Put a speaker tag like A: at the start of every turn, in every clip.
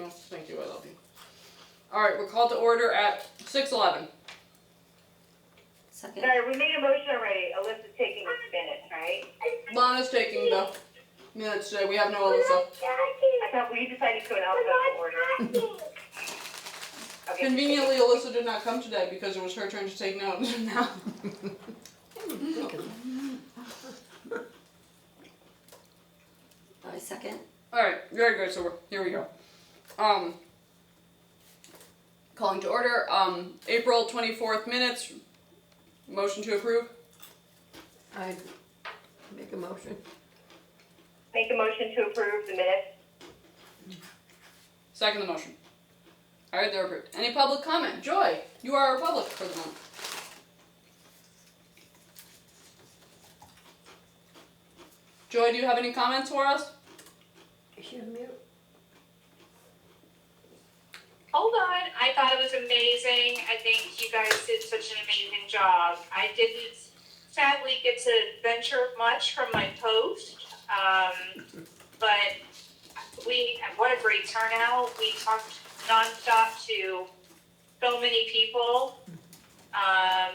A: No, thank you, I love you. Alright, we're called to order at 6:11.
B: Second.
C: Sorry, we made a motion already. Alyssa's taking the minutes, right?
A: Lana's taking the minutes today. We have no Alyssa.
C: I thought we decided to an alphabetical order. Okay.
A: Conveniently, Alyssa did not come today because it was her turn to take notes. Now.
B: I second.
A: Alright, very good. So here we go. Calling to order. April 24th minutes. Motion to approve.
D: I make a motion.
C: Make a motion to approve the minutes.
A: Second the motion. Alright, they're approved. Any public comment? Joy, you are our public for the moment. Joy, do you have any comments for us?
D: Is she on mute?
E: Hold on, I thought it was amazing. I think you guys did such an amazing job. I didn't sadly get to venture much from my post, but what a great turnout. We talked nonstop to so many people, and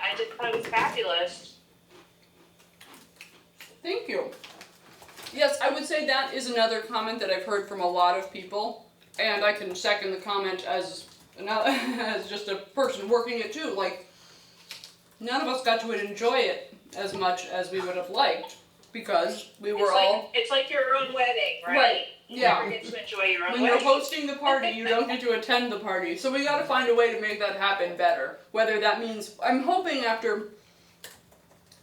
E: I just thought it was fabulous.
A: Thank you. Yes, I would say that is another comment that I've heard from a lot of people, and I can second the comment as just a person working it too. Like, none of us got to enjoy it as much as we would have liked because we were
E: It's like your own wedding, right?
A: Right,
E: You
A: yeah.
E: never get to enjoy your own
A: When you're
E: wedding.
A: hosting the party, you don't get to attend the party. So we gotta find a way to make that happen better. Whether that means, I'm hoping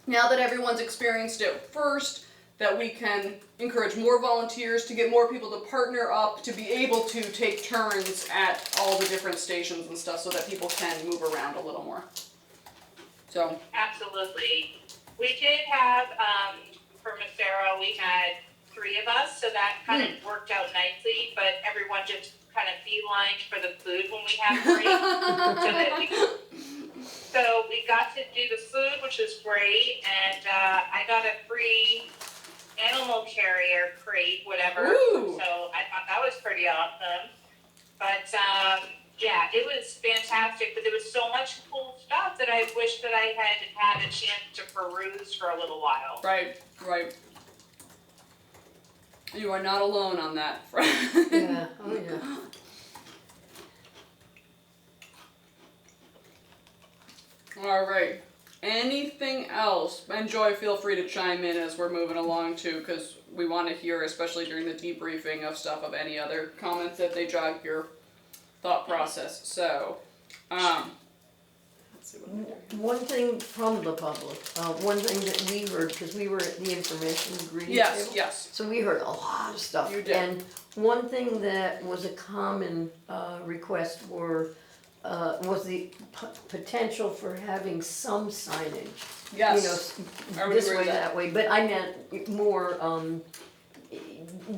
A: now that everyone's experienced it first, that we can encourage more volunteers to get more people to partner up, to be able to take turns at all the different stations and stuff so that people can move around a little more. So,
E: Absolutely. We did have, for Massaro, we had 3 of us, so that kind of worked out nicely, but everyone just kind of beelined for the food when we had 3. So we got to do the food, which was great, and I got a free animal carrier crate, whatever.
A: Ooh.
E: So I thought that was pretty awesome. But yeah, it was fantastic, but there was so much cool stuff that I wish that I had a chance to peruse for a little while.
A: right. You are not alone on that front.
D: Yeah, oh yeah.
A: Alright. Anything else? And Joy, feel free to chime in as we're moving along too, because we want to hear, especially during the debriefing of stuff, of any other comments that they jog your thought process. So, let's see what we do.
D: One thing from the public, one thing that we heard, because we were at the information greeting
A: Yes,
D: table.
A: yes.
D: So we heard a lot of stuff.
A: You did.
D: And one thing that was a common request was the potential for having some signage.
A: Yes. I
D: You know,
A: would
D: this
A: agree
D: way,
A: with that.
D: that way, but I meant more,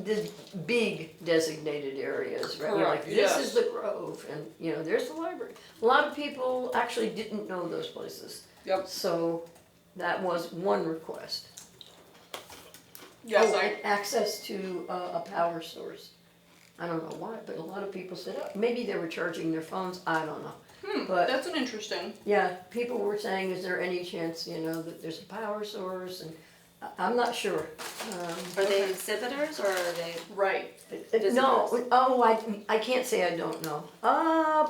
D: the big designated areas, right? You know, like,
A: Correct,
D: this
A: yes.
D: is the Grove, and, you know, there's the library. A lot of people actually didn't know those places.
A: Yep.
D: So, that was one request.
A: Yes,
D: Oh, and access to a power source. I don't know why, but a lot of people said, oh, maybe they were charging their phones, I don't know. But
A: that's an interesting.
D: yeah, people were saying, is there any chance, you know, that there's a power source, and I'm not sure.
B: Are they exhibitors or are they?
A: Right.
D: No, oh, I can't say I don't know.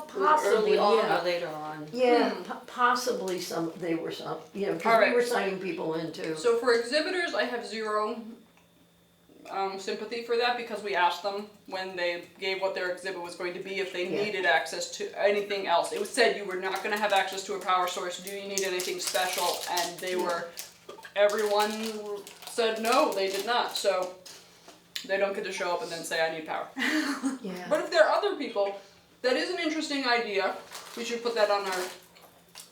D: Possibly,
B: Early on
D: yeah.
B: or later on?
D: Yeah, possibly they were some, you know, because
A: Alright.
D: we were signing people in too.
A: So for exhibitors, I have zero sympathy for that because we asked them when they gave what their exhibit was going to be if they
D: Yeah.
A: needed access to anything else. It was said you were not going to have access to a power source. Do you need anything special? And they were, everyone said no, they did not. So they don't get to show up and then say I need power.
D: Yeah.
A: But if there are other people, that is an interesting idea. We should put that on our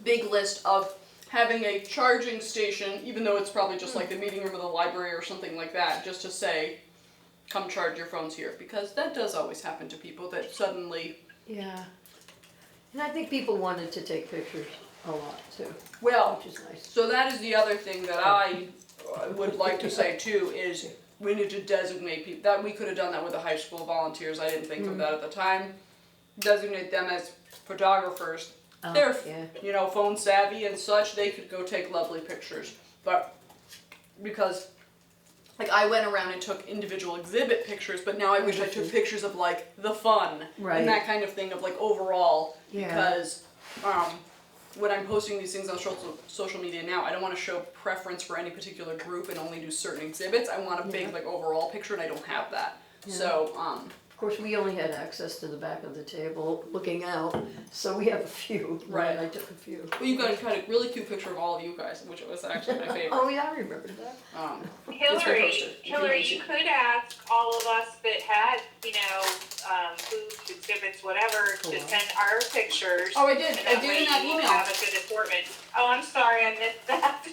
A: big list of having a charging station, even though it's probably just like the meeting room of the library or something like that, just to say, come charge your phones here. Because that does always happen to people that suddenly,
D: Yeah. And I think people wanted to take pictures a lot too,
A: well,
D: which is nice.
A: so that is the other thing that I would like to say too, is we need to designate people, that we could have done that with the high school volunteers, I didn't think of that at the time. Designate them as photographers. They're,
D: Yeah.
A: phone savvy and such, they could go take lovely pictures. But, because, like, I went around and took individual exhibit pictures, but now I wish I took pictures of, like, the fun.
D: Right.
A: And that kind of thing of, like, overall.
D: Yeah.
A: Because, when I'm posting these things on social media now, I don't want to show preference for any particular group and only do certain exhibits. I want a big, like, overall picture, and I don't have that.
D: Yeah.
A: So,
D: Of course, we only had access to the back of the table looking out, so we have a few.
A: Right.
D: I took a few.
A: well, you got a really cute picture of all of you guys, which was actually my favorite.
D: Oh, yeah, I remember that.
E: Hillary,
A: If you
E: Hillary,
A: want
E: you
A: to.
E: could ask all of us that had, booths, exhibits, whatever, to send our pictures.
A: Oh, I did.
E: And
A: I did
E: way
A: in that
E: you will
A: email.
E: have a good assortment. Oh, I'm sorry, I missed that.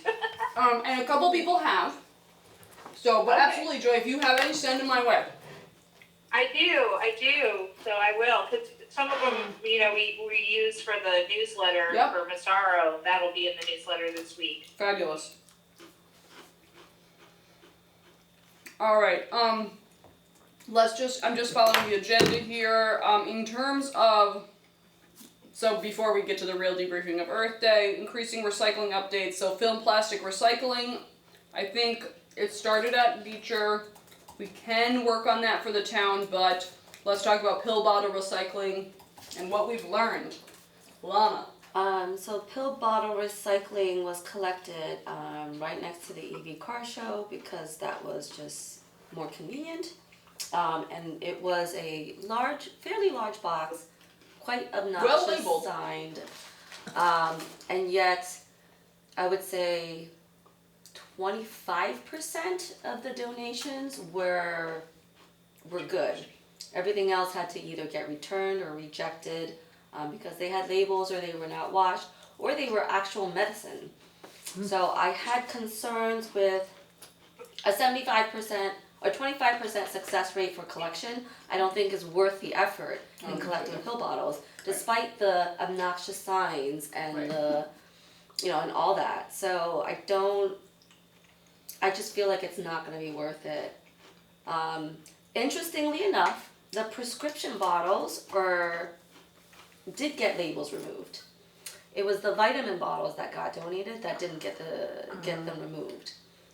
A: And a couple people have. So, but
E: Okay.
A: absolutely, Joy, if you have any, send them my way.
E: I do, so I will, cause some of them, we use for the newsletter
A: Yep.
E: for Massaro, that'll be in the newsletter this week.
A: Fabulous. All right. I'm just following the agenda here. In terms of, so before we get to the real debriefing of Earth Day, increasing recycling updates. So film plastic recycling, I think it started at Beecher. We can work on that for the town, but let's talk about pill bottle recycling and what we've learned. Lana.
B: So pill bottle recycling was collected right next to the EV car show because that was just more convenient. And it was a fairly large box, quite obnoxious
A: Well labeled.
B: signed. And yet, I would say 25% of the donations were good. Everything else had to either get returned or rejected because they had labels or they were not washed or they were actual medicine. So I had concerns with a 75% or 25% success rate for collection. I don't think is worth the effort in collecting pill bottles, despite the obnoxious signs and
A: Right.
B: the, and all that. So I just feel like it's not going to be worth it. Interestingly enough, the prescription bottles did get labels removed. It was the vitamin bottles that got donated that didn't get them removed.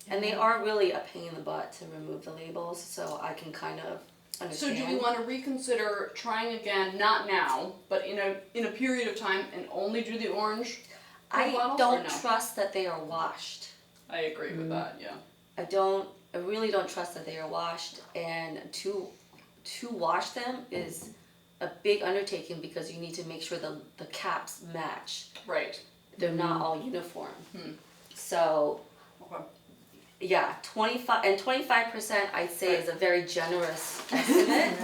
B: And they are really a pain in the butt to remove the labels, so I can kind of
A: So
B: understand.
A: do we want to reconsider trying again, not now, but in a period of time, and only do the orange pill
B: I
A: bottles,
B: don't
A: or no?
B: trust that they are washed.
A: I agree with that, yeah.
B: I really don't trust that they are washed, and to wash them is a big undertaking because you need to make sure the caps match.
A: Right.
B: They're not all uniform.
A: Hmm.
B: So
A: Okay.
B: yeah, 25% I'd say is a very generous estimate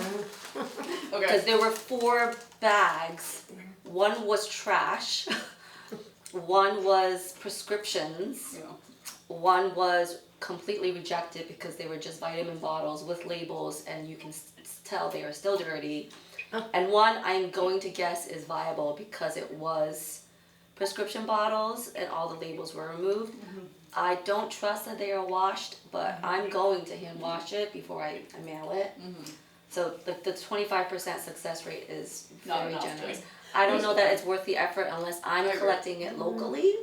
B: because
A: Okay.
B: there were 4 bags. One was trash, one was prescriptions,
A: Yeah.
B: one was completely rejected because they were just vitamin bottles with labels and you can tell they are still dirty. And one I'm going to guess is viable because it was prescription bottles and all the labels were removed. I don't trust that they are washed, but I'm going to hand wash it before I mail it. So the 25% success rate is
A: Not
B: very
A: enough,
B: generous.
A: right?
B: I don't know that it's worth the effort unless I'm
A: I agree.
B: collecting it locally,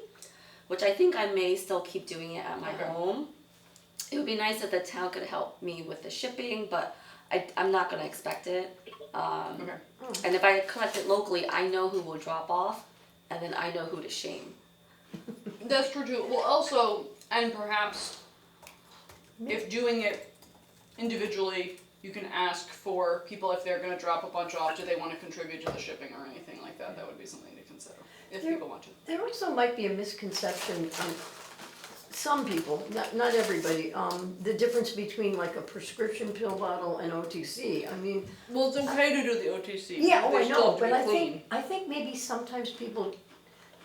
B: which I think I may still keep doing it at my
A: Okay.
B: home. It would be nice if the town could help me with the shipping, but I'm not gonna expect it.
A: Okay.
B: And if I collect it locally, I know who will drop off, and then I know who to shame.
A: That's true too. Well, also, and perhaps if doing it individually, you can ask for people if they're going to drop a bunch off, do they want to contribute to the shipping or anything like that? That would be something to consider if
D: There-
A: people want to.
D: There also might be a misconception on some people, not everybody, the difference between like a prescription pill bottle and OTC. I mean,
A: Well, it's okay to do the OTC.
D: yeah, oh,
A: They
D: I
A: still
D: know,
A: have to be
D: but
A: clean.
D: I think maybe sometimes people,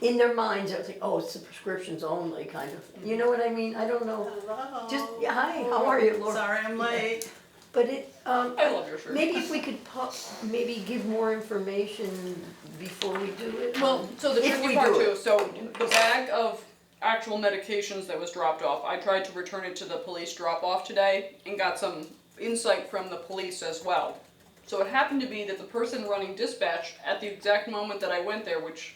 D: in their minds, are like, oh, it's the prescriptions only, kind of. You know what I mean? I don't know.
F: Hello.
D: Just, yeah, hi, how are you, Laura?
F: Sorry I'm late.
D: But it,
A: I love your shirt.
D: maybe if we could maybe give more information before we do it.
A: Well, so the
D: If
A: tricky
D: we
A: part
D: do
A: too,
D: it.
A: so the bag of actual medications that was dropped off. I tried to return it to the police drop-off today and got some insight from the police as well. So it happened to be that the person running dispatch at the exact moment that I went there, which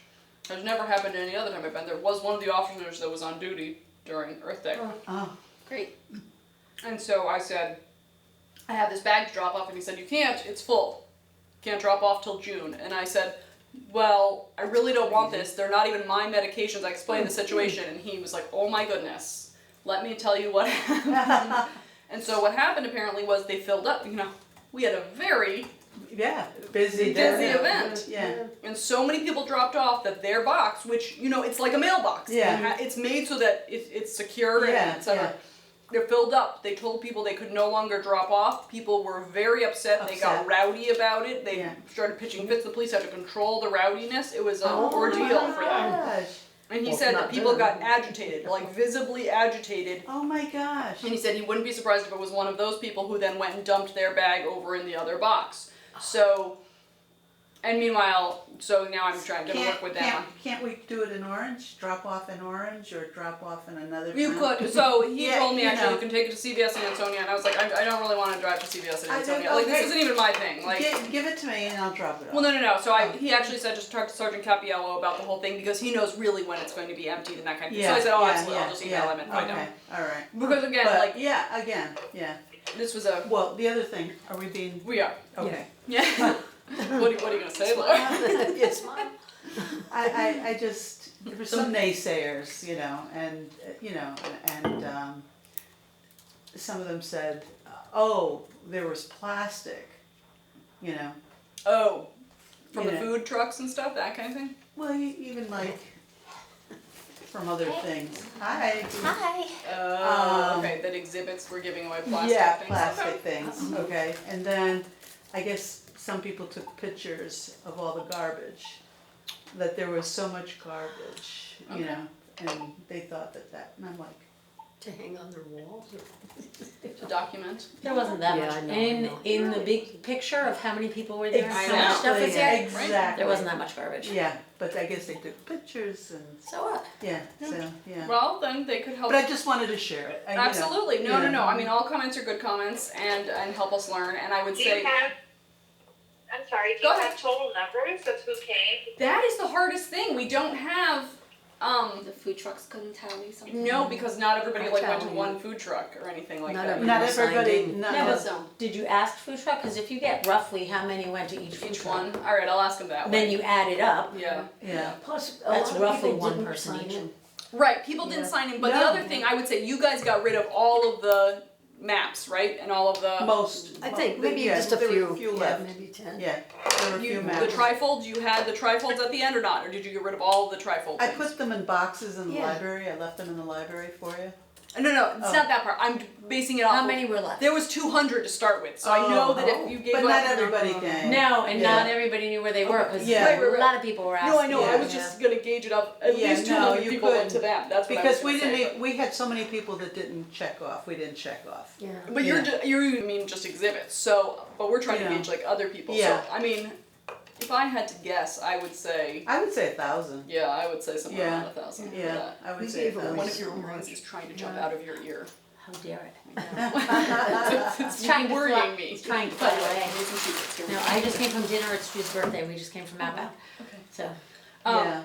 A: has never happened any other time I've been there, was one of the officers that was on duty during Earth Day.
F: Oh,
B: Great.
A: And so I said, I have this bag to drop off, and he said, you can't, it's full. Can't drop off till June. And I said, well, I really don't want this. They're not even my medications. I explained the situation, and he was like, oh my goodness, let me tell you what happened. And so what happened apparently was they filled up, we had a very
F: yeah, busy day.
A: busy event.
F: Yeah.
A: And so many people dropped off that their box, which, it's like a mailbox.
F: Yeah.
A: It's made so that it's secure and
F: Yeah,
A: et cetera.
F: yeah.
A: They're filled up. They told people they could no longer drop off. People were very upset. They got
F: Upset.
A: rowdy about it. They
F: Yeah.
A: started pitching fits. The police had to control the rowdiness. It was an
D: Oh
A: ordeal
F: my
A: for them.
F: gosh.
A: And he
D: Well,
A: said
D: not
A: that people
D: them.
A: got agitated, like visibly agitated.
F: Oh my gosh.
A: And he said he wouldn't be surprised if it was one of those people who then went and dumped their bag over in the other box. So, and meanwhile, so now I'm trying to work with them.
F: Can't we do it in Orange? Drop off in Orange or drop off in another
A: You
F: town?
A: could. So he
F: Yeah,
A: told me
F: you
A: actually
F: know.
A: you can take it to CVS in Ansonia, and I was like, I don't really want to drive to CVS in
F: I don't-
A: Ansonia. Like this
F: okay.
A: isn't even my thing. Like,
F: Give it to me and I'll drop it off.
A: well, no. So he actually said just talk to Sergeant Capiello about the whole thing because he knows really when it's going to be emptied and that kind of thing. So I said, absolutely, I'll just email him and find out.
F: Okay, all right.
A: Because again,
F: But
A: like
F: again, yeah.
A: this was a
F: Well, the other thing, are we being
A: we are.
F: okay?
A: Yeah. what are you gonna say, Laura?
D: Yes, ma'am.
F: I just there were some naysayers, and some of them said, oh, there was plastic,
A: Oh, from the
F: Yeah.
A: food trucks and stuff, that kind of thing.
F: Well, even like from other things. Hi.
B: Hi.
A: Okay, that exhibits were giving away plastic
F: Yeah,
A: things.
F: plastic
A: Okay.
F: things. Okay, and then I guess some people took pictures of all the garbage. That there was so much garbage,
A: Okay.
F: and they thought that, and I'm like.
D: To hang on their walls.
A: To document.
G: There wasn't that
D: Yeah,
G: much.
D: I know,
G: in
D: I know.
G: in the big picture of how many people were there, and how
A: know.
G: much stuff was there,
F: Exactly.
G: there wasn't that much garbage.
F: Yeah, but I guess they took pictures and,
G: So what?
F: yeah, so, yeah.
A: Well, then they could help.
F: But I just wanted to share it.
A: Absolutely. No.
F: Yeah.
A: I mean, all comments are good comments and help us learn. And I would
E: Do
A: say
E: you have, I'm sorry, do
A: Go
E: you
A: ahead.
E: have total numbers of who came?
A: that is the hardest thing. We don't have.
B: The food trucks couldn't tally something.
A: No, because not everybody
D: Not
A: went to
D: tallying.
A: one food truck or anything like
D: Not
A: that.
D: every-
F: Not
D: Signed
F: everybody,
D: in.
F: not,
G: Yeah,
F: no,
G: but so, did you ask food truck? Because if you get roughly how many went to each food
A: Each
G: truck,
A: one. All right, I'll ask them that
G: then
A: way.
G: you add it up.
A: Yeah.
F: yeah.
D: Plus, a
G: That's
D: lot of
G: roughly
D: people
G: one
D: didn't
G: person
D: sign
G: each.
D: in.
A: Right. People didn't
D: Yeah.
A: sign in, but the
F: No.
A: other thing I would say, you guys got rid of all of the maps, right, and all of the.
F: Most.
D: I think maybe
F: yeah,
D: just a
F: there were
D: few, yeah,
F: left.
D: maybe 10.
F: Yeah, there were a few
A: You, the
F: maps.
A: trifolds, you had the trifolds at the end or not? Or did you get rid of all of the trifold
F: I
A: things?
F: put them in boxes in the
D: Yeah.
F: library, I left them in the library for you.
A: No, it's
F: Oh.
A: not that part. I'm basing it off
G: How
A: of-
G: many were left?
A: There was 200 to start with, so I know that if you gave
F: But
A: up.
F: not everybody came.
G: No, and
F: Yeah.
G: not everybody knew where they were because
F: Yeah.
A: Right, right, right.
G: a lot of people were asking.
A: No, I know. I
F: Yeah.
A: was just gonna gauge it up. At
F: Yeah,
A: least
F: no,
A: 200
F: you
A: people went
F: couldn't.
A: to them. That's what I
F: Because
A: was
F: we
A: gonna
F: didn't,
A: say,
F: we had so many people that didn't check off, we didn't check off.
D: Yeah.
A: But
F: Yeah.
A: you mean just exhibits. So, but we're trying to
F: Yeah.
A: gauge like other people.
F: Yeah.
A: So, I mean, if I had to guess, I would say,
F: I would say 1,000.
A: yeah, I would say somewhere
F: Yeah.
A: around 1,000.
F: Yeah,
A: For
F: I would
D: We
F: say
D: gave away
F: 1,000.
A: One of your
D: so
A: brains
D: much.
A: is trying to jump
D: Yeah.
A: out of your ear.
G: How dare it?
A: It's
G: trying to
A: worrying
G: fly-
A: me.
G: it's trying to
A: But
G: fly
A: anyway,
G: away.
A: need some secrets here.
G: No, I just came from dinner at Stu's birthday. We just came from Outback.
A: Okay.
G: So
F: Yeah,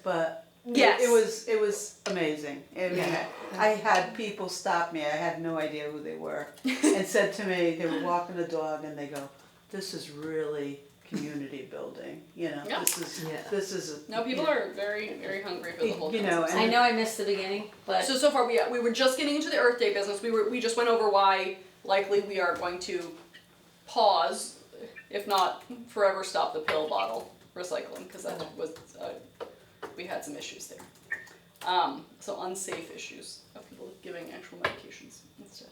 F: but
A: Yes.
F: it was amazing. I mean,
G: Yeah.
F: I had people stop me, I had no idea who they were, and said to me, they were walking the dog and they go, this is really community building,
A: Yeah.
F: this is.
A: No, people are very, very hungry for the whole
F: You know,
A: concept.
G: I know I missed the beginning, but
A: So far we were just getting into the Earth Day business. We just went over why likely we are going to pause, if not forever stop the pill bottle recycling, because that was we had some issues there. So unsafe issues of people giving actual medications instead.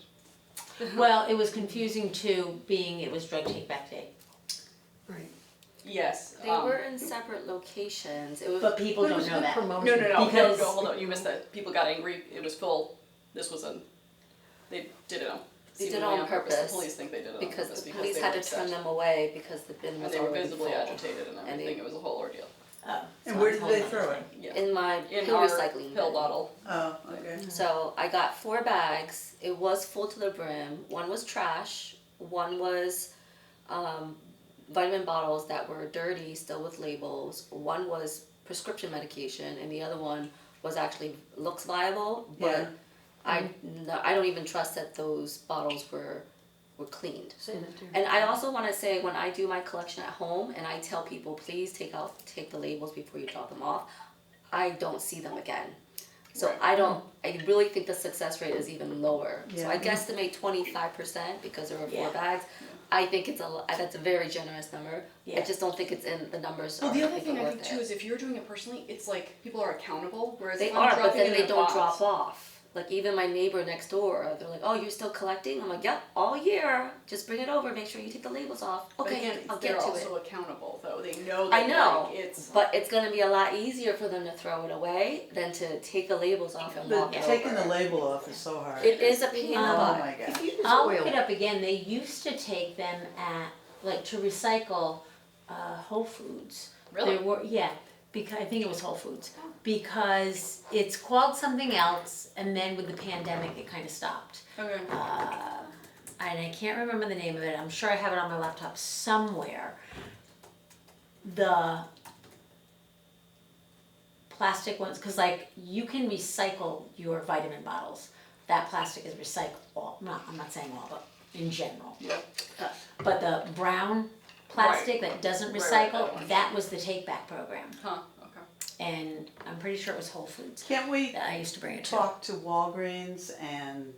G: well, it was confusing too, being it was drug take back day.
D: Right.
A: Yes.
B: They were in separate locations. It was
G: But people
D: But it
G: don't
D: was
G: know
D: good
G: that.
D: promotion.
A: No,
G: Because-
A: hold on, you missed that. People got angry. It was full. This was they did it on.
B: They did it
A: seemingly
B: on purpose.
A: The police think they did it on
B: because
A: purpose
B: the police
A: they
B: had
A: were
B: to turn
A: upset.
B: them away because the bin
A: And
B: was
A: they were
B: already
A: visibly
B: full.
A: agitated and
B: And
A: everything.
B: they-
A: It was a whole ordeal.
G: Oh,
F: And
G: so
F: where
G: it's
F: did
G: a
F: they
G: whole
F: throw
G: nother
F: it?
G: thing.
A: Yeah.
B: In my
A: In
B: pill
A: our
B: recycling
A: pill
B: bin.
A: bottle.
F: Oh, okay.
B: So I got 4 bags. It was full to the brim. One was trash. One was vitamin bottles that were dirty, still with labels. One was prescription medication, and the other one was actually looks viable, but
F: Yeah.
B: I don't even trust that those bottles were cleaned.
D: Sanitary.
B: And I also want to say, when I do my collection at home and I tell people, please take the labels before you drop them off, I don't see them again. So
A: Right.
B: I really think the success rate is even lower. So
F: Yeah.
B: I guesstimate 25% because there were 4
G: Yeah.
B: bags. I think that's a very generous number.
G: Yeah.
B: I just don't think it's in the numbers.
A: Well,
B: are
A: the other
B: make
A: thing
B: it
A: I
B: worth
A: think too
B: it.
A: is if you're doing it personally, it's like people are accountable, whereas
B: They
A: if I'm
B: are, but
A: dropping
B: then
A: it
B: they
A: in a
B: don't
A: box,
B: drop off. Like even my neighbor next door, they're like, "Oh, you're still collecting?" I'm like, "Yep, all year. Just bring it over. Make sure you take the labels off."
A: But
B: Okay,
A: again,
B: I'll
A: they're
B: get to it.
A: also accountable though. They know that
B: I know,
A: like, it's
B: but it's gonna be a lot easier for them to throw it away than to take the labels off and walk it
F: Taking
B: over.
F: the label off is so hard.
B: It is a pain in the
F: Oh
B: butt.
F: my god.
D: If you use
G: I'll
D: oil,
G: look it up again, they used to take them at, like, to recycle, Whole Foods.
A: Really?
G: There were, yeah, because, I think it was Whole Foods, because it's called something else, and then with the pandemic, it kind of stopped.
A: okay.
G: And I can't remember the name of it, I'm sure I have it on my laptop somewhere. The plastic ones, cause like, you can recycle your vitamin bottles. That plastic is recyclable, I'm not saying all, but in general.
A: Yeah.
G: But the brown plastic that doesn't
A: Right, right,
G: recycle,
A: that one.
G: that was the take back program.
A: Huh. Okay.
G: And I'm pretty sure it was Whole Foods
F: Can't we
G: that I used to bring it to.
F: talk to Walgreens and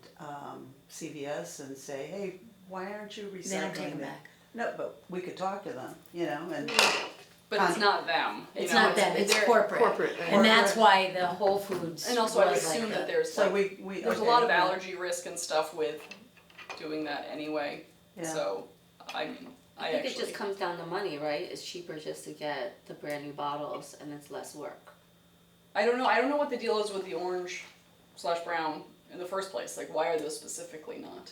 F: CVS and say, hey, why aren't you recycling
G: They don't take them
F: that?
G: back.
F: No, but we could talk to them, you know, and
A: But it's not them. you
G: It's
A: know,
G: not them, it's
A: they're-
G: corporate.
D: corporate, right.
G: And that's why the Whole Foods
A: And also, I would
G: was like
A: assume that
G: the-
A: there's
F: so
A: like,
F: we
A: there's a
F: okay,
A: lot of
F: yeah.
A: allergy risk and stuff with doing that anyway.
F: Yeah.
A: So, I mean,
B: I think it just comes down to money, right? It's cheaper just to get the brand new bottles and it's less work.
A: I don't know. I don't know what the deal is with the orange/brown in the first place. Like, why are those specifically not?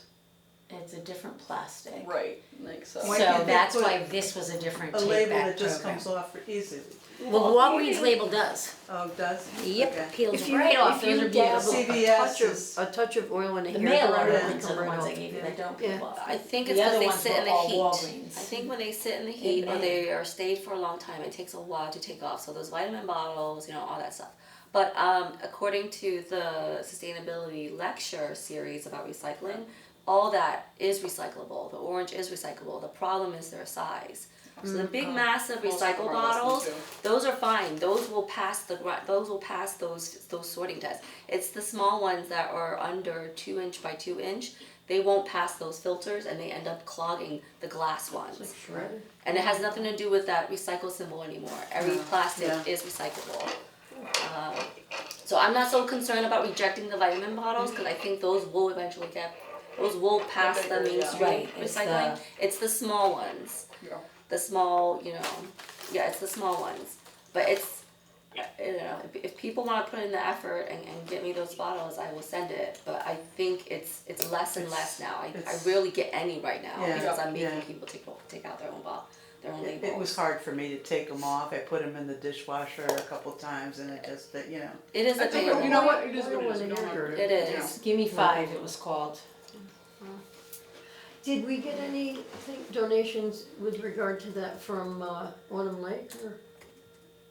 G: It's a different plastic.
A: Right. Like so.
F: Why
G: So
F: can't they
G: that's
F: put
G: why this was a different
F: a
G: take
F: label
G: back
F: that just
G: program.
F: comes off easily.
G: Well, the Walgreens label does.
F: Oh, it does?
G: Yep,
F: Okay.
G: peels
D: if you,
G: right off,
D: if
G: those are
D: you dab
G: beautiful.
F: CVS
D: a touch of oil in a
G: The
D: hair
G: mail
D: dryer,
G: order
D: it'll
G: ones are
D: come
G: the
D: right
G: ones I
D: off.
G: gave you that don't
D: Yeah.
G: peel off.
B: I think
G: The
B: it's because
G: other
B: they
G: ones
B: sit
G: were
B: in the
G: all
B: heat.
G: Walgreens.
B: I think when they sit in the heat or
G: May.
B: they are stayed for a long time, it takes a while to take off. So those vitamin bottles, all that stuff. But according to the sustainability lecture series about recycling, all that is recyclable. The orange is recyclable. The problem is their size. So the big, massive
A: Most of them
B: recycle
A: are less than
B: bottles,
A: 2.
B: those are fine. Those will pass those sorting tests. It's the small ones that are under 2 inch by 2 inch. They won't pass those filters and they end up clogging the glass ones.
D: Like shredded.
B: And it has nothing to do with that recycle symbol anymore. Every
F: No,
B: plastic
F: yeah.
B: is recyclable. So I'm not so concerned about rejecting the vitamin bottles because I think those will pass the
A: bigger, yeah.
B: mainstream
G: Right, it's
B: recycling. It's the small ones.
A: Yeah.
B: The small, it's the small ones. But it's, if people want to put in the effort and get me those bottles, I will send it. But I think it's less and less now. I
F: it's-
B: rarely get any right now
F: Yeah,
B: because I'm making
F: yeah.
B: people take out their own labels.
F: It was hard for me to take them off. I put them in the dishwasher a couple times and it just,
B: It is a
A: I think
B: big
A: you know what it is. What it
D: Oil
A: is.
D: in
A: We
D: a
A: don't
D: hair
A: want-
D: dryer.
B: It is.
G: Give me 5, it was called.
D: Did we get any donations with regard to that from Autumn Lake, or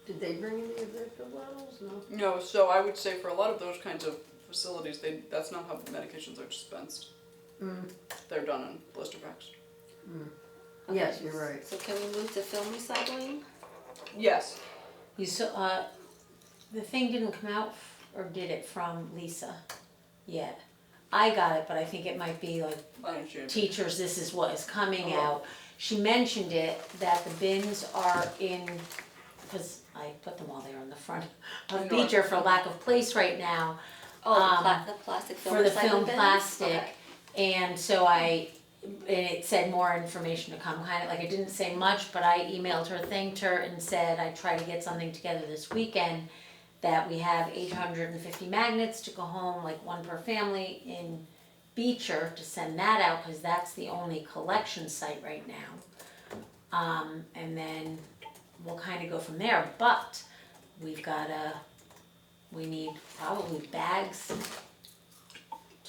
D: did they bring any of their pill bottles? No.
A: No, so I would say for a lot of those kinds of facilities, that's not how medications are dispensed. They're done in blister packs.
D: Yes, you're right.
B: So can we move to film recycling?
A: Yes.
G: You saw, the thing didn't come out, or did it, from Lisa yet? I got it, but I think it might be like,
A: I understand.
G: teachers, this is what is coming
A: Oh.
G: out. She mentioned it, that the bins are in, because I put them all there in the front of
A: I know.
G: Beecher for lack of place right now.
B: Oh, the plastic film
G: For the
B: recycling
G: film
B: bins?
G: plastic,
B: Okay.
G: and so it said more information to come, kind of like, it didn't say much, but I emailed her, thanked her, and said I'd try to get something together this weekend, that we have 850 magnets to go home, like 1 per family in Beecher, to send that out, because that's the only collection site right now. And then we'll kind of go from there, but we need probably bags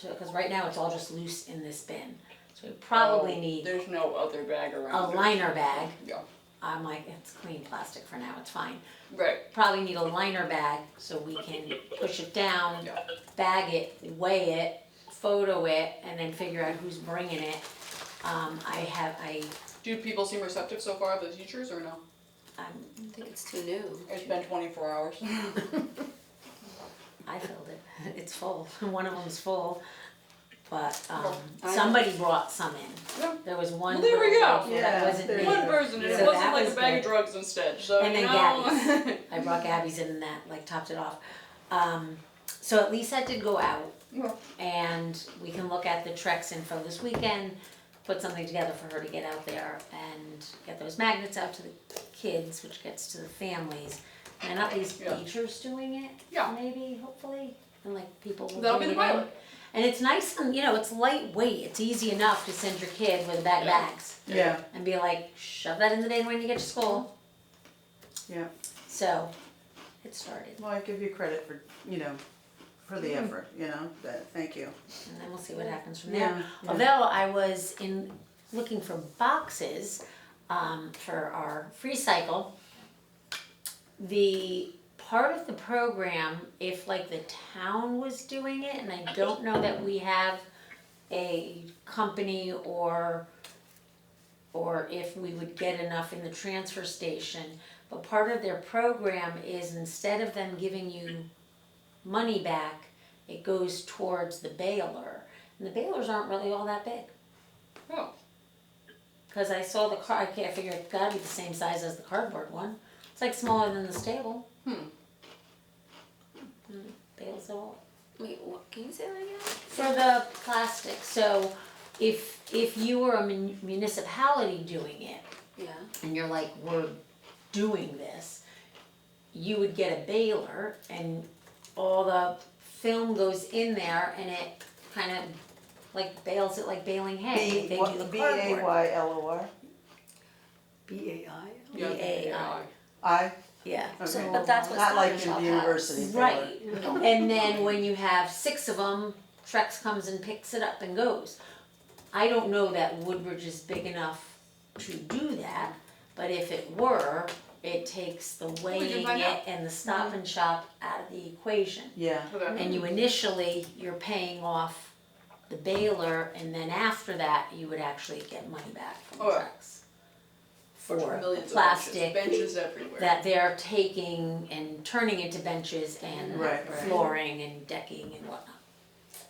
G: because right now it's all just loose in this bin. So we probably need
A: There's no other bag
G: a
A: around.
G: liner bag.
A: Yeah.
G: I'm like, it's clean plastic for now, it's fine.
A: Right.
G: Probably need a liner bag so we can push it down,
A: Yeah.
G: bag it, weigh it, photo it, and then figure out who's bringing it.
A: Do people seem receptive so far, the teachers, or no?
B: I think it's too new.
A: It's been 24 hours.
G: I filled it. It's full. One of them's full. But
B: I-
G: somebody brought some in.
A: Yeah.
G: There was one
A: Well, there we
G: girl
A: go.
G: that
F: Yeah,
G: wasn't
F: there
G: me.
F: you
A: One
F: go.
A: person, and
F: Yeah.
A: it
G: So
A: wasn't
G: that
A: like
G: was
A: a bag
G: good.
A: of drugs instead, so
G: And
A: you
G: then
A: know.
G: I brought Gabby's in and that like topped it off. So at least that did go out.
A: Yeah.
G: And we can look at the Trex info this weekend, put something together for her to get out there and get those magnets out to the kids, which gets to the families. And at least
A: Yeah.
G: teachers doing it,
A: Yeah.
G: maybe, hopefully, and like people will
A: That'll
G: bring
A: be
G: it
A: the
G: in.
A: pilot.
G: And it's nice and, it's lightweight, it's easy enough to send your kid with a bag of
A: Yeah.
G: bags
F: Yeah,
G: and be like, shove that in the bin when you get to school.
F: yeah.
G: So, it started,
F: Well, I give you credit for, for the effort, thank you.
G: and then we'll see what happens from there.
F: Yeah, yeah.
G: Although I was looking for boxes for our free cycle, the part of the program, if like the town was doing it, and I don't know that we have a company or if we would get enough in the transfer station, but part of their program is instead of them giving you money back, it goes towards the baler. And the balers aren't really all that big.
A: Oh.
G: Cause I saw the I figure it's gotta be the same size as the cardboard one. It's like smaller than the stable. Bales all.
B: Wait, what, can you say that again?
G: For the plastic, so if you were a municipality doing it,
B: Yeah.
G: and you're like, we're doing this, you would get a baler and all the film goes in there and it kind of like bales it like baling hay. They do the cardboard.
F: B-A-Y-L-O-R?
D: BAI?
A: Yeah,
G: B-A-I.
F: I?
G: Yeah.
F: Okay.
B: But that's what
F: Not like
B: Stop
F: in
B: and
F: the
B: Shop
F: university.
B: has.
G: Right. And then when you have 6 of them, Trex comes and picks it up and goes. I don't know that Woodbridge is big enough to do that, but if it were, it takes the weighing
A: find
G: it
A: out.
G: and the Stop and Shop out of the equation.
F: Yeah,
A: Okay.
G: And you're paying off the baler, and then after that, you would actually get money back from
A: Oh, yeah.
G: Trex. For
A: Millions
G: plastic
A: of benches everywhere.
G: that they're taking and turning into benches and
F: Right, right.
G: flooring and decking and whatnot.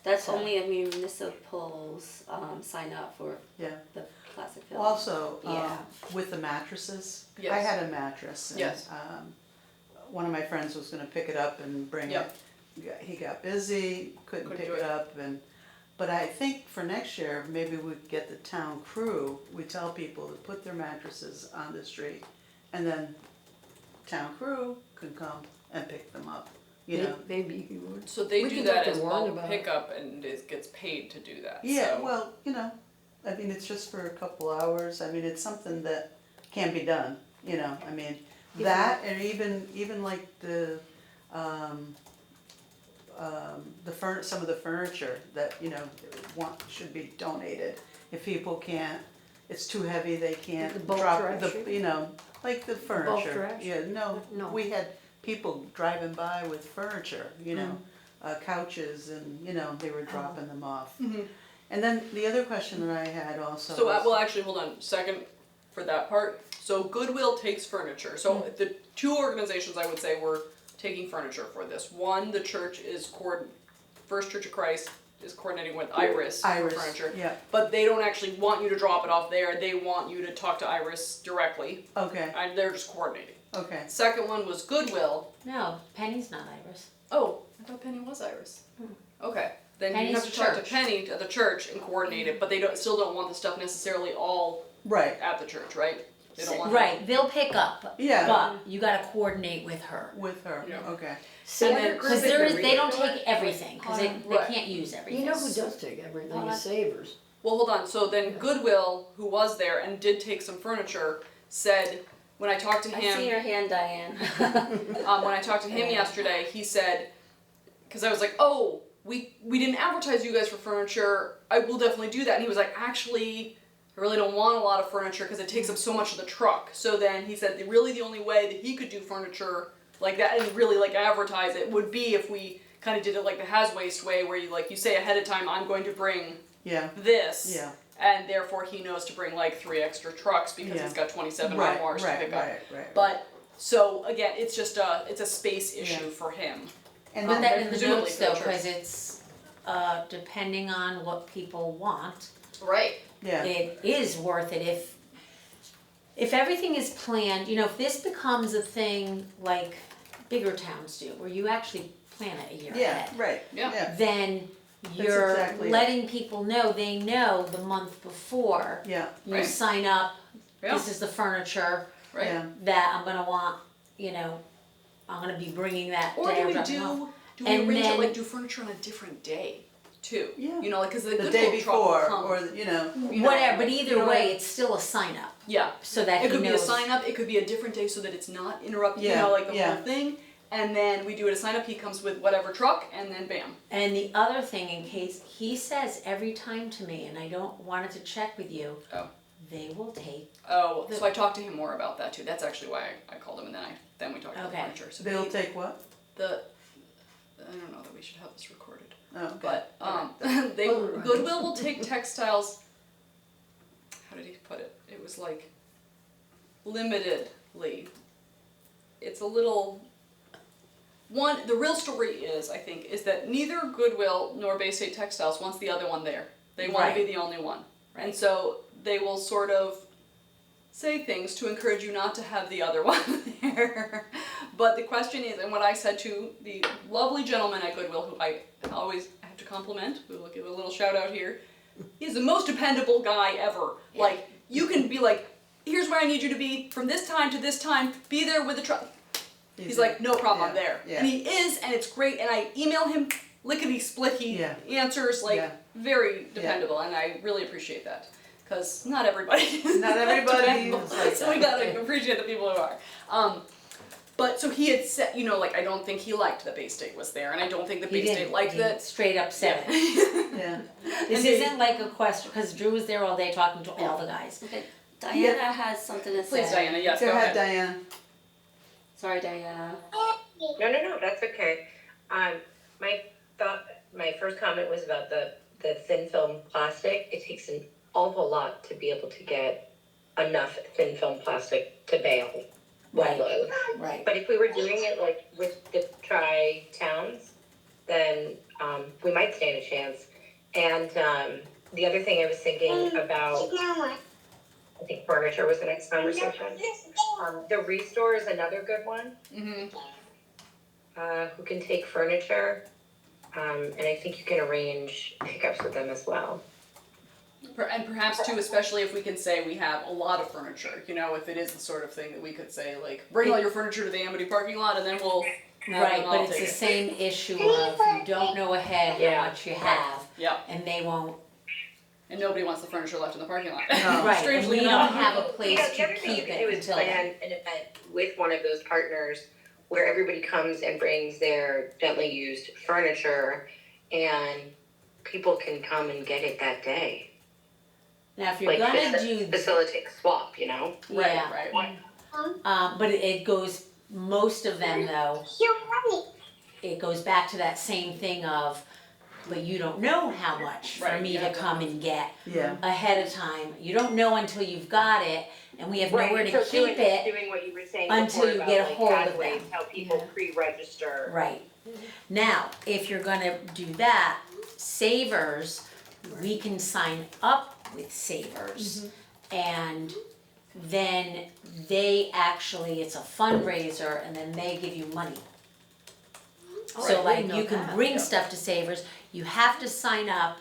B: That's
G: So-
B: only if municipals sign up for
F: yeah.
B: the plastic film.
F: Also,
G: Yeah.
F: with the mattresses, I
A: Yes.
F: had a mattress. And,
A: Yes.
F: one of my friends was gonna pick it up and bring
A: Yep.
F: it. He got busy, couldn't
A: Couldn't
F: pick
A: do
F: it
A: it.
F: up, but I think for next year, maybe we'd get the town crew, we tell people to put their mattresses on the street, and then town crew can come and pick them up,
D: Maybe you would.
A: So they
D: We
A: do
D: can
A: that
D: talk to
A: as
D: Warren
A: bulk
D: about it.
A: pickup and it gets paid to do that.
F: Yeah,
A: so.
F: well, I mean, it's just for a couple hours, I mean, it's something that can be done, I mean, that and even like some of the furniture that, should be donated. If people can't, it's too heavy, they can't
D: The bulk
F: drop
D: trash?
F: like the furniture.
D: trash?
F: Yeah, no,
D: No.
F: we had people driving by with furniture, couches and, they were dropping them off. And then the other question that I had also
A: So,
F: was-
A: well, actually, hold on, second for that part. So Goodwill takes furniture. So the two organizations I would say were taking furniture for this. One, the church is First Church of Christ is coordinating with Iris,
F: Iris,
A: for furniture.
F: yeah,
A: But they don't actually want you to drop it off there. They want you to talk to Iris directly,
F: okay,
A: and they're just coordinating.
F: okay.
A: Second one was Goodwill.
G: No, Penny's not Iris.
A: Oh, I thought Penny was Iris. Okay. Then you
G: Penny's
A: have to talk to
G: church.
A: Penny at the church and coordinate it, but they still don't want the stuff necessarily all
F: Right,
A: at the church, right? They don't want
G: Right, they'll pick up,
F: yeah,
G: but you gotta coordinate with her.
F: with her,
A: Yeah.
F: okay.
A: And then-
G: Cause they don't take everything, cause they
A: Right.
G: can't use everything.
D: You know who does take everything
G: Well,
D: is Savers.
A: Well, hold on. So then Goodwill, who was there and did take some furniture, said when I talked to
B: I
A: him,
B: see your hand, Diane.
A: when I talked to him yesterday, he said, because I was like, oh, we didn't advertise you guys for furniture. I will definitely do that. And he was like, actually, I really don't want a lot of furniture because it takes up so much of the truck. So then he said, really the only way that he could do furniture like that and really like advertise it would be if we kind of did it like the Has Waste way, where you say ahead of time, I'm going to bring
F: Yeah,
A: this.
F: yeah.
A: And therefore he knows to bring like 3 extra trucks because
F: Yeah.
A: he's got 27
F: Right,
A: Memoirs to
F: right,
A: pick up.
F: right.
A: But so again, it's just it's a space issue
F: Yeah.
A: for him.
F: And
G: Put
F: then,
G: that in the
A: presumably
G: notes
A: for the
G: though,
A: church.
G: cause it's, depending on what people want,
A: Right.
F: yeah,
G: it is worth it if everything is planned, if this becomes a thing like bigger towns do, where you actually plan it a year
F: yeah,
G: ahead,
F: right,
A: Yeah.
F: yeah,
G: then you're
F: exactly it.
G: letting people know, they know the month before,
F: yeah,
G: you
A: Right.
G: sign up,
A: Yeah.
G: this is the furniture
A: Right.
F: yeah.
G: that I'm gonna want, I'm gonna be bringing that
A: Or
G: day
A: do
G: or
A: we
G: dropping off.
A: do we
G: And
A: arrange
G: then-
A: it like do furniture on a different day too?
F: Yeah.
A: Like because the
F: The
A: Goodwill
F: day
A: truck will
F: before,
A: come.
F: or,
A: you
G: Whatever,
A: know,
G: but either
A: you know what I
G: way,
A: mean?
G: it's still a sign up,
A: Yeah.
G: so that
A: It
G: he
A: could be a
G: knows.
A: sign up. It could be a different day so that it's not interrupted.
F: Yeah,
A: Like the
F: yeah.
A: whole thing. And then we do it a sign up. He comes with whatever truck, and then bam.
G: And the other thing, in case, he says every time to me, and I don't want it to check with you,
A: Oh.
G: they will take,
A: Oh, so I talked to him more about that too. That's actually why I called him, and then we talked about
G: Okay.
A: furniture. So
F: They'll take what?
A: I don't know that we should have this recorded,
F: Oh, okay.
A: but
F: Alright.
A: Goodwill will take textiles. How did he put it? It was like limitedly. It's a little. The real story is, I think, is that neither Goodwill nor Bay State Textiles wants the other one there. They want to be
G: Right.
A: the only one. And so they will sort of say things to encourage you not to have the other one there. But the question is, and what I said to the lovely gentleman at Goodwill, who I always have to compliment, we will give a little shout out here, he's the most dependable guy ever.
G: Yeah.
A: Like, you can be like, here's where I need you to be, from this time to this time, be there with the truck. He's like, no problem, I'm
F: Yeah,
A: there.
F: yeah.
A: And he is, and it's great, and I email him lickety split, he
F: Yeah.
A: answers, like,
F: Yeah.
A: very dependable, and I really appreciate that. Because not everybody is
F: Not
A: that
F: everybody
A: dependable.
F: is like
A: So we
F: that.
A: gotta appreciate the people who are. But so he had said, I don't think he liked that Bay State was there, and I don't think that
G: he
A: Bay State
G: didn't,
A: liked
G: he
A: that.
G: straight up said it.
F: Yeah,
G: This
A: And they-
G: isn't like a question, cause Drew was there all day talking to all the guys.
B: Okay, Diana has something to say.
A: Please, Diana, yes,
F: go ahead, Diana.
B: Sorry, Diana.
H: No, that's okay. My first comment was about the thin film plastic. It takes an awful lot to be able to get enough thin film plastic to bail one
G: Right.
H: load.
G: Right.
H: But if we were doing it like with the tri-towns, then we might stand a chance. And the other thing I was thinking about, I think furniture was the next conversation. The Restore is another good one.
A: Mhm.
H: Who can take furniture, and I think you can arrange pickups with them as well.
A: And perhaps too, especially if we can say we have a lot of furniture, if it is the sort of thing that we could say, like, bring all your furniture to the Amity parking lot, and then we'll have
G: Right,
A: them
G: but
A: all
G: it's
A: take
G: the
A: it.
G: same issue of you don't know ahead
H: Yeah.
G: how much you have,
A: Yeah,
G: and they won't,
A: and nobody wants the furniture left in the parking lot.
F: No.
G: right, and
A: Strangely
G: we
A: enough.
G: don't have a place
H: The
G: to
H: other thing you
G: keep
H: could do
G: it
H: is
G: until then.
H: plan an event with one of those partners where everybody comes and brings their gently used furniture, and people can come and get it that day.
G: Now, if you're
H: Like
G: gonna do,
H: facilitate a swap,
A: Right,
G: yeah,
A: right.
G: but it goes, most of them though, it goes back to that same thing of, but you don't know how much for
A: Right,
G: me
A: you
G: to
A: have to-
G: come and get
F: Yeah,
G: ahead of time. You don't know until you've got it, and we have nowhere to
H: so
G: keep it.
H: doing what you were saying
G: until
H: before
G: you
H: about,
G: get a
H: like,
G: hold of
H: pathways,
G: them.
H: how people
G: Yeah.
H: pre-register.
G: Right. Now, if you're gonna do that, Savers, we can sign up with Savers. And then they actually, it's a fundraiser, and then they give you money.
D: Oh,
G: So
D: I
G: like,
D: didn't know
G: you can
D: that.
G: bring stuff to Savers, you have to sign up,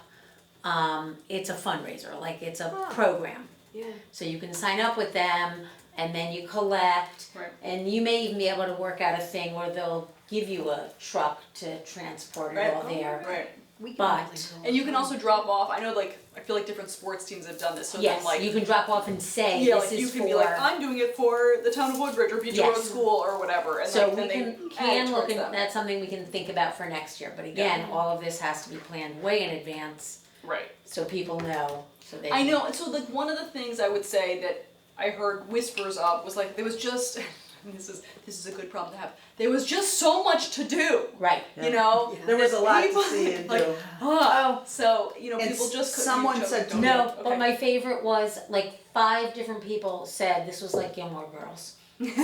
G: it's a fundraiser, like it's a
D: Ah.
G: program.
D: Yeah.
G: So you can sign up with them, and then you collect,
A: Right.
G: and you may even be able to work out a thing where they'll give you a truck to transport it
A: Right.
G: all there.
A: Right.
D: We can
G: But-
D: really go
A: And you can
D: on.
A: also drop off. I know, like, I feel like different sports teams have done this. So
G: Yes,
A: then, like,
G: you can drop off and say,
A: yeah,
G: this
A: like you
G: is
A: can
G: for.
A: be like, I'm doing it for the town of Woodbridge or Beach
G: Yes.
A: Road School or whatever, and
G: So
A: like
G: we
A: then
G: can,
A: they add
G: look,
A: towards
G: and
A: them.
G: that's something we can think about for next year, but again, all of this has to be planned way in advance,
A: Right.
G: so people know, so they.
A: I
G: can-
A: know, and so like one of the things I would say that I heard whispers of was like there was just this is a good problem to have. There was just so much to do.
G: Right,
A: You know?
D: Yeah.
F: There was
A: that
F: a lot
A: people-
F: to see and
A: like,
F: do.
A: Oh, so you know,
F: And
A: people just couldn't.
F: someone
A: you
F: said
A: don't-
G: no,
A: okay.
G: but my favorite was, like, 5 different people said this was like Gilmore Girls. Like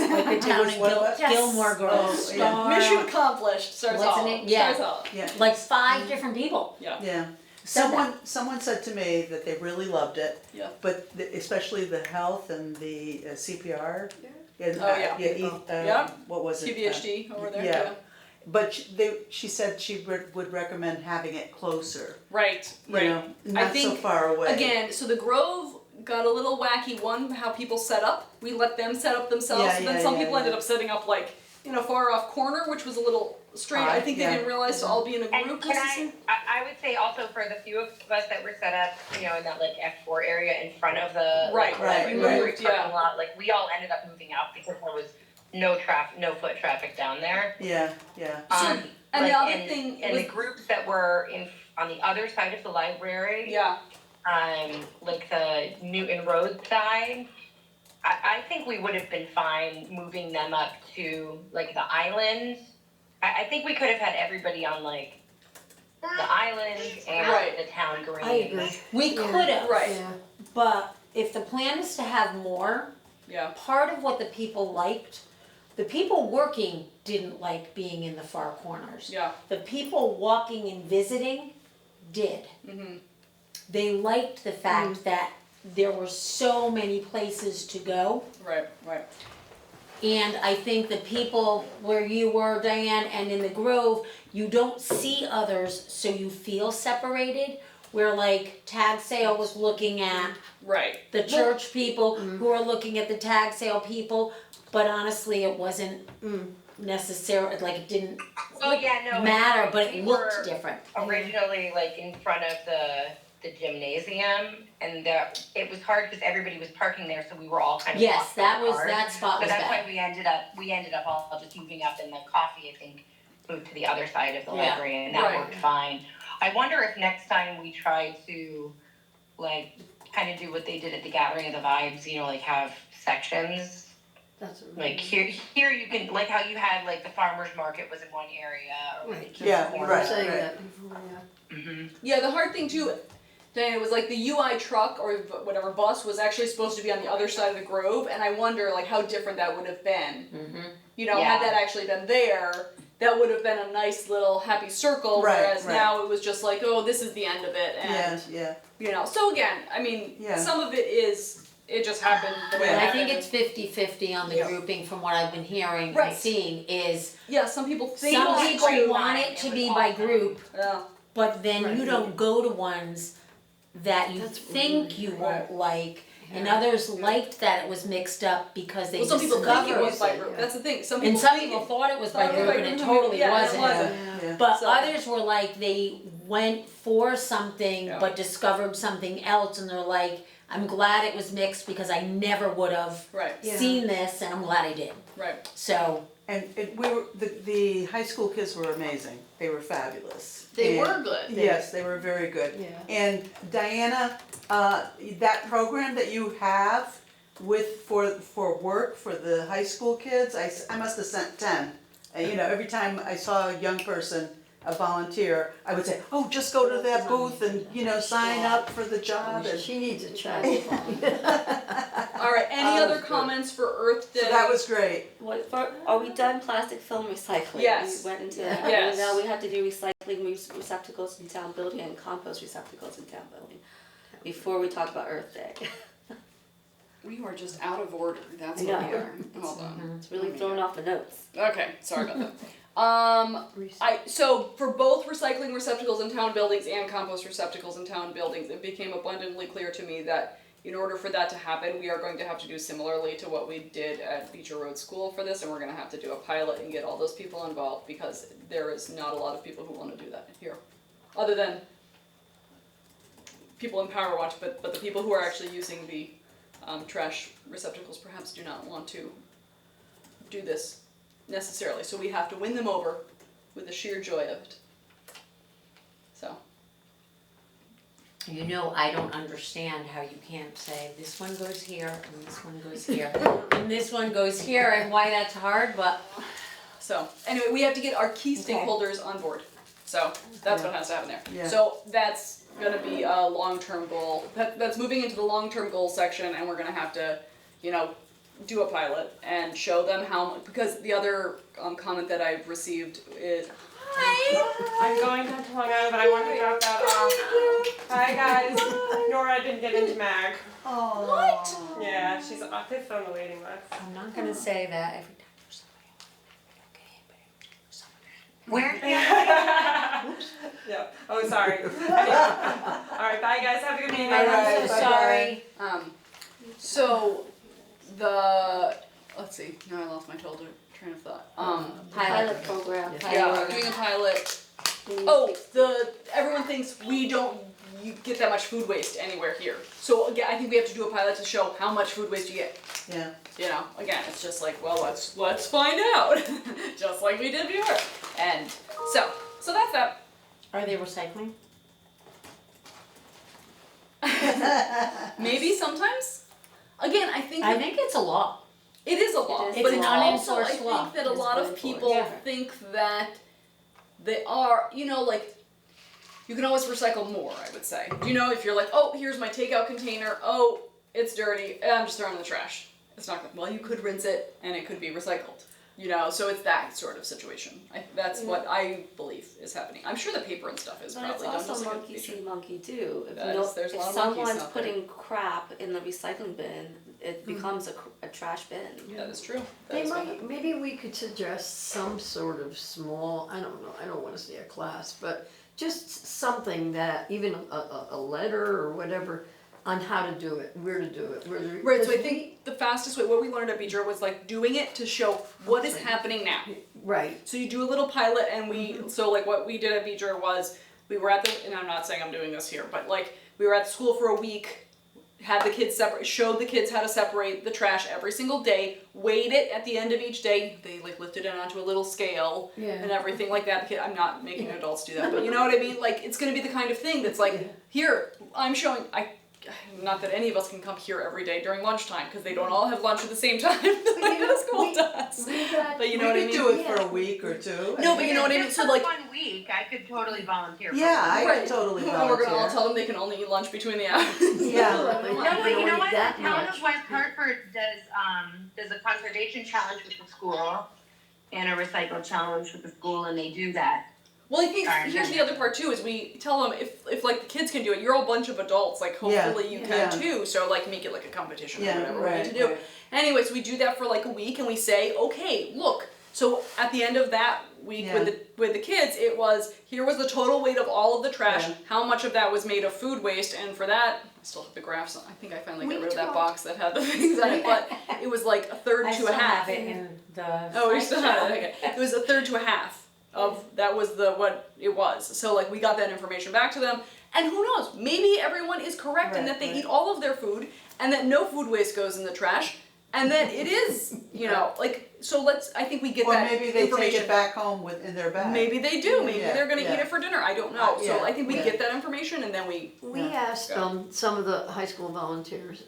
G: the town in
F: What?
G: Gilmore Girls,
F: Oh, yeah.
G: Star.
A: Mission accomplished. Starts
G: What's the
A: off.
G: name? Yeah.
A: Starts off.
F: Yeah,
G: Like 5 different people.
F: yeah.
G: Said
F: Someone said to me that they really loved it.
A: Yeah.
F: But especially the health and the CPR.
D: Yeah.
F: And,
A: Oh, yeah. Yeah.
F: What was it?
A: TVHD over there.
F: yeah. But she said she would recommend having it closer.
A: Right.
F: You
A: Right.
F: know, not so
A: think,
F: far away.
A: Again, so the Grove got a little wacky. One, how people set up. We let them set up themselves.
F: Yeah,
A: and then
F: yeah,
A: some
F: yeah,
A: people
F: yeah.
A: ended up setting up like in a far off corner, which was a little strange. I think they
F: Yeah.
A: didn't realize to all be in a
H: And
A: group.
H: can
A: necessarily.
H: I would say also for the few of us that were set up, you know, in that like F4 area in front of the
A: Right,
F: right,
H: like,
F: right.
H: parking
A: Yeah.
H: lot, like we all ended up moving out because there was no foot traffic down there.
F: Yeah, yeah.
A: And the
H: like,
A: other thing
H: and
A: was-
H: the groups that were on the other side of the library,
A: Yeah.
H: like the Newton Road side, I think we would have been fine moving them up to like the island. I think we could have had everybody on like the island and
A: Right.
H: the town green.
D: I agree.
G: We
D: Yeah.
G: could have,
A: Right.
D: Yeah.
G: but if the plan is to have more,
A: Yeah.
G: part of what the people liked, the people working didn't like being in the far corners.
A: Yeah.
G: The people walking and visiting did.
A: Mm-hmm.
G: They liked the fact that there were so many places to go.
A: Right. Right.
G: And I think the people where you were, Diane, and in the Grove, you don't see others, so you feel separated. Where like tag sale was looking at
A: Right.
G: the church people who are looking at the tag sale people, but honestly, it wasn't necessarily, like it didn't
H: Oh yeah, no.
G: matter, but
H: we
G: it looked
H: were
G: different.
H: Originally, like in front of the gymnasium, and it was hard because everybody was parking there, so we were all kind of
G: Yes,
H: locked
G: that
H: in
G: was,
H: cars.
G: that spot
H: So
G: was
H: that's
G: bad.
H: why we ended up all just moving up, and the coffee I think moved to the other side of the
G: Yeah.
H: library, and that
A: Right.
H: worked fine. I wonder if next time we try to like kind of do what they did at the Gathering of the Vibes, you know, like have sections.
D: That's a
H: Like here you can like how you had like the farmers market was in one area or like the
D: Right.
H: kids
F: Yeah,
H: corner.
F: right.
D: saying that before, yeah.
H: Mhm.
A: Yeah. The hard thing too, Diana, was like the UI truck or whatever bus was actually supposed to be on the other side of the Grove, and I wonder like how different that would have been.
G: Mm-hmm.
A: You know,
H: Yeah.
A: had that actually been there, that would have been a nice little happy circle.
F: Right,
A: whereas
F: right.
A: now it was just like, oh, this is the end of it,
F: Yeah,
A: and
F: yeah.
A: you know. So again, I mean,
F: Yeah.
A: some of it is it just happened the way it
G: And I
A: happened.
G: think it's 50-50 on the
A: Yeah.
G: grouping from what I've been hearing
A: Right.
G: and seeing is
A: Yeah, some people think
G: some
A: it's
G: people
A: great.
G: want it to be by group,
A: Yeah.
G: but then
D: Right.
G: you don't go to ones that you
D: That's
G: think
D: really
G: you
A: right.
G: won't like. And
D: Yeah.
G: others liked that it was mixed up because they
A: Well, some people
G: discovered.
A: think it was by
D: it,
A: group.
D: yeah.
A: That's the thing. Some people
G: And some
A: think
G: people
A: it,
G: thought it was
A: thought
G: by
A: it was
G: group
A: by
G: and it
A: group,
G: totally
A: yeah, it
G: wasn't.
A: wasn't.
F: Yeah.
G: But
A: So-
G: others were like, they went for something
A: Yeah.
G: but discovered something else and they're like, I'm glad it was mixed because I never would have
A: right,
D: Yeah.
G: seen this and I'm glad I did.
A: right.
G: So,
F: And we were, the high school kids were amazing. They were fabulous.
A: They
F: And-
A: were good.
F: Yes, they were very good.
D: Yeah.
F: And Diana, that program that you have for work for the high school kids, I must have sent 10. And you know, every time I saw a young person, a volunteer, I would say, oh, just go to that booth and, you know, sign up for the job. And
D: She needs a chat.
A: All right. Any
F: Oh,
A: other
F: good.
A: comments for Earth Day?
F: so that was great.
B: Are we done plastic film recycling?
A: Yes.
B: We went into
D: Yeah.
B: that.
A: Yes.
B: Now we have to do recycling receptacles in town building and compost receptacles in town building. Before we talk about Earth Day.
A: We are just out of order. That's
B: I
A: what
B: know.
A: we are. Hold on.
B: It's really throwing off the notes.
A: Okay. Sorry about that. So for both recycling receptacles in town buildings and compost receptacles in town buildings, it became abundantly clear to me that in order for that to happen, we are going to have to do similarly to what we did at Beecher Road School for this, and we're going to have to do a pilot and get all those people involved because there is not a lot of people who want to do that here. other than people in Power Watch, but the people who are actually using the trash receptacles perhaps do not want to do this necessarily. So we have to win them over with the sheer joy of it. So.
G: You know, I don't understand how you can't say this one goes here and this one goes here and this one goes here and why that's hard, but
A: So anyway, we have to get our key
G: Okay.
A: stakeholders on board. So that's what has to happen there.
F: Yeah.
A: So that's gonna be a long-term goal. That's moving into the long-term goal section, and we're gonna have to, do a pilot and show them how. Because the other comment that I've received is,
I: I'm going down to Long Island, but I wanted to drop that off. Hi guys. Nora didn't get into MAG.
F: Oh.
G: What?
I: Yeah, she's on the waiting list.
G: I'm not gonna say that every time there's somebody on.
C: Where?
I: Yeah. Oh, sorry. All right, bye guys. Have a good evening.
G: I'm so sorry.
A: so let's see. Now I lost my train of thought.
B: Pilot program.
A: Yeah, doing a pilot. Oh, everyone thinks you get that much food waste anywhere here. So again, I think we have to do a pilot to show how much food waste you get.
F: Yeah.
A: Again, it's just like, well, let's find out, just like we did before. And so that's that.
G: Are they recycling?
A: Maybe sometimes. Again, I think
G: I think it's a law.
A: it is a law,
B: It is.
A: but
G: It's an
A: also I
G: unenforced law.
A: think that a
B: It's
A: lot of
B: unenforced.
A: people
G: Yeah.
A: think that they are, like, you can always recycle more, I would say. If you're like, oh, here's my takeout container, oh, it's dirty, I'm just throwing it in the trash. It's not good. Well, you could rinse it and it could be recycled. So it's that sort of situation. That's what I believe is happening. I'm sure the paper and stuff is
B: But it's
A: probably done
B: also
A: just like
B: monkey
A: a
B: see, monkey do. If,
A: That is- there's a lot of monkeys
B: someone's
A: out there.
B: putting crap in the recycling bin, it becomes a trash bin.
A: That is true. That
D: They
A: is what
D: might, maybe we could suggest some sort of small, I don't know, I don't wanna say a class, but just something that, even a letter or whatever, on how to do it, where to do it,
A: Right, so I
D: because
A: think the fastest way, what we learned at Beecher was like doing it to show what is happening now.
D: right,
A: So you do a little pilot and so like what we did at Beecher was, we were at and I'm not saying I'm doing this here, but like, we were at school for a week, had the kids showed the kids how to separate the trash every single day, weighed it at the end of each day, they like lifted it onto a little scale
D: Yeah.
A: and everything like that. I'm not making adults do that, but you know what I mean? Like, it's gonna be the kind of thing that's like, here, I'm showing, not that any of us can come here every day during lunchtime, because they don't all have lunch at the same time, the way the school does. But you know what I
F: We
A: mean?
F: could do it for a week or two.
A: No, but you know what I mean?
C: Just
A: So
C: for
A: like,
C: 1 week, I could totally volunteer for
F: Yeah, I
A: Right.
F: could totally
A: and we're gonna all
F: volunteer.
A: tell them they can only eat lunch between the hours.
D: Yeah.
C: No, but you know what, the
D: That
C: town
D: much.
C: of West Hartford does a conservation challenge with the school and a recycle challenge with the school, and they do that.
A: Well, I think
C: Sorry,
A: here's the
C: yeah.
A: other part too, is we tell them if like the kids can do it, you're all a bunch of adults, like hopefully you
F: Yeah.
A: can too, so like make it like a competition
F: Yeah,
A: or whatever we
F: right,
A: need to do.
F: right.
A: Anyways, we do that for like a week and we say, okay, look, so at the end of that week
F: Yeah.
A: with the kids, it was, here was the total weight of all of the trash,
F: Yeah.
A: how much of that was made of food waste, and for that, I still have the graphs, I think I finally got
D: We
A: rid of that
D: talked-
A: box that had the things on it, but it was like a third
G: I
A: to
G: still
A: a half.
G: have it in the.
A: Oh, we still have it. Okay, it was a third to a half of that was what it was. So like we got that information back to them, and who knows? Maybe everyone is correct in
F: Right,
A: that they
F: right.
A: eat all of their food, and that no food waste goes in the trash, and that it is like so. I think we get
F: Or
A: that
F: maybe they take
A: information.
F: it back home in their bag.
A: Maybe they do. Maybe
F: Yeah,
A: they're gonna
F: yeah.
A: eat it for dinner. I don't know.
F: Yeah,
A: So I think we
F: yeah.
A: get that information, and then we.
D: We
F: Yeah.
D: asked some of the high school volunteers.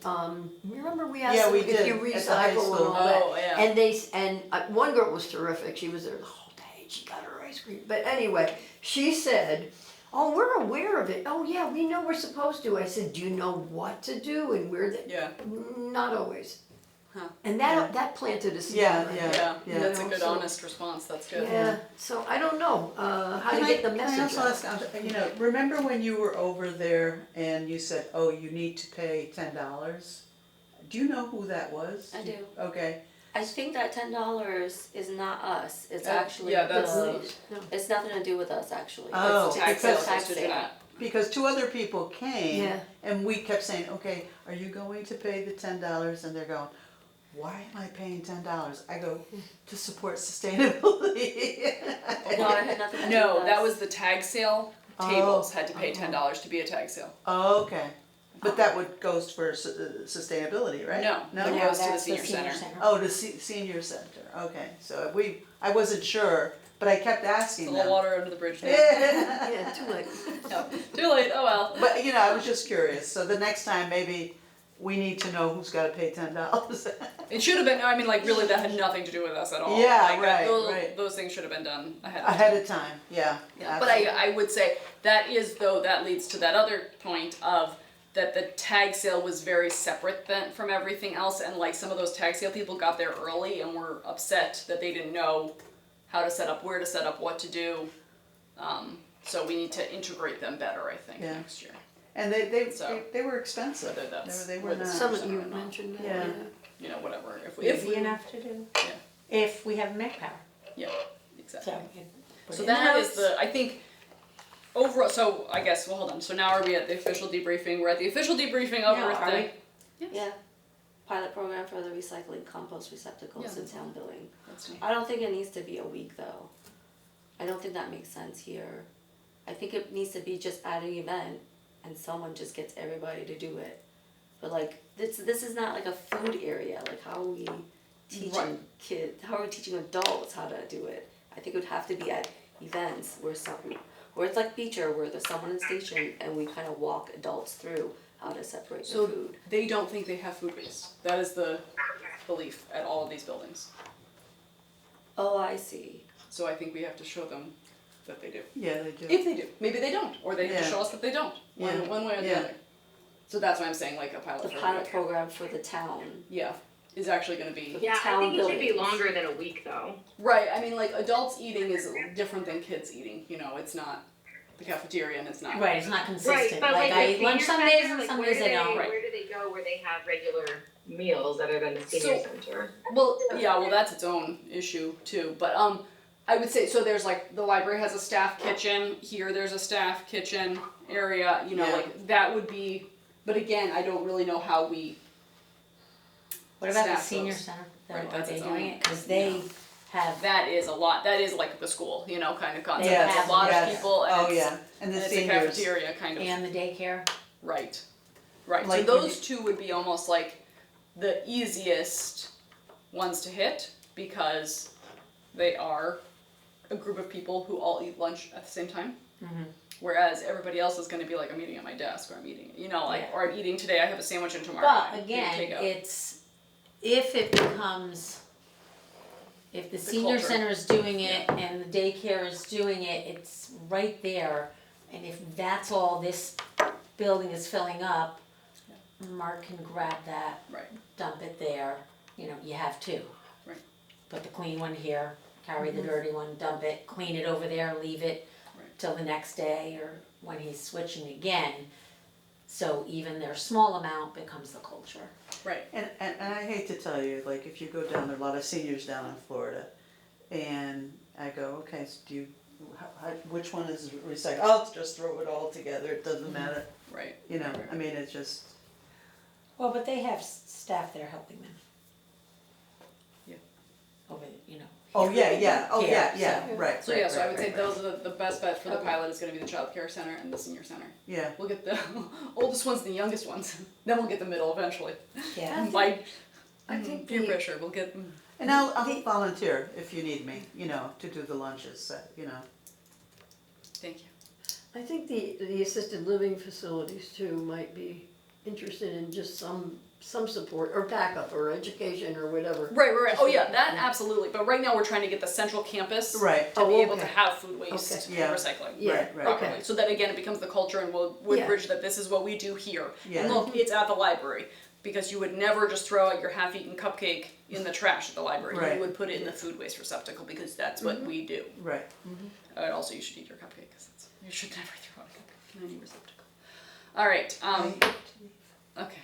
D: Remember we asked
F: Yeah,
D: them
F: we
D: if
F: did,
D: you
F: at the high
D: recycle and
F: school.
D: all that.
A: Oh yeah.
D: And one girl was terrific. She was there the whole day. She got her ice cream. But anyway, she said, "Oh, we're aware of it. Oh yeah, we know we're supposed to." I said, "Do you know what to do and where the?"
A: Yeah.
D: Not always.
A: Huh.
D: And that planted a seed.
F: Yeah,
D: right
F: yeah.
D: there.
A: Yeah. That's a
D: know,
A: good,
D: so-
A: honest response. That's good.
D: Yeah. So I don't know how to get the message
F: Can I also
D: out.
F: ask, remember when you were over there and you said, oh, you need to pay $10? Do you know who that was?
B: I do.
F: Okay,
B: I think that $10 is not us. It's
A: Uh,
B: actually
A: yeah, that's-
B: it's nothing to do with us actually.
F: Oh,
B: it's
A: Tax
F: because-
A: sales
B: tax
A: supposed to do
B: sale.
A: that.
F: because two other people came
D: Yeah.
F: and we kept saying, okay, are you going to pay the $10? And they're going, why am I paying $10? I go, to support sustainability.
B: No, it had nothing to do
A: No,
B: with
A: that
B: us.
A: was the tag sale tables had to pay $10 to be a tag sale.
F: Oh, okay. But that would goes for sustainability, right?
A: No,
F: No?
A: It
G: No,
A: goes to the
G: that's
A: senior center.
F: Oh, the senior center, okay, so I wasn't sure, but I kept
A: It's a
F: asking
A: little
F: them.
A: water under the bridge now.
D: Yeah, too late.
A: No, too late, oh well.
F: But, you know, I was just curious, so the next time, maybe we need to know who's gotta pay $10.
A: It should have been, I mean, like, really, that had nothing to do with us at all.
F: Yeah,
A: Like,
F: right,
A: those,
F: right.
A: those things should have been done ahead of time.
F: Ahead of time, yeah.
A: Yeah, but I would say that is, though, that leads to that other point of that the tag sale was very separate then from everything else, and like some of those tag sale people got there early and were upset that they didn't know how to set up, where to set up, what to do. So we need to integrate them better, I think,
F: Yeah.
A: next year.
F: And
A: So-
F: they were expensive.
A: Whether that's
F: They were
A: whether
F: not.
A: it's
D: Some of
A: or
D: you
A: not.
D: mentioned that,
F: Yeah.
D: yeah.
A: You know, whatever. If
G: Easy
A: we
G: enough to do.
A: Yeah.
G: If we have Mac power.
A: yeah, exactly.
G: So we can put
A: So
G: it
A: that
G: in-house.
A: is the, I think, overall, so I guess, well, hold on, so now are we at the official debriefing? We're at the official debriefing of
B: Yeah,
A: Earth
B: are
A: Day. Yes.
B: Yeah. Pilot program for the recycling compost receptacles
A: Yeah.
B: in town building.
A: That's neat.
B: I don't think it needs to be a week though. I don't think that makes sense here. I think it needs to be just at an event and someone just gets everybody to do it. But like, this is not like a food area, like how are we teaching
A: Right.
B: kids, how are we teaching adults how to do it? I think it would have to be at events where it's like Beecher, where there's someone in station and we kind of walk adults through how to separate
A: So
B: the food.
A: they don't think they have food waste. That is the belief at all of these buildings.
B: Oh, I see.
A: So I think we have to show them that they do.
F: Yeah, they do.
A: If they do, maybe they don't, or they have to
F: Yeah.
A: show us that they don't.
F: Yeah.
A: One way or the
F: Yeah.
A: other. So that's why I'm saying like a pilot
B: The
A: for a
B: pilot
A: week.
B: program for the town.
A: Yeah, is actually going to be
C: Yeah, I
B: Town
C: think it should be
B: buildings.
C: longer than a week though.
A: right. I mean, like adults eating is different than kids eating. You know, it's not the cafeteria, and it's not
G: Right, it's not consistent.
C: But
G: Like
C: the
G: I eat lunch
C: senior
G: some days
C: center,
G: and
C: like,
G: some
C: where
G: days
C: do
G: I don't.
A: Right.
C: Where do they go where they have regular meals other than the senior center?
A: Well, yeah, well, that's its own issue too. But I would say so. There's like the library has a staff kitchen. Here, there's a staff kitchen area. You know,
F: Yeah.
A: like that would be. But again, I don't really know how we.
G: What about the
A: Staff
G: senior
A: those.
G: center?
A: Right,
G: Are
A: that's
G: they
A: its
G: doing
A: own-
G: it? Cause they have,
A: That is a lot. That is like the school, you know, kind of concept.
G: They
A: That's
G: have-
A: a lot
F: yes.
A: of people, and
F: Oh,
A: it's,
F: yeah, and
A: and
F: the
A: it's a
F: seniors.
A: cafeteria kind of.
G: and the daycare.
A: Right. Right.
F: Like
A: so
F: when
A: those two would be almost like the easiest ones to hit because they are a group of people who all eat lunch at the same time.
G: Mm-hmm.
A: Whereas everybody else is going to be like, I'm eating at my desk, or I'm eating, you know, like,
G: Yeah.
A: or I'm eating today. I have a sandwich, and tomorrow.
G: But
A: I
G: again,
A: take out.
G: it's, if it becomes, if the senior
A: culture.
G: center is doing it and the daycare is doing it, it's right there. And if that's all this building is filling up, Mark can grab that,
A: Right.
G: dump it there, you know, you have two.
A: Right.
G: Put the clean one here, carry the dirty one, dump it, clean it over there, leave it
A: Right.
G: till the next day or when he's switching again. So even their small amount becomes the culture.
A: Right.
F: And I hate to tell you, like, if you go down, there are a lot of seniors down in Florida, and I go, okay, so do you, which one is recycled? I'll just throw it all together, it doesn't matter,
A: Right.
F: you know, I mean, it's just,
G: Well, but they have staff there helping them.
A: Yeah.
G: Over, you know.
F: oh, yeah, oh,
G: Here,
F: yeah, right,
A: So yeah,
F: right,
A: so I
F: right,
A: would say
F: right,
A: those are the best bet for the
G: Okay.
A: pilot is going to be the child care center and the senior center.
F: Yeah,
A: We'll get the oldest ones and the youngest ones. Then we'll get the middle eventually.
G: Yeah.
A: By
D: I think
A: peer
D: the-
A: pressure, we'll get.
F: and I'll volunteer if you need me, you know, to do the lunches, you know.
A: Thank you.
D: I think the assisted living facilities too might be interested in just some support or backup or education or whatever.
A: Right. Oh yeah, that absolutely. But right now we're trying to get the central campus
F: Right,
A: to be
D: Oh,
A: able to
D: okay.
A: have food waste
D: Okay.
A: and
F: Yeah.
A: recycling.
D: Yeah,
F: right, right.
A: Properly.
D: okay.
A: So that again it becomes the culture and Woodbridge
D: Yeah.
A: that this is what we do here.
F: Yeah.
A: And look, it's at the library. Because you would never just throw out your half-eaten cupcake in the trash at the library.
F: Right.
A: You would put it in the food waste receptacle because that's what we do.
F: Right.
A: Also, you should eat your cupcake because you should never throw out a cupcake in any receptacle. All right. Okay.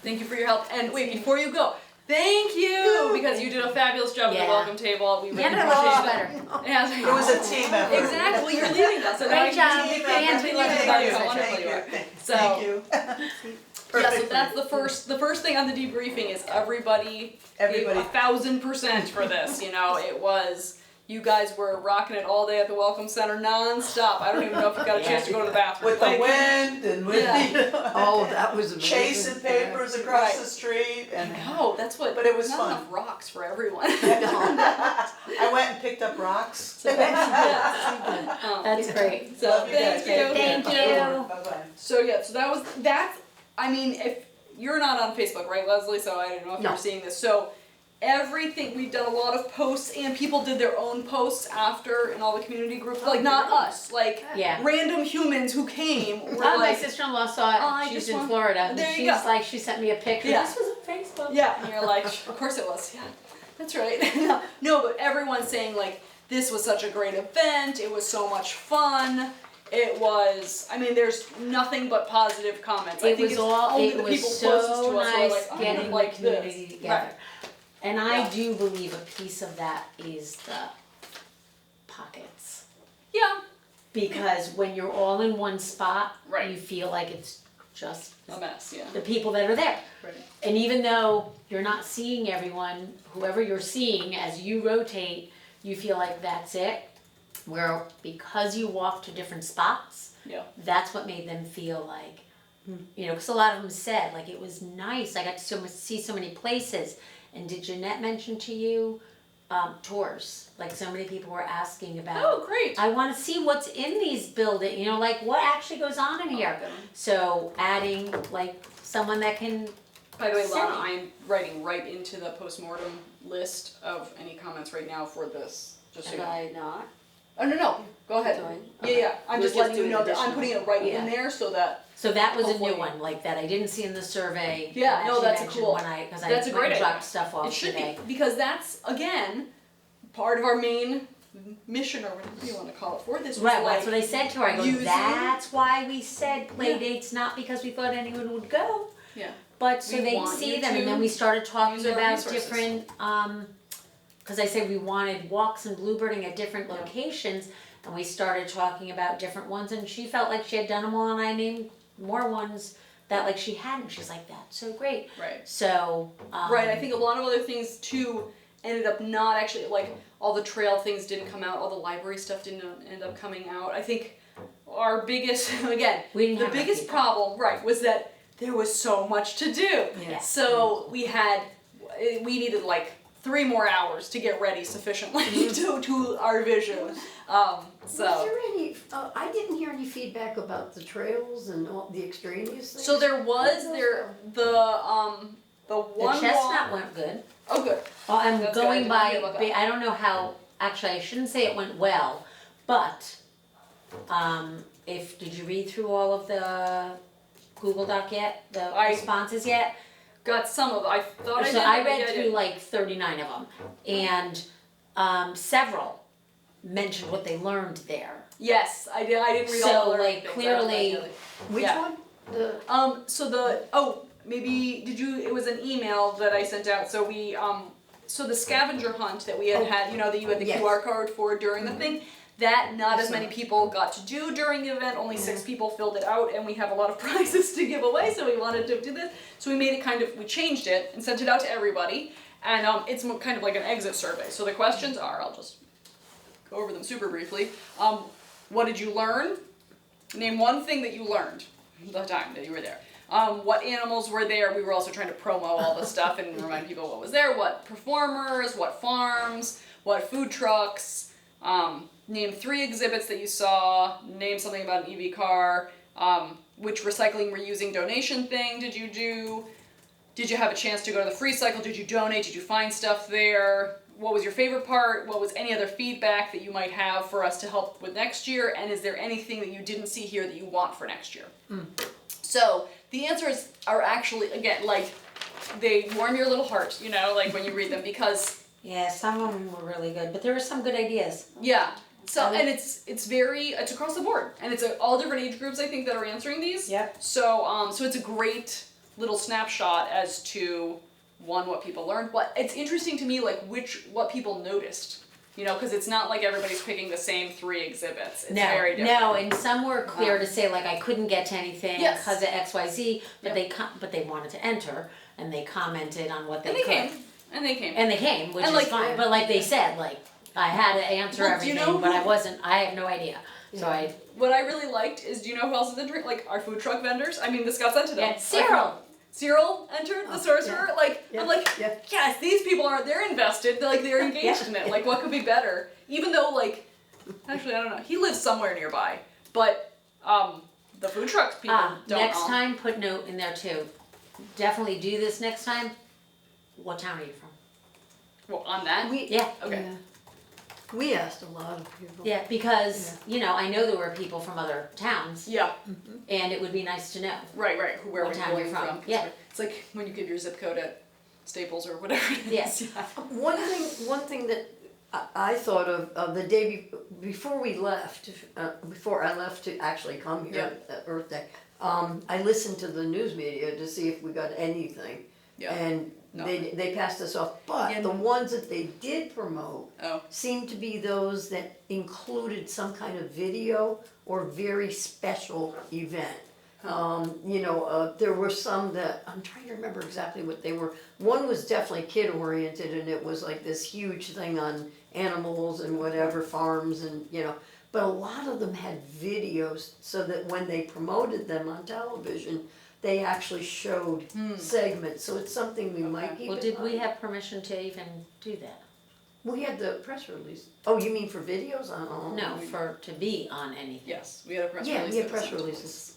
A: Thank you for your help. And wait, before you go, thank you because you did a fabulous job at the
G: Yeah.
A: welcome table. We really
G: Yeah,
A: appreciate
G: that was
A: it.
G: better.
A: Yeah,
F: It was a team effort.
A: Exactly, you're leading us. And
G: Great
A: I
G: job.
A: can
G: Fans, we love you.
A: Thank you. How wonderful you are.
F: Thank you.
A: Yeah, so that's the first thing on the debriefing is everybody gave
F: Everybody,
A: 1,000% for this, you know, it was You guys were rocking it all day at the Welcome Center non-stop. I don't even know if you got a chance to go to the bathroom.
F: With the wind and with,
A: Yeah.
F: you know,
D: Oh, that was amazing.
F: chasing papers across
A: Right.
F: the street and.
A: No, that's what.
F: But it was
A: not
F: fun.
A: enough rocks for everyone.
F: I went and picked up rocks.
G: That's great.
A: So
F: Love you
A: thank
F: guys.
A: you.
G: Thank you.
F: Bye-bye.
A: So yeah, so that's. I mean, if you're not on Facebook, right, Leslie? So I don't know if
D: No.
A: you're seeing this. So everything we've done a lot of posts, and people did their own posts after in all the community groups. Like not us, like
G: Yeah.
A: random humans who came were
G: Oh, my
A: like,
G: sister-in-law saw it.
A: Oh, I
G: She's
A: just
G: in
A: want-
G: Florida.
A: There you
G: She's
A: go.
G: like, she sent me a picture.
A: Yeah.
G: This was on Facebook.
A: yeah, and you're like, of course it was. Yeah, that's right. No, but everyone's saying like this was such a great event. It was so much fun. It was. I mean, there's nothing but positive comments. I
G: It
A: think
G: was
A: it's
G: all.
A: only
G: It
A: the people
G: was
A: closest
G: so
A: to us who are
G: nice
A: like, oh, I
G: getting the
A: like
G: community
A: this.
G: together.
A: Right.
G: And I
A: Yeah.
G: do believe a piece of that is the pockets.
A: Yeah.
G: Because when you're all in one spot,
A: Right.
G: you feel like it's just
A: A mess. Yeah.
G: the people that are there.
A: Right.
G: And even though you're not seeing everyone, whoever you're seeing, as you rotate, you feel like that's it. Where because you walk to different spots,
A: Yeah.
G: that's what made them feel like, you know, because a lot of them said, like, it was nice. I got to see so many places. And did Jeanette mention to you tours? Like, so many people were asking about.
A: Oh, great.
G: I want to see what's in these buildings, you know, like what actually goes on in here. So adding like someone that can.
A: By the way,
G: Silly.
A: Lana, I'm writing right into the postmortem list of any comments right now for this. Just so you
B: Have
A: know.
B: I not?
A: Oh no, go ahead.
B: Doing?
A: Yeah. I'm
B: We're
A: just
B: just
A: letting you
B: doing
A: know that I'm
B: additional.
A: putting it right
G: Yeah.
A: in there so that.
G: So that was a
A: Hopefully.
G: new one, like that I didn't see in the survey.
A: Yeah,
G: and
A: no,
G: that she
A: that's
G: mentioned
A: cool.
G: When I, because I
A: That's a
G: went
A: great
G: and
A: idea.
G: dropped stuff off
A: It should
G: today.
A: be because that's again part of our main mission or whatever you want to call it for this. Was
G: Right, well,
A: like,
G: that's what I said to her. I go,
A: using-
G: that's why we said play
A: Yeah.
G: dates, not because we thought anyone would go.
A: Yeah.
G: But so
A: We
G: they
A: want
G: see
A: you
G: them,
A: to
G: and then we started talking
A: use our
G: about
A: resources.
G: different, because I said we wanted walks and bluebirding at different
A: Yeah.
G: locations, and we started talking about different ones, and she felt like she had done them all, and I named more ones that like she hadn't. She's like, that's so great.
A: Right.
G: So,
A: Right. I think a lot of other things too ended up not actually like all the trail things didn't come out. All the library stuff didn't end up coming out. I think our biggest again
G: we didn't
A: the
G: have enough
A: biggest
G: people.
A: problem right was that there was so much to do.
G: Yeah.
A: So we needed like 3 more hours to get ready sufficiently to our vision.
D: Was
A: So
D: there any, I didn't hear any feedback about the trails and all the extraneous things.
A: so there was the
G: The
A: one
G: chestnut
A: walk.
G: went good.
A: Oh good.
G: Well, I'm
A: That's good.
G: going
A: I
G: by,
A: did not hear about
G: I don't know how, actually, I shouldn't say it went well, but, did you read through all of the Google Doc yet, the
A: I-
G: responses yet?
A: Got some of. I thought I did.
G: So I
A: but maybe
G: read through
A: didn't.
G: like 39 of them, and, several mentioned what they learned there.
A: Yes, I did. I didn't read
G: So,
A: all the
G: like,
A: things.
G: clearly-
D: Which
A: yeah.
D: one? The,
A: So maybe did you? It was an email that I sent out. So we so the scavenger hunt that we had, you know, that you had the
D: Yes.
A: QR code for during the thing. That not as many people got to do during the event. Only 6 people filled it out, and we have a lot of prizes to give away. So we wanted to do this. So we made it we changed it and sent it out to everybody. And it's kind of like an exit survey. So the questions are, I'll just go over them super briefly. What did you learn? Name one thing that you learned the time that you were there. What animals were there? We were also trying to promo all the stuff and remind people what was there. What performers? What farms? What food trucks? Name 3 exhibits that you saw. Name something about an EV car. Which recycling reusing donation thing did you do? Did you have a chance to go to the free cycle? Did you donate? Did you find stuff there? What was your favorite part? What was any other feedback that you might have for us to help with next year? And is there anything that you didn't see here that you want for next year? So the answers are actually, again, like, they warm your little heart, you know, like when you read them, because
G: Yeah, some of them were really good, but there were some good ideas.
A: yeah. So and it's across the board, and it's all different age groups I think that are answering these.
G: Yep.
A: So so it's a great little snapshot as to what people learned. But it's interesting to me like what people noticed. You know, because it's not like everybody's picking the same 3 exhibits. It's very different.
G: No, and some were clear to say like I couldn't get to anything
A: Yes.
G: because of XYZ, but
A: Yep.
G: but they wanted to enter and they commented on what they
A: And they
G: could.
A: came. And they came.
G: And they came, which
A: And,
G: is
A: like,
G: fine. But like they said, like I had to answer
A: Well, do you
G: everything,
A: know
G: but
A: who-
G: I have no idea. So I,
A: What I really liked is, do you know who else is entering? Like our food truck vendors. I mean, this got sent to them.
G: yeah, Cyril.
A: Cyril entered the sorcerer. Like I'm like,
D: yeah.
A: yes, these people they're invested. They're engaged in it. Like what could be better? Even though actually I don't know. He lives somewhere nearby, but the food truck people don't.
G: Next time, put note in there too. Definitely do this next time. What town are you from?
A: Well, on that.
G: Yeah.
A: Okay.
D: Yeah. We asked a lot of people.
G: Yeah, because, you know, I know there were people from other towns,
A: Yeah.
G: and it would be nice to know.
A: Right. Where
G: What
A: we're
G: town
A: going
G: you're from.
A: from.
G: Yeah.
A: It's like when you give your zip code at Staples or whatever it is.
G: Yes.
A: Yeah.
D: One thing that I thought of the day before we left, before I left to actually come here at Earth Day, I listened to the news media to see if we got anything.
A: Yeah.
D: And
A: No.
D: they passed us off. But
A: Yeah,
D: the
A: no.
D: ones that they did promote
A: Oh.
D: seemed to be those that included some kind of video or very special event. There were some that, I'm trying to remember exactly what they were. One was definitely kid oriented and it was like this huge thing on animals and whatever, farms and, but a lot of them had videos so that when they promoted them on television, they actually showed segments, so it's something we might keep
G: Well,
D: in
G: did we
D: mind.
G: have permission to even do that?
D: We had the press release. Oh, you mean for videos? Oh.
G: No, to be on anything.
A: Yes, we had a press
D: Yeah,
A: release.
D: we had
A: that was
D: press
A: sent to
D: releases.
A: us.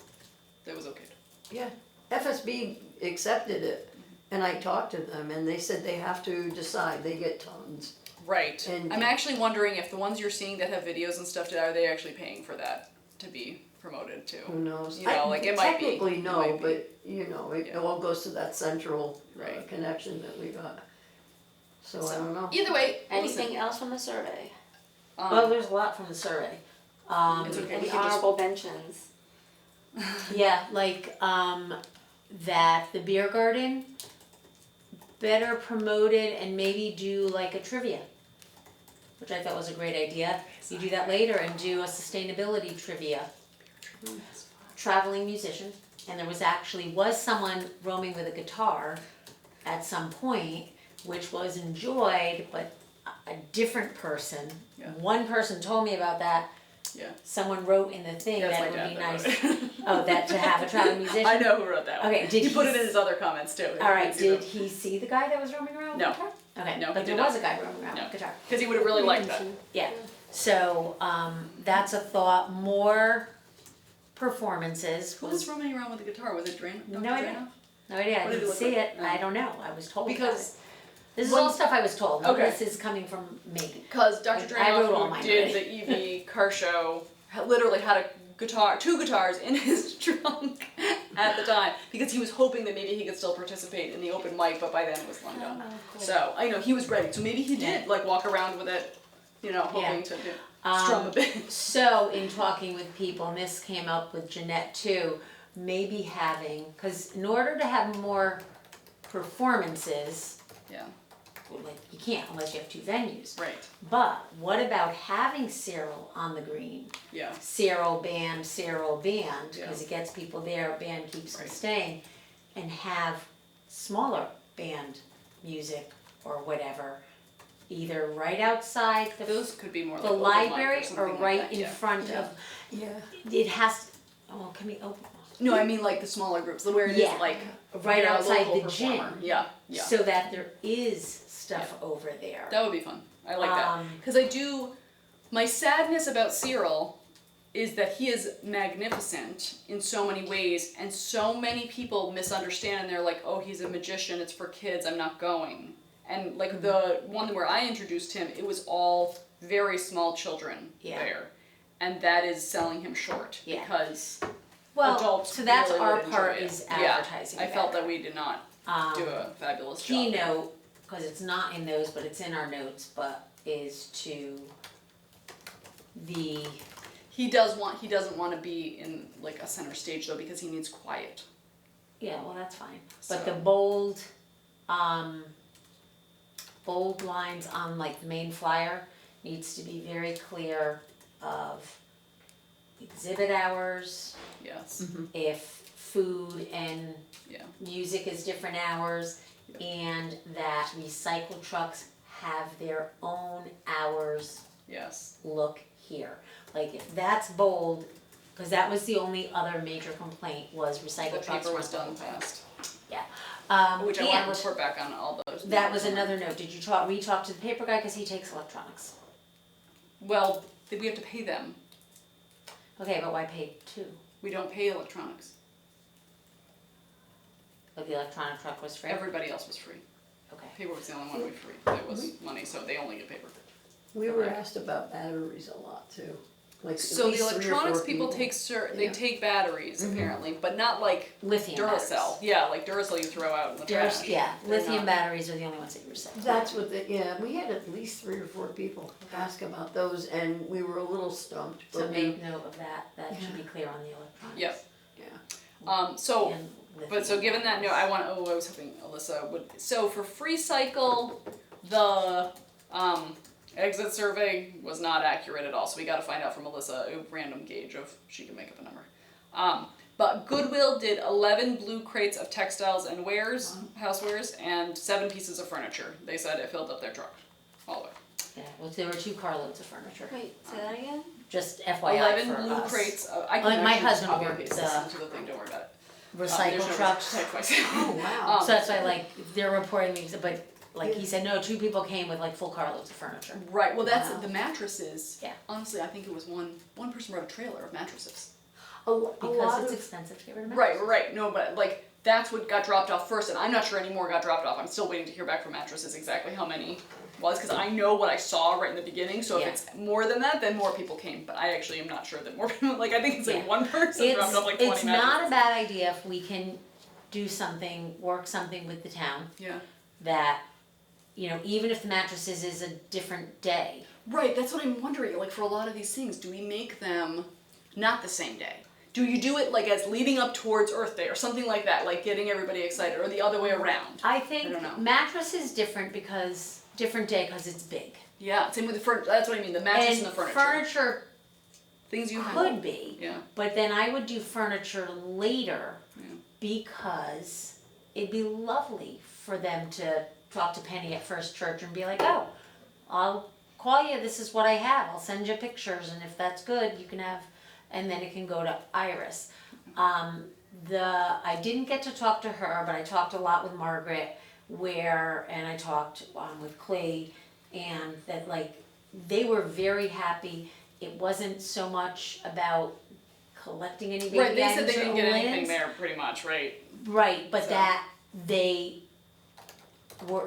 A: That was okay.
D: Yeah, FSB accepted it, and I talked to them, and they said they have to decide, they get tons.
A: Right.
D: And-
A: I'm actually wondering if the ones you're seeing that have videos and stuff, are they actually paying for that to be promoted too?
D: Who knows?
A: You know, it might be.
D: Technically,
A: It
D: no,
A: might be.
D: but, it
A: Yeah.
D: all goes to that central
A: Right.
D: connection that we got. So I don't know.
A: Either way,
B: Anything else from the survey?
G: Well, there's a lot from the survey.
A: It's okay. we
B: Any
A: can just-
B: honorable mentions?
G: Yeah, like, that the beer garden better promoted and maybe do like a trivia, which I thought was a great idea. You do that later and do a sustainability trivia. Traveling musician, and there was someone roaming with a guitar at some point, which was enjoyed, but a different person.
A: Yeah.
G: One person told me about that.
A: Yeah.
G: Someone wrote in the thing
A: That's
G: that
A: my
G: it would be
A: dad
G: nice.
A: that wrote it.
G: Oh, that to have a traveling musician.
A: I know who wrote that one.
G: Okay, did
A: he put
G: he
A: it in his other comments too.
G: All right, did he see the guy that was roaming around with
A: No.
G: a guitar? Okay,
A: No, he
G: but there
A: did
G: was
A: not.
G: a guy roaming around
A: No.
G: with a guitar.
A: Because he would have really liked that.
G: Yeah. So that's a thought. More performances.
A: Who was roaming around with a guitar? Was it Drain?
G: No idea. No idea. I
A: What did it
G: didn't
A: look
G: see
A: like?
G: it.
A: No.
G: I don't know. I was told about
A: Because
G: it. This is all stuff I was told. None of
A: Okay.
G: This is coming from me.
A: Because Dr.
G: I wrote all
A: Dranoff,
G: mine
A: who did
G: already.
A: the EV car show, literally had a guitar, 2 guitars in his trunk at the time, because he was hoping that maybe he could still participate in the open mic, but by then it was long gone.
G: cool.
A: So I know he was ready. So maybe he did walk around with it, hoping to strum a bit.
G: So in talking with people, and this came up with Jeanette too, maybe having, because in order to have more performances,
A: Yeah.
G: like you can't unless you have 2 venues.
A: Right.
G: But what about having Cyril on the green?
A: Yeah.
G: Cyril band, because
A: Yeah.
G: it gets people there, band keeps them
A: Right.
G: staying, and have smaller band music or whatever, either right outside
A: Those could be more
G: the
A: like open mic
G: library or
A: something like
G: right
A: that,
G: in
A: yeah.
G: front
A: Yeah.
G: of,
D: Yeah.
G: it has, oh, can we open?
A: No, I mean like the smaller groups, where it
G: Yeah.
A: is like
G: Right
A: they're a
G: outside
A: local
G: the gym.
A: performer. Yeah. Yeah.
G: So that there is stuff over there.
A: That would be fun. I like that. Because my sadness about Cyril is that he is magnificent in so many ways, and so many people misunderstand, and they're like, oh, he's a magician, it's for kids, I'm not going. And like the one where I introduced him, it was all very small children
G: Yeah.
A: there. And that is selling him short,
G: Yeah.
A: because
G: Well,
A: adults
G: so that's
A: really
G: our
A: would enjoy
G: part
A: it.
G: is
A: Yeah,
G: advertising.
A: I felt
G: better.
A: that we did not do a fabulous job.
G: Keynote, because it's not in those, but it's in our notes, but is to the,
A: He doesn't want to be in like a center stage though, because he needs quiet.
G: yeah, well, that's fine. But
A: So-
G: the bold lines on like the main flyer needs to be very clear of exhibit hours,
A: Yes.
G: if food and
A: Yeah.
G: music is different hours, and that recycle trucks have their own hours
A: Yes.
G: look here. Like if that's bold, cause that was the only other major complaint was
A: The
G: recycle trucks.
A: paper was
G: weren't
A: done fast. Which I want to
G: and
A: report back on all those.
G: that was another note, did you talk to the paper guy, cause he takes electronics?
A: Well, we have to pay them.
G: Okay, but why pay two?
A: We don't pay electronics.
G: But the electronic truck was free?
A: Everybody else was free.
G: Okay.
A: Paper was the only one we free. It was money, so they only get paper.
D: We were
A: Correct.
D: asked about batteries a lot too. Like at
A: So the
D: least 3 or 4
A: electronics people
D: people.
A: take they
D: Yeah.
A: take batteries apparently, but not like
G: Lithium
A: Duracell.
G: batteries.
A: Yeah, like Duracell you throw out in the trash.
G: Yeah,
A: They're
G: lithium
A: not-
G: batteries are the only ones that you recycle.
D: That's what we had at least 3 or 4 people ask about those and we were a little stumped,
G: So
D: but
G: make note of that, that should be clear on the electronics.
A: Yep.
D: yeah.
A: So
G: And
A: but so
G: lithium
A: given that note, I was hoping Alyssa would, so for free cycle, the, exit survey was not accurate at all, so we gotta find out from Alyssa a random gauge of, she can make up a number. But Goodwill did 11 blue crates of textiles and wares, housewares, and 7 pieces of furniture. They said it filled up their truck, all the way.
G: Yeah, well, there were 2 carloads of furniture,
B: Wait, say that again?
G: just FYI
A: 11
G: for
A: blue
G: us.
A: crates, I can
G: Like, my
A: actually
G: husband
A: copy and
G: worked,
A: paste this into the thing, don't worry about it. There's
G: Recycle
A: no
G: trucks.
A: reason to type myself.
D: Oh wow.
G: So that's why like, they're reporting me, but like he said, no, 2 people came with like full carloads of furniture.
A: Right, well that's,
G: Wow.
A: the mattresses,
G: Yeah.
A: honestly, I think it was one person brought a trailer of mattresses.
D: a lot
G: Because it's
D: of
G: expensive to get rid of
A: Right,
G: mattresses.
A: right, no, but like, that's what got dropped off first, and I'm not sure any more got dropped off, I'm still waiting to hear back from mattresses exactly how many was, cause I know what I saw right in the beginning, so if
G: Yeah.
A: it's more than that, then more people came, but I actually am not sure that more people, like, I think it's like
G: Yeah.
A: one person dropped off like 20
G: It's
A: mattresses.
G: not a bad idea if we can do something, work something with the town
A: Yeah.
G: that, you know, even if the mattresses is a different day.
A: Right, that's what I'm wondering, like, for a lot of these things, do we make them not the same day? Do you do it like as leading up towards Earth Day or something like that, like getting everybody excited, or the other way around?
G: I
A: I
G: think
A: don't know.
G: mattress is different because, different day because it's big.
A: Yeah, same with the furniture, that's what I mean, the mattress and the furniture.
G: Furniture
A: Things you
G: could be,
A: Yeah.
G: but then I would do furniture later
A: Yeah.
G: because it'd be lovely for them to talk to Penny at First Church and be like, oh, I'll call you, this is what I have, I'll send you pictures, and if that's good, you can have, and then it can go to Iris. I didn't get to talk to her, but I talked a lot with Margaret, and I talked with Clay, and that like, they were very happy. It wasn't so much about collecting any baby
A: Right, they said
G: items
A: they
G: or
A: didn't get anything
G: linens.
A: there, pretty much, right?
G: Right, but
A: So-
G: that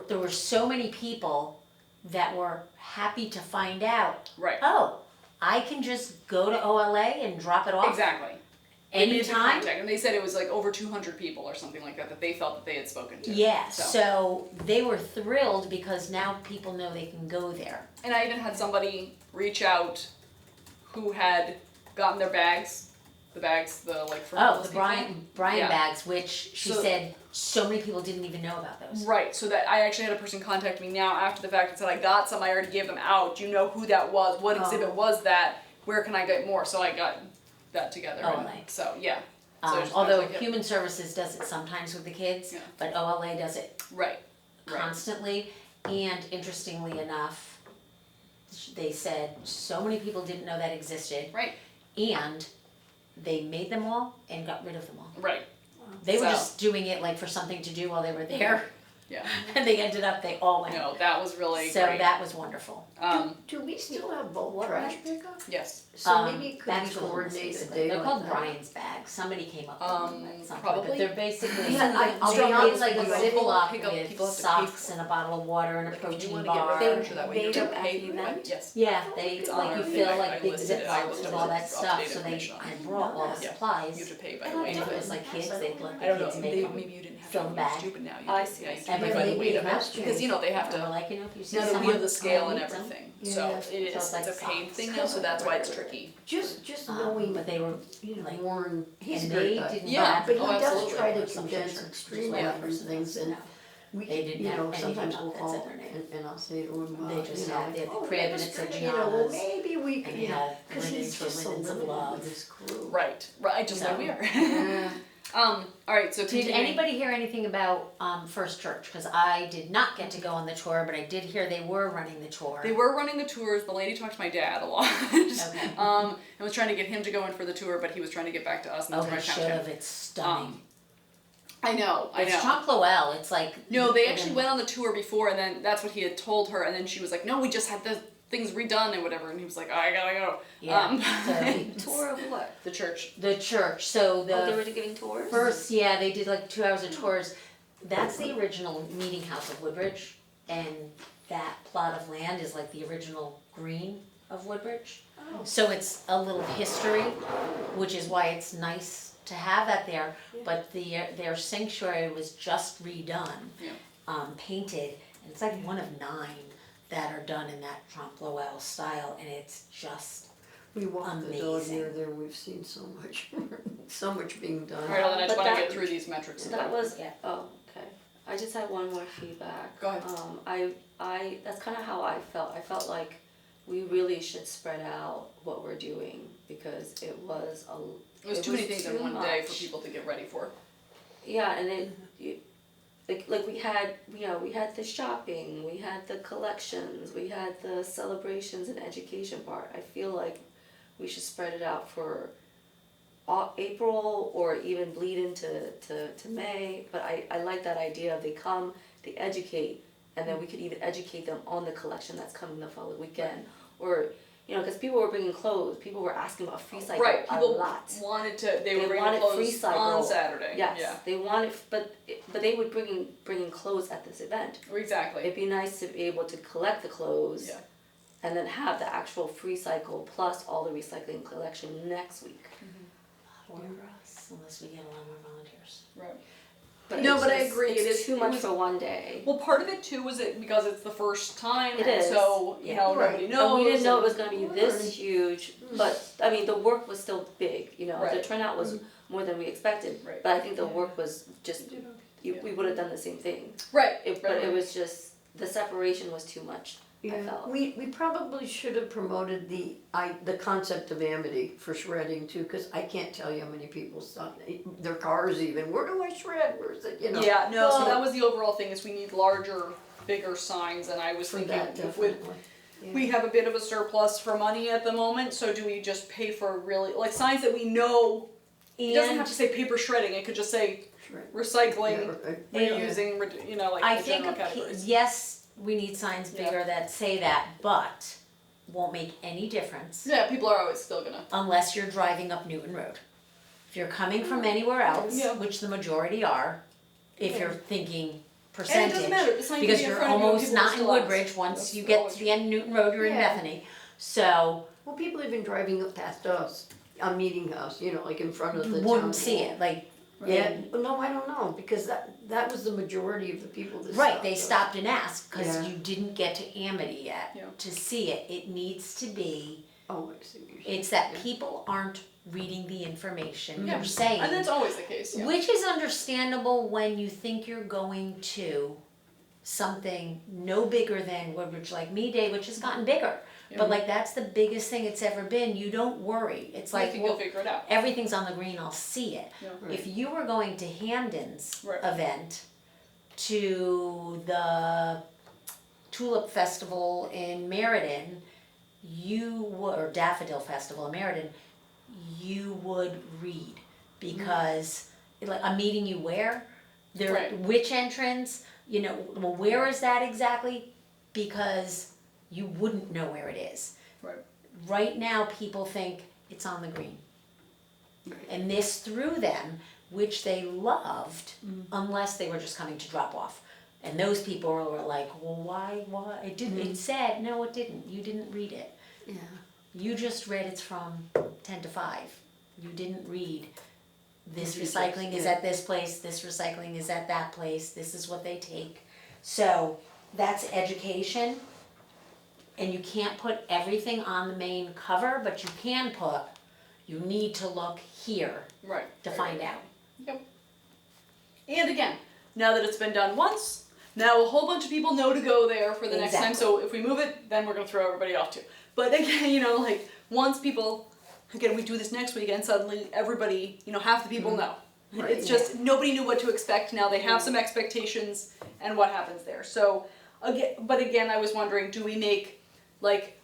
G: there were so many people that were happy to find out,
A: Right.
G: oh, I can just go to OLA and drop it off
A: Exactly. They made the
G: anytime.
A: contact, and they said it was like over 200 people or something like that that they felt that they had spoken to.
G: Yeah, so they were thrilled because now people know they can go there.
A: And I even had somebody reach out who had gotten their bags, the like for
G: Oh,
A: homeless
G: the
A: people.
G: Brian
A: Yeah.
G: bags, which she
A: So-
G: said so many people didn't even know about those.
A: Right, so that I actually had a person contact me now after the fact and said, I got some, I already gave them out, do you know who that was, what exhibit was that, where can I get more, so I got that together, and
G: OLA.
A: so, yeah. So it's just kind of
G: Although
A: like, yeah.
G: Human Services does it sometimes with the kids,
A: Yeah.
G: but OLA does it
A: Right, right,
G: constantly, and interestingly enough, they said so many people didn't know that existed,
A: right,
G: and they made them all and got rid of them all.
A: right,
G: They were
A: So-
G: just doing it like for something to do while they were there,
A: yeah,
G: and they ended up, they all went.
A: no, that was really
G: So
A: great.
G: that was wonderful.
D: do we still have bulk
G: What
D: trash
G: bag?
D: pickup?
A: Yes,
D: So maybe could we
G: bags for homeless,
D: coordinate a
G: basically.
D: day
G: They're
D: like
G: called
D: that?
G: Brian's bags, somebody came up with them at some point,
A: probably.
G: but they're basically,
D: Yeah, I'll be
G: they
D: honest
G: like
D: with
G: a
D: you, I didn't
G: Ziploc
A: pick up-
G: with
A: people have to pay
G: socks
A: for
G: and a bottle of water and a
A: like if you
G: protein
A: wanna
G: bar.
A: get rid of furniture that way, you
B: They
A: don't
B: don't
A: pay
B: pay
A: for
B: them?
A: it, yes.
G: Yeah, they,
A: It's
G: like
A: on
G: you
A: our
G: fill
A: thing.
G: like
A: I
G: big
A: listed
G: zip
A: it. I
G: boxes
A: listed
G: with all
A: it.
G: that
A: It's
G: stuff,
A: updated
G: so they,
A: information on it.
G: I brought all the
A: Yeah.
G: supplies.
A: You have to pay by
B: I
A: the
B: don't
A: weight
G: And
A: of
G: if it
A: it.
G: was like kids, they'd let
A: I
G: the
A: don't know,
G: kids make them.
A: maybe you didn't have
G: film
A: to
G: bag.
A: use stupid now, you
B: I
A: just,
B: see.
A: yeah, you have
G: And
A: to pay
G: then
A: by the
G: maybe
A: weight
G: it
A: of
G: has
A: it,
G: changed.
A: because you know, they have
G: Or
A: to,
G: like, you know, if you see
A: now that we
G: someone
A: have the scale and
G: needs them,
A: everything,
D: Yeah.
A: so it
G: So
A: is,
G: it's like
A: it's a paid
G: socks.
A: thing now, so that's why it's tricky.
D: Just
G: But
D: knowing,
G: they were,
D: you know,
G: like,
D: Warren, he's a
G: and
D: great
G: they
D: guy.
G: didn't
A: Yeah,
G: have.
D: But he
A: Oh,
D: does
A: absolutely.
D: try to
G: Some
D: condense
G: church,
D: extremely
G: which one
D: different
G: person
D: things
G: doesn't
D: and
G: know.
D: we,
G: They didn't
D: you
G: have
D: know,
G: anything
D: sometimes
G: about
D: we'll
G: that
D: call
G: said their name.
D: and I'll say to him,
G: They just
D: you
G: had
D: know,
G: the
D: "Oh,
G: crib and
D: that's
G: it said
D: great," you know, well,
G: Gianna's,
D: maybe we could,
G: and
D: you
G: they
D: know,
G: had
D: cause
G: linens
D: he's
G: for
D: just so
G: linens of
D: limited
G: love.
D: with his crew.
A: Right, I just like we are.
D: Yeah.
A: All right, so
G: Did
A: continuing.
G: anybody hear anything about First Church? Because I did not get to go on the tour, but I did hear they were running the tour.
A: They were running the tours. The lady talked to my dad a lot.
G: Okay.
A: And was trying to get him to go in for the tour, but he was trying to get back to us, and that's
G: Oh,
A: where
G: they
A: I
G: should
A: found
G: have.
A: him.
G: It's stunning.
A: I know.
G: It's Trompe l'Oeil. It's like
A: No, they actually went on the tour before, and then that's what he had told her, and then she was like, "No, we just had the things redone and whatever," and he was like, "I gotta go."
G: Yeah. So
B: Tour of what?
A: The church.
G: the church. So
B: Oh, they
G: the
B: were giving tours?
G: first, yeah, they did like 2 hours of tours. That's the original meeting house of Woodbridge, and that plot of land is like the original green of Woodbridge.
B: Oh.
G: So it's a little history, which is why it's nice to have that there. But their sanctuary was just redone,
A: Yeah.
G: painted, and it's like one of 9 that are done in that Trompe l'Oeil style, and it's just
D: We walked the dog
G: Amazing.
D: near there, and we've seen so much, so much being done.
A: All right, well, then I just
B: But
A: want to
B: that-
A: get through these metrics.
B: That was,
G: Yeah.
B: oh, okay. I just had one more feedback.
A: Go ahead.
B: I that's kind of how I felt. I felt like we really should spread out what we're doing because it was
A: too many things in
B: too
A: one day for
B: much.
A: people to get ready for.
B: Yeah, and like we had, we had the shopping, we had the collections, we had the celebrations and education part. I feel like we should spread it out for April or even bleed into to May. But I like that idea of they come, they educate, and then we could even educate them on the collection that's coming the following weekend. Or, because people were bringing clothes, people were asking about free cycle
A: Right,
B: a
A: people
B: lot.
A: wanted to. They were
B: They
A: bringing
B: wanted
A: clothes
B: free cycle.
A: on Saturday.
B: Yes,
A: Yeah.
B: they wanted, but they would bringing clothes at this event.
A: Exactly.
B: It'd be nice to be able to collect the clothes,
A: Yeah.
B: and then have the actual free cycle plus all the recycling collection next week.
G: work for us unless we get a lot more volunteers.
A: Right.
B: But
A: I agree,
B: It's
A: it is-
B: too
A: it
B: much
A: was-
B: for one day.
A: Well, part of it too was it because it's the first time,
B: It
A: and
B: is,
A: so
B: yeah.
A: nobody knows.
B: And we didn't know it
A: and-
B: was going to be this huge, but I mean the work was still big. The
A: Right.
B: turnout was more than we expected.
A: Right.
B: But I think the work was just we would have done the same thing.
A: Right.
B: But
A: right.
B: it was just the separation was too much. I
D: Yeah,
B: felt.
D: we probably should have promoted the concept of Amity for shredding too, cause I can't tell you how many people stop, their cars even, where do I shred, where's it,
A: Yeah, no, so
D: Well,
A: that was the overall thing, is we need larger, bigger signs, and I was
D: for
A: thinking,
D: that
A: if we,
D: definitely.
A: we have a bit of a surplus for money at the moment, so do we just pay for really, like signs that we know, it doesn't have to say paper shredding, it could just say
D: Shred.
A: recycling,
D: Yeah, right.
A: reusing, like
G: I
A: the
G: think
A: general categories.
G: yes, we need signs
A: Yeah.
G: bigger that say that, but won't make any difference
A: Yeah, people are always still gonna,
G: unless you're driving up Newton Road. If you're coming from anywhere else,
A: Yeah.
G: which the majority are, if you're thinking
A: and it
G: percentage,
A: doesn't matter, the sign can
G: because
A: be in
G: you're
A: front of you and
G: almost
A: people will
G: not in
A: still ask.
G: Woodbridge, once
A: That's
G: you get
A: always
G: to the end of Newton Road, you're in
D: Yeah.
G: Bethany. So
D: Well, people even driving up past us, on Meeting House, like in front of
G: you
D: the town
G: wouldn't see
D: hall.
G: it, like,
D: Yeah, no, I don't know, because that was the majority of the people that
G: right,
D: stopped
G: they
D: us.
G: stopped and asked, cause
D: Yeah.
G: you didn't get to Amity yet
A: Yeah.
G: to see it. It needs to be,
D: Oh, I see what you're saying.
G: it's that
D: Yeah.
G: people aren't reading the information
A: Yeah.
G: you're saying.
A: And that's always the case, yeah.
G: Which is understandable when you think you're going to something no bigger than Woodbridge Like Me Day, which has gotten bigger.
A: Yeah.
G: But like that's the biggest thing it's ever been. You don't worry. It's
A: I
G: like,
A: think
G: well,
A: you'll figure it out.
G: everything's on the green, I'll see it.
A: Yeah.
D: Right.
G: If you were going to Hamden's
A: Right.
G: event, to the Tulip Festival in Meriden, or Daffodil Festival in Meriden, you would read, because like a meeting you where,
A: Right.
G: which entrance, well, where is that exactly? Because you wouldn't know where it is.
A: Right.
G: Right now, people think it's on the green. And this threw them, which they loved, unless they were just coming to drop off. And those people were like, well, why, it didn't, it said, no, it didn't, you didn't read it.
D: Yeah.
G: You just read it's from 10 to 5. You didn't read, this
D: You just-
G: recycling is
D: yeah.
G: at this place, this recycling is at that place, this is what they take. So, that's education. And you can't put everything on the main cover, but you can put, you need to look here
A: Right.
G: to find out.
A: Yep. And again, now that it's been done once, now a whole bunch of people know to go there for the next time.
G: Exactly.
A: So if we move it, then we're gonna throw everybody off too. But again, once people, again, we do this next weekend, suddenly everybody, half the people know.
D: Right,
A: It's just nobody knew what to expect. Now they have some expectations and what happens there. So again, I was wondering, do we make like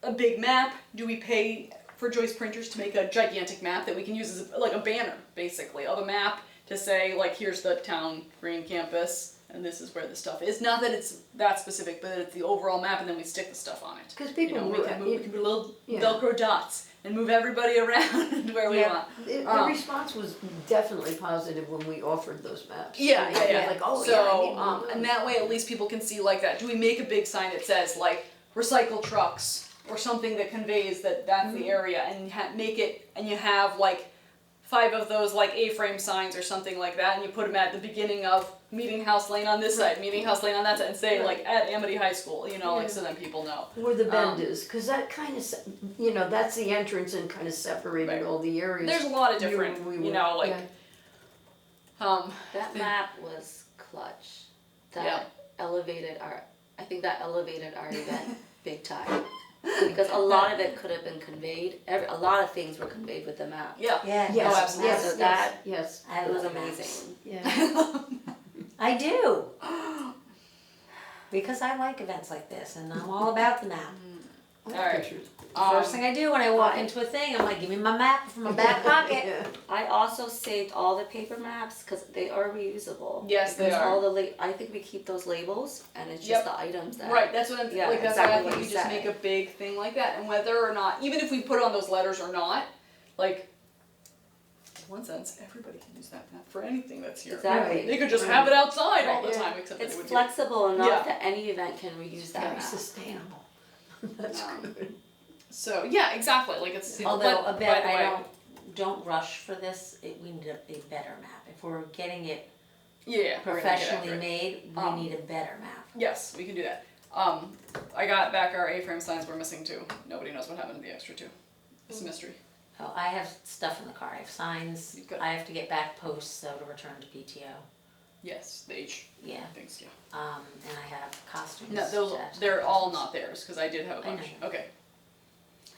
A: a big map? Do we pay for Joyce printers to make a gigantic map that we can use as like a banner, basically, of a map to say like, here's the town green campus and this is where the stuff is. Not that it's that specific, but it's the overall map, and then we stick the stuff on it.
D: Because people
A: we can move, we can put little
D: Yeah.
A: Velcro dots and move everybody around where we want.
D: The response was definitely positive when we offered those maps.
A: Yeah,
D: You know,
A: yeah,
D: they're
A: yeah.
D: Like, oh
A: So,
D: yeah, I need one of
A: and
D: those.
A: that way at least people can see like that. Do we make a big sign that says like recycle trucks or something that conveys that that's the area, and make it, and you have like 5 of those like A-frame signs or something like that, and you put them at the beginning of Meeting House Lane on this side, Meeting House Lane on that side, and say like at Amity High School, you know, like so then people know.
D: Where the bend
A: um,
D: is, because that kind of, you know, that's the entrance and kind of separated
A: Right.
D: all the areas.
A: There's a lot of different,
D: we
A: you
D: were-
A: know, like
D: yeah.
B: That map was clutch. That
A: Yeah.
B: elevated our, I think that elevated our event big time. Because a lot of it could have been conveyed, a lot of things were conveyed with the map.
A: yeah.
G: Yeah.
D: Yes,
A: Oh, absolutely.
D: yes,
B: So
D: yes,
B: that-
D: yes,
G: I
B: It was
G: love
B: amazing.
D: yeah.
G: I do. Because I like events like this, and I'm all about the map.
D: All
A: right.
D: pictures.
G: First thing I do when I walk into a thing, I'm like, give me my map from my back pocket.
D: Yeah.
B: I also saved all the paper maps because they are reusable.
A: Yes, they
B: Because
A: are.
B: all the I think we keep those labels and it's
A: Yep.
B: just the items that.
A: Right, that's what I'm
B: Yeah,
A: like. That's
B: exactly
A: why I
B: what
A: think we
B: you
A: just
B: said.
A: make a big thing like that, and whether or not, even if we put on those letters or not, like, in one sense, everybody can use that map for anything that's here.
B: Exactly.
A: They could just
D: Right.
A: have it outside all the
D: Right, yeah.
A: time, except
B: It's
A: they would
B: flexible enough
A: Yeah.
B: that any event can reuse that
D: Very
B: map.
D: sustainable. That's
A: Um,
D: good.
A: So yeah, exactly. Like it's.
G: Although
A: but,
G: a bit,
A: by the
G: I
A: way,
G: don't rush for this. We need a better map. If we're getting it
A: Yeah, we're gonna get after
G: professionally
A: it.
G: made, we
A: Um,
G: need a better map.
A: Yes, we can do that. I got back our A-frame signs. We're missing 2. Nobody knows what happened to the extra 2. It's a mystery.
G: Oh, I have stuff in the car. I have signs.
A: You've got-
G: I have to get back posts so to return to PTO.
A: Yes, the H
G: Yeah.
A: things. Yeah.
G: And I have costumes.
A: No, those
G: to add to
A: they're
G: the
A: all
G: costumes.
A: not theirs because I did have a
G: I
A: bunch.
G: know.
A: Okay.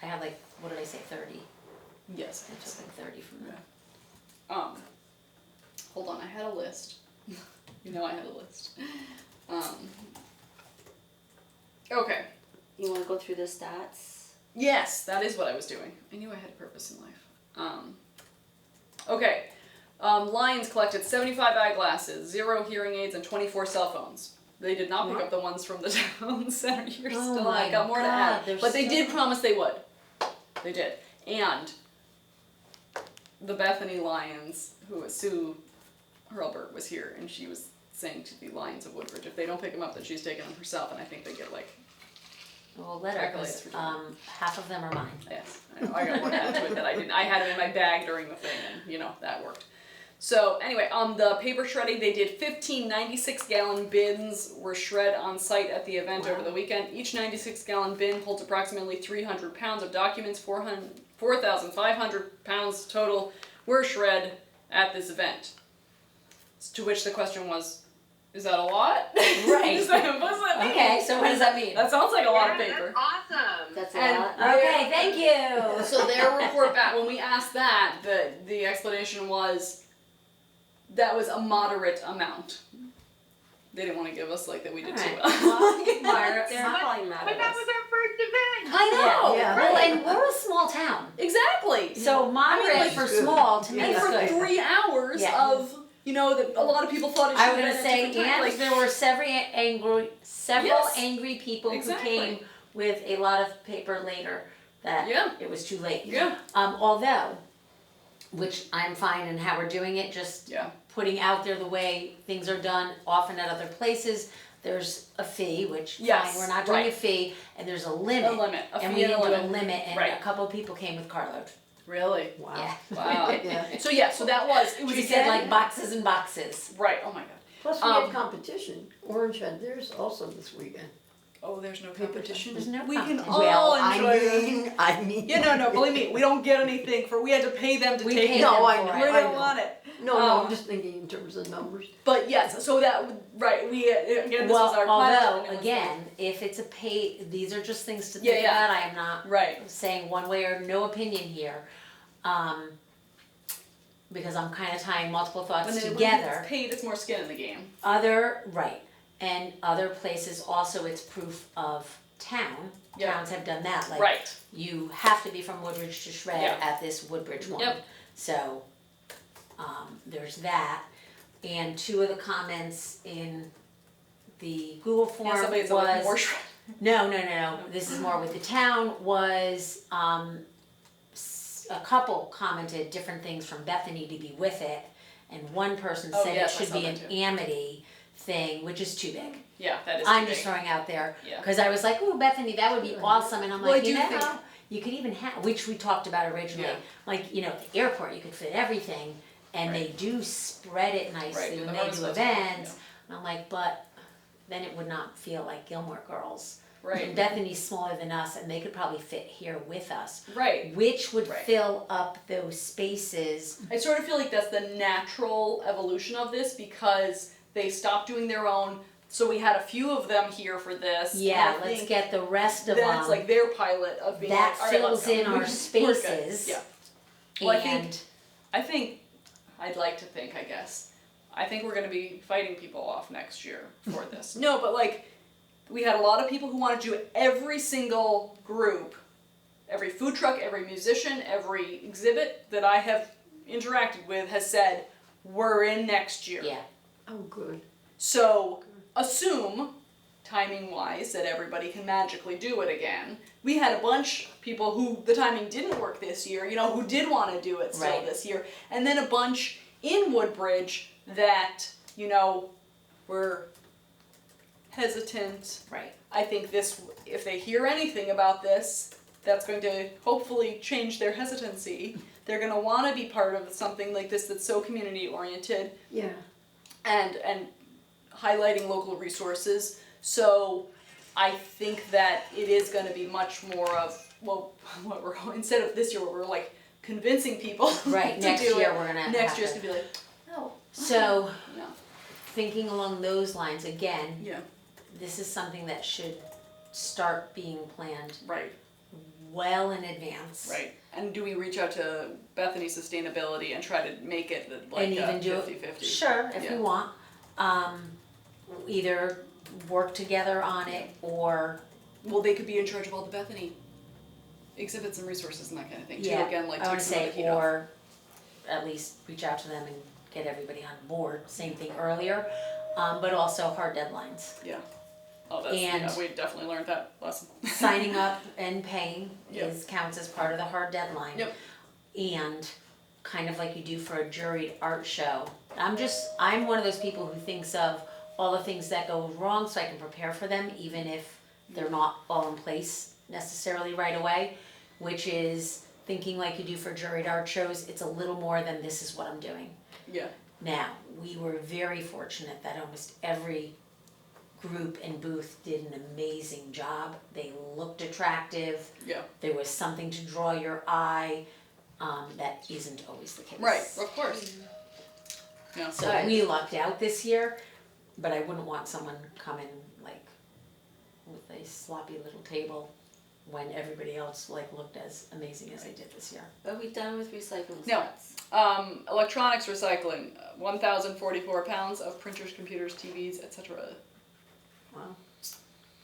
G: I have like, what did I say, 30?
A: Yes.
G: I took like 30 from them.
A: Hold on, I had a list. You know I had a list. Okay.
B: You wanna go through the stats?
A: Yes, that is what I was doing. I knew I had a purpose in life. Okay. Lions collected 75 eyeglasses, 0 hearing aids, and 24 cell phones. They did not pick up the ones from the town center. You're
G: Oh
A: still,
G: my
A: I got more to
G: God,
A: add.
G: they're
A: But they did
G: still-
A: promise they would. They did. And the Bethany Lions, who was Sue Hurlbert, was here, and she was saying to the Lions of Woodbridge, if they don't pick them up, that she's taking them herself, and I think they get like,
G: Well, letter,
A: Accolades
G: 'cause,
A: for doing
G: half of them are mine.
A: yes, I know, I got more to add to it that I didn't. I had it in my bag during the thing, and you know, that worked. So anyway, the paper shredding, they did 15 96-gallon bins were shred on site at the event over the weekend. Each 96-gallon bin holds approximately 300 pounds of documents. 4,500 pounds total were shred at this event. To which the question was, is that a lot?
G: Right.
A: What does that mean?
G: Okay, so what does that mean?
A: That sounds like a lot of paper.
C: That's awesome.
B: That's a
A: And-
B: lot.
G: Okay, thank you.
A: So their report back, when we asked that, the explanation was that was a moderate amount. They didn't want to give us like that we did too
G: Alright.
A: well.
G: Well, Mara,
B: They're probably mad
C: But
B: at
C: that
B: us.
C: was our first event.
A: I know.
D: Yeah.
G: well, and we're a small town,
A: Exactly.
G: so moderate
A: like,
G: for
D: good.
G: small to me
A: And
G: is
A: for
G: good.
A: 3 hours
G: Yeah.
A: of, you know, that a lot of people thought it should
G: I
A: have
G: was
A: been
G: gonna
A: at
G: say,
A: different times.
G: and there were several
A: Yes.
G: angry people
A: Exactly.
G: who came with a lot of paper later that
A: Yeah.
G: it was too late.
A: Yeah.
G: Although, which I'm fine in how we're doing it, just
A: Yeah.
G: putting out there the way things are done often at other places. There's a fee, which
A: Yes,
G: fine, we're not doing a
A: right.
G: fee, and there's a
A: A
G: limit.
A: limit. A
G: And
A: fee
G: we
A: and a
G: didn't do a
A: limit.
G: limit, and
A: Right.
G: a couple of people came with carload.
A: Really?
D: Wow.
G: Yeah.
A: Wow.
D: Yeah.
A: So yeah, so that was, it was
G: She said
A: again-
G: like boxes and boxes.
A: Right, oh my god.
D: Plus we
A: Um,
D: had competition. Orange had theirs also this weekend.
A: Oh, there's no competition.
G: There's no
A: We can
G: competition.
A: all
D: Well,
A: enjoy it.
D: I mean.
A: Yeah, no, believe me, we don't get anything for, we had to pay them to
G: We
A: take
G: paid
A: it.
G: them
D: No, I
G: for
D: know.
G: it.
A: We don't want it.
D: No,
A: Um,
D: I'm just thinking in terms of numbers.
A: But yes, so that, right, we, again, this
G: Well,
A: was our pledge.
G: although,
A: and it was-
G: again, if it's a pay, these are just things to
A: Yeah,
G: think
A: yeah.
G: about, I am not
A: Right,
G: saying one way or no opinion here. because I'm kind of tying multiple thoughts
A: When
G: together.
A: it's paid, it's more skin in the game.
G: Right, and other places also it's proof of town.
A: Yep.
G: Towns have done that, like
A: Right.
G: you have to be from Woodbridge to shred
A: Yeah.
G: at this Woodbridge one.
A: Yep.
G: So, there's that, and two of the comments in the Google form
A: Yeah, somebody's like more
G: was, no, this is more with the town, was, a couple commented different things from Bethany to be with it, and one person
A: Oh,
G: said
A: yes,
G: it
A: I
G: should
A: saw
G: be an
A: that too.
G: Amity thing, which is too big.
A: Yeah, that is.
G: I'm
A: too
G: just
A: big.
G: throwing out there,
A: Yeah.
G: cause I was like, ooh, Bethany, that would be awesome, and I'm
A: Well, I
G: like,
A: do
G: you know,
A: think-
G: you could even have, which we talked about originally,
A: Yeah.
G: like, you know, at the airport, you could fit everything, and they do spread it
A: Right,
G: nicely
A: do
G: when
A: the
G: they
A: harvest
G: do
A: festival,
G: events, and I'm like, but then it would not feel like Gilmore Girls.
A: Right.
G: And Bethany's smaller than us, and they could probably fit here with us,
A: Right.
G: which would
A: Right.
G: fill up those spaces.
A: I sort of feel like that's the natural evolution of this because they stopped doing their own. So we had a few of them here for this. and
G: Yeah,
A: I
G: let's
A: think
G: get the rest of them.
A: that's like their pilot of being
G: That
A: like, all right, let's
G: fills
A: go.
G: in our
A: We're good.
G: spaces.
A: Yeah. Well,
G: and
A: I think I'd like to think, I guess. I think we're gonna be fighting people off next year for this. No, but like we had a lot of people who wanted to do every single group, every food truck, every musician, every exhibit that I have interacted with has said, we're in next year.
G: yeah,
D: Oh, good.
A: So assume, timing wise, that everybody can magically do it again. We had a bunch of people who the timing didn't work this year, you know, who did want to do it still
G: Right.
A: this year. And then a bunch in Woodbridge that, you know, were hesitant.
G: right.
A: I think this, if they hear anything about this, that's going to hopefully change their hesitancy. They're going to want to be part of something like this that's so community oriented
D: Yeah.
A: and highlighting local resources. So I think that it is going to be much more of, well, what we're, instead of this year where we're like convincing people
G: Right,
A: to
G: next
A: do
G: year
A: it,
G: we're gonna
A: next
G: have
A: year's
G: to-
A: gonna be like, no,
G: So,
A: no,
G: thinking along those lines, again,
A: yeah,
G: this is something that should start being planned
A: right,
G: well in advance.
A: right. And do we reach out to Bethany Sustainability and try to make it like
G: And even do it,
A: 50-50?
G: sure, if
A: Yeah.
G: we want, either work together on it or,
A: Well, they could be in charge of all the Bethany exhibits and resources and that kind of thing too.
G: yeah,
A: Again, like
G: I wanna
A: take some of
G: say,
A: the heat off.
G: or at least reach out to them and get everybody on board, same thing earlier, but also hard deadlines.
A: Yeah. Oh, that's,
G: And-
A: yeah, we definitely learned that lesson.
G: Signing up and paying
A: Yep.
G: counts as part of the hard deadline.
A: Yep.
G: And kind of like you do for a juried art show. I'm one of those people who thinks of all the things that go wrong so I can prepare for them, even if they're not all in place necessarily right away, which is thinking like you do for juried art shows, it's a little more than this is what I'm doing.
A: Yeah.
G: Now, we were very fortunate that almost every group and booth did an amazing job. They looked attractive.
A: Yeah.
G: There was something to draw your eye. That isn't always the case.
A: Right, of course. Yeah.
G: So we lucked out this year, but I wouldn't want someone coming like with a sloppy little table when everybody else like looked as amazing as they did this year.
B: Are we done with recycling
A: No.
B: spots?
A: Electronics recycling, 1,044 pounds of printers, computers, TVs, etc.
G: Wow.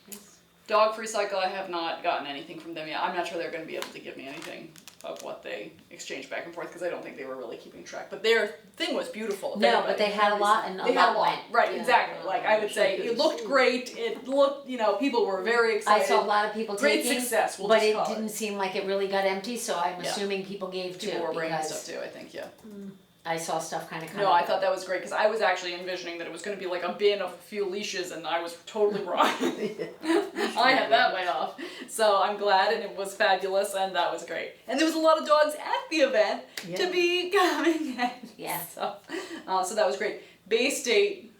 G: Nice.
A: Dog Free Cycle, I have not gotten anything from them yet. I'm not sure they're going to be able to give me anything of what they exchange back and forth because I don't think they were really keeping track. But their thing was beautiful. If
G: No,
A: anybody-
G: but they had a lot and a
A: They had
G: lot
A: a lot,
G: went.
A: right?
B: Yeah.
A: Exactly. Like I would say, it looked great. It looked, people were very
G: I
A: excited.
G: saw a lot of people
A: Great
G: taking,
A: success. We'll
G: but
A: just
G: it
A: call
G: didn't seem like it really got empty, so I'm
A: Yeah.
G: assuming people gave too,
A: People were bringing
G: because
A: stuff too. I think, yeah.
G: I saw stuff kind of
A: No, I thought that was great because I was actually envisioning that it was going to be like a bin of a few leashes, and I was totally wrong. I had that way off. So I'm glad, and it was fabulous, and that was great. And there was a lot of dogs at the event to be coming in.
G: Yeah.
A: So that was great. Bay State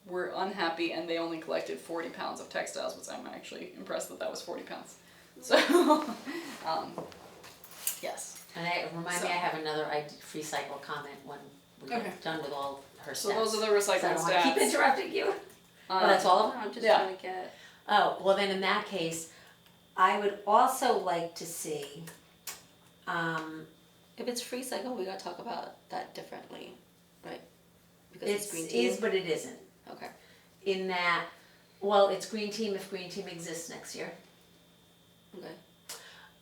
A: were unhappy, and they only collected 40 pounds of textiles, which I'm actually impressed that was 40 pounds. So, yes.
G: And remind
A: So-
G: me, I have another free cycle comment when we
A: Okay.
G: get done with all her
A: So
G: stats.
A: those are the
G: So I
A: recycling
G: don't wanna keep
A: stats.
G: interrupting you. Oh, that's all of them?
B: I'm just
A: Yeah.
B: trying to get.
G: Oh, well then in that case, I would also like to see,
B: If it's free cycle, we gotta talk about that differently, right? Because it's
G: It's
B: green team.
G: is, but it isn't.
B: Okay.
G: In that, well, it's green team if green team exists next year.
B: Okay.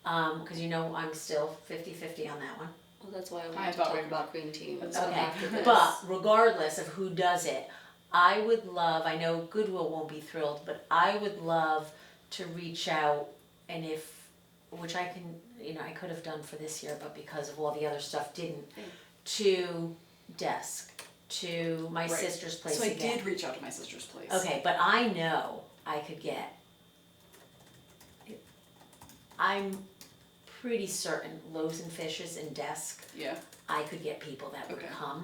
G: Cause you know I'm still 50-50 on that one.
B: Well, that's why I
A: I
B: wanted to
A: thought
B: talk
A: we were-
B: about green team.
A: Okay,
B: After this.
G: But regardless of who does it, I would love, I know Goodwill won't be thrilled, but I would love to reach out and which I can, I could have done for this year, but because of all the other stuff didn't, to Desk, to my
A: Right.
G: sister's place
A: So I
G: again.
A: did reach out to my sister's place.
G: Okay, but I know I could get, I'm pretty certain Loaves and Fishes and Desk,
A: Yeah.
G: I could get people that would
A: Okay.
G: come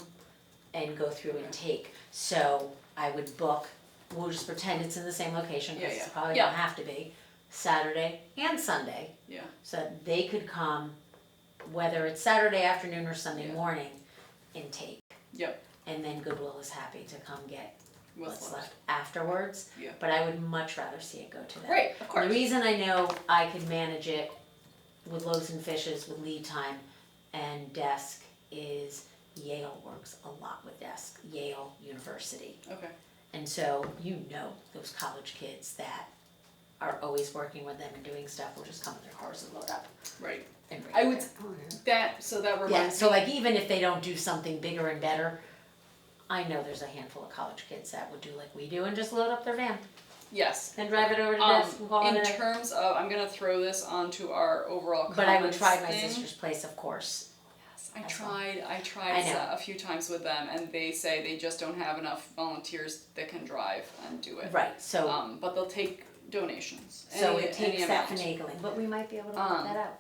G: and go through and take. So I would book, we'll just pretend it's in the same location, because
A: Yeah,
G: it's
A: yeah.
G: probably
A: Yeah.
G: gonna have to be, Saturday and Sunday.
A: Yeah.
G: So that they could come, whether it's Saturday afternoon or Sunday
A: Yeah.
G: morning, and take.
A: Yep.
G: And then Goodwill is happy to come get
A: What's
G: what's
A: left.
G: left afterwards.
A: Yeah.
G: But I would much rather see it go to them.
A: Right, of course.
G: The reason I know I could manage it with Loaves and Fishes with lead time and Desk is Yale works a lot with Desk, Yale University.
A: Okay.
G: And so those college kids that are always working with them and doing stuff will just come in their cars and load up
A: Right.
G: and bring
A: I
G: it
A: would
G: there.
A: that
G: Yeah,
A: reminds
G: so
A: me.
G: like even if they don't do something bigger and better, I know there's a handful of college kids that would do like we do and just load up their van
A: Yes.
G: and drive it over to Desk and call
A: In
G: it a.
A: terms of, I'm gonna throw this onto our overall comments
G: But I would try my
A: thing.
G: sister's place, of course.
A: I
G: That's
A: tried
G: I know.
A: a few times with them, and they say they just don't have enough volunteers that can drive and do it.
G: Right, so
A: But they'll take donations.
G: so
A: any-
G: it takes
A: any
G: that
A: amount.
G: finagling, but we might be able to work that out.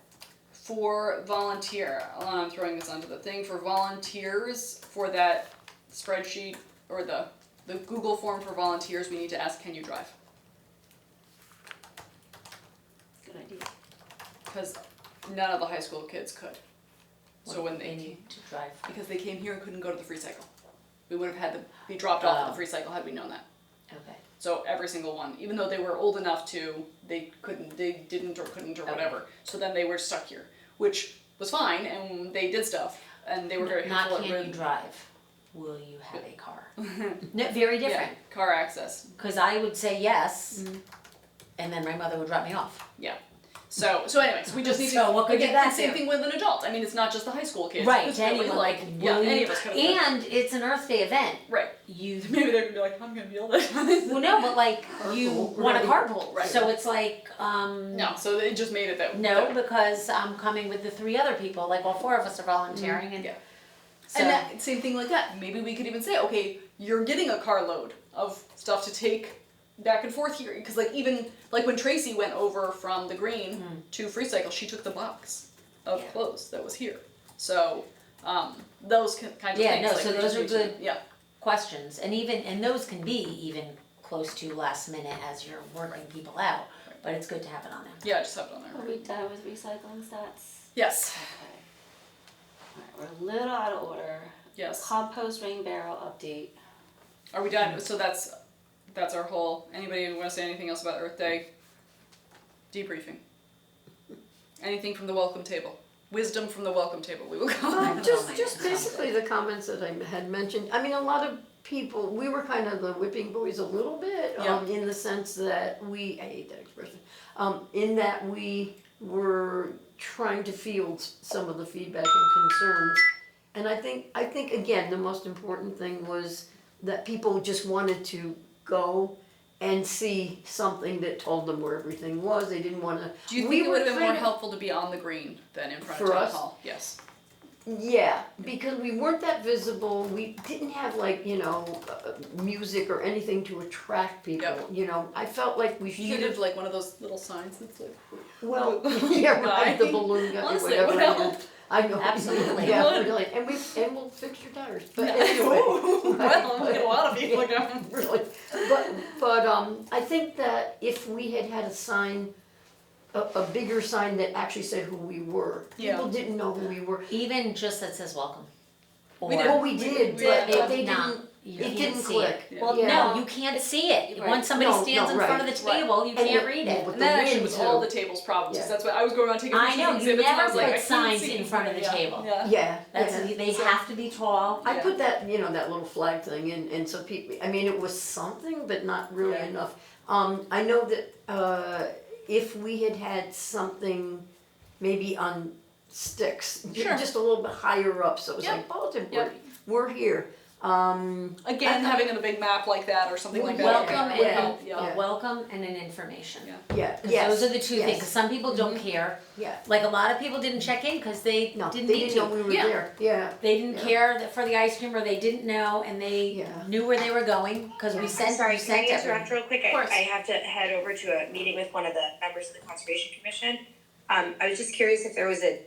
A: For volunteer, Alana, I'm throwing this onto the thing, for volunteers, for that spreadsheet, or the Google form for volunteers, we need to ask, can you drive?
B: Good idea.
A: Because none of the high school kids could. So when they came,
G: need to drive.
A: because they came here and couldn't go to the free cycle. We would have had to be dropped off at
G: Oh.
A: the free cycle had we known that.
G: Okay.
A: So every single one, even though they were old enough to, they didn't or couldn't or
G: Okay.
A: whatever. So then they were stuck here, which was fine, and they did stuff, and they were very
G: Not
A: helpful
G: can
A: at
G: you drive, will you have a car? No, very
A: yeah,
G: different,
A: car access.
G: cause I would say yes,
A: Mm-hmm.
G: and then my mother would drop me off.
A: So anyways, we just need
G: So
A: to,
G: what could
A: again,
G: you that
A: and same
G: do?
A: thing with an adult. I mean, it's not just the high school kids.
G: Right,
A: It's
G: to
A: really
G: anyone, like,
A: yeah,
G: will
A: any
G: you-
A: of us could have done.
G: And it's an Earth Day event,
A: Right.
G: you,
A: Maybe they're gonna be like, I'm gonna be all that.
G: well, no, but like, you
D: Carpool,
G: want a
D: right.
G: carpool,
A: Right.
G: so it's like,
A: No, so it just made it that.
G: no, because I'm coming with the 3 other people, like all 4 of us are volunteering and.
A: Yeah.
G: So,
A: And that same thing like that. Maybe we could even say, okay, you're getting a carload of stuff to take back and forth here, because like even like when Tracy went over from the green to Free Cycle, she took the box of
G: Yeah.
A: clothes that was here. So those kinds of
G: Yeah,
A: things.
G: no,
A: like,
G: so
A: we
G: those
A: just
G: are
A: need to-
G: good.
A: Yeah.
G: questions, and those can be even close to last minute as you're working people out, but it's good to have it on there.
A: Yeah, just have it on
B: Are
A: there.
B: we done with recycling stats?
A: Yes.
B: Okay. Alright, we're a little out of order.
A: Yes.
B: Compost rain barrel update.
A: Are we done? So that's our whole. Anybody want to say anything else about Earth Day? Debriefing. Anything from the welcome table? Wisdom from the welcome table. We will call it.
D: Just basically the comments that I had mentioned. I mean, a lot of people, we were kind of the whipping boys a little bit, in the sense that I hate that expression, in that we were trying to field some of the feedback and concerns. And I think again, the most important thing was that people just wanted to go and see something that told them where everything was. They didn't want to.
A: Do you think it would have been more helpful to be on the green than in front of
D: For
A: Town
D: us?
A: Hall? Yes.
D: Yeah, because we weren't that visible. We didn't have music or anything to attract people.
A: Yep.
D: You know, I felt like we
A: You
D: should
A: could
D: have.
A: have like one of those little signs that's like.
D: Well, yeah, right. The
A: Guy.
D: balloon guy,
A: Honestly,
D: whatever.
A: it would help.
D: I know.
G: Absolutely.
D: Yeah,
A: Would.
D: really. And we'll fix your tires. But
A: No.
D: anyway.
A: Well, I'm gonna get a lot of people
D: Yeah,
A: going.
D: really. But I think that if we had a sign, a bigger sign that actually said who we were,
A: Yeah.
D: people didn't know who we were.
G: Even just that says welcome.
A: We
G: Or-
A: did.
D: Well, we did,
A: we
D: but
A: did,
D: they
G: not.
D: didn't.
G: you
D: It
G: can't
D: didn't
G: see
D: click.
G: it. Well,
D: Yeah.
G: no, you can't see it.
B: Right.
G: Once somebody
D: No,
G: stands
D: no,
G: in front of
D: right,
G: the table, you
D: And
G: can't
D: the-
G: read
D: well,
G: it.
D: with
A: And that
D: the
A: actually
D: wind
A: was
D: too.
A: all the table's problems. 'Cause
D: Yeah.
A: that's what I was going around taking
G: I
A: pictures
G: know,
A: of
G: you
A: exhibits, and I
G: never
A: was like,
G: put
A: I can't
G: signs
A: see.
G: in front of the
A: Yeah.
G: table.
A: Yeah.
D: Yeah,
G: That's,
D: yeah.
G: they have to be tall.
D: I
A: Yeah.
D: put that, that little flag thing in, and so people, I mean, it was something, but not really
A: Yeah.
D: enough. I know that, if we had had something maybe on sticks,
A: Sure.
D: just a little bit higher up, so it was
A: Yep.
D: like, Bolton,
A: Yep.
D: we're here.
A: Again, having a big map like that or something like that.
G: Welcome
A: would
G: and,
A: help, yeah.
G: a welcome and an information.
A: Yeah.
D: Yeah,
G: 'Cause
D: yes.
G: those are the two
D: yes.
G: things, 'cause some people don't care.
D: Yeah,
G: Like a lot of people didn't check in because they
D: no,
G: didn't
D: they
G: need
D: didn't
G: to.
D: know we were
A: Yeah.
D: there, yeah.
G: They didn't
D: Yeah.
G: care for the ice cream, or they didn't know, and they
D: Yeah.
G: knew where they were going because we sent.
J: Sorry,
G: we
J: can I
G: sent
J: interrupt
G: everyone.
J: real quick?
A: Of course.
J: I have to head over to a meeting with one of the members of the Conservation Commission. I was just curious if there was a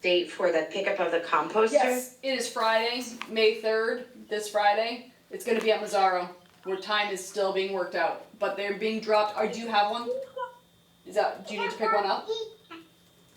J: date for the pickup of the composter?
A: Yes, it is Friday, May 3rd, this Friday. It's gonna be at Mazzaro, where time is still being worked out. But they're being dropped, do you have one? Do you need to pick one up?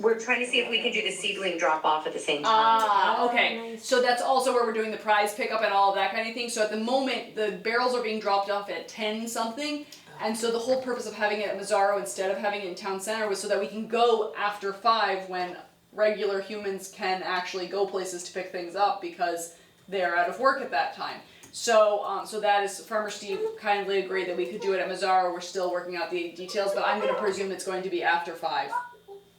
J: We're trying to see if we can do the seedling drop off at the same time.
A: Ah,
G: Oh,
A: okay.
G: nice.
A: So that's also where we're doing the prize pickup and all of that kind of thing. So at the moment, the barrels are being dropped off at 10 something. And so the whole purpose of having it at Mazzaro instead of having it in town center was so that we can go after 5 when regular humans can actually go places to pick things up because they're out of work at that time. So, so that is, Farmer Steve kindly agreed that we could do it at Mazzaro. We're still working out the details, but I'm gonna presume it's going to be after 5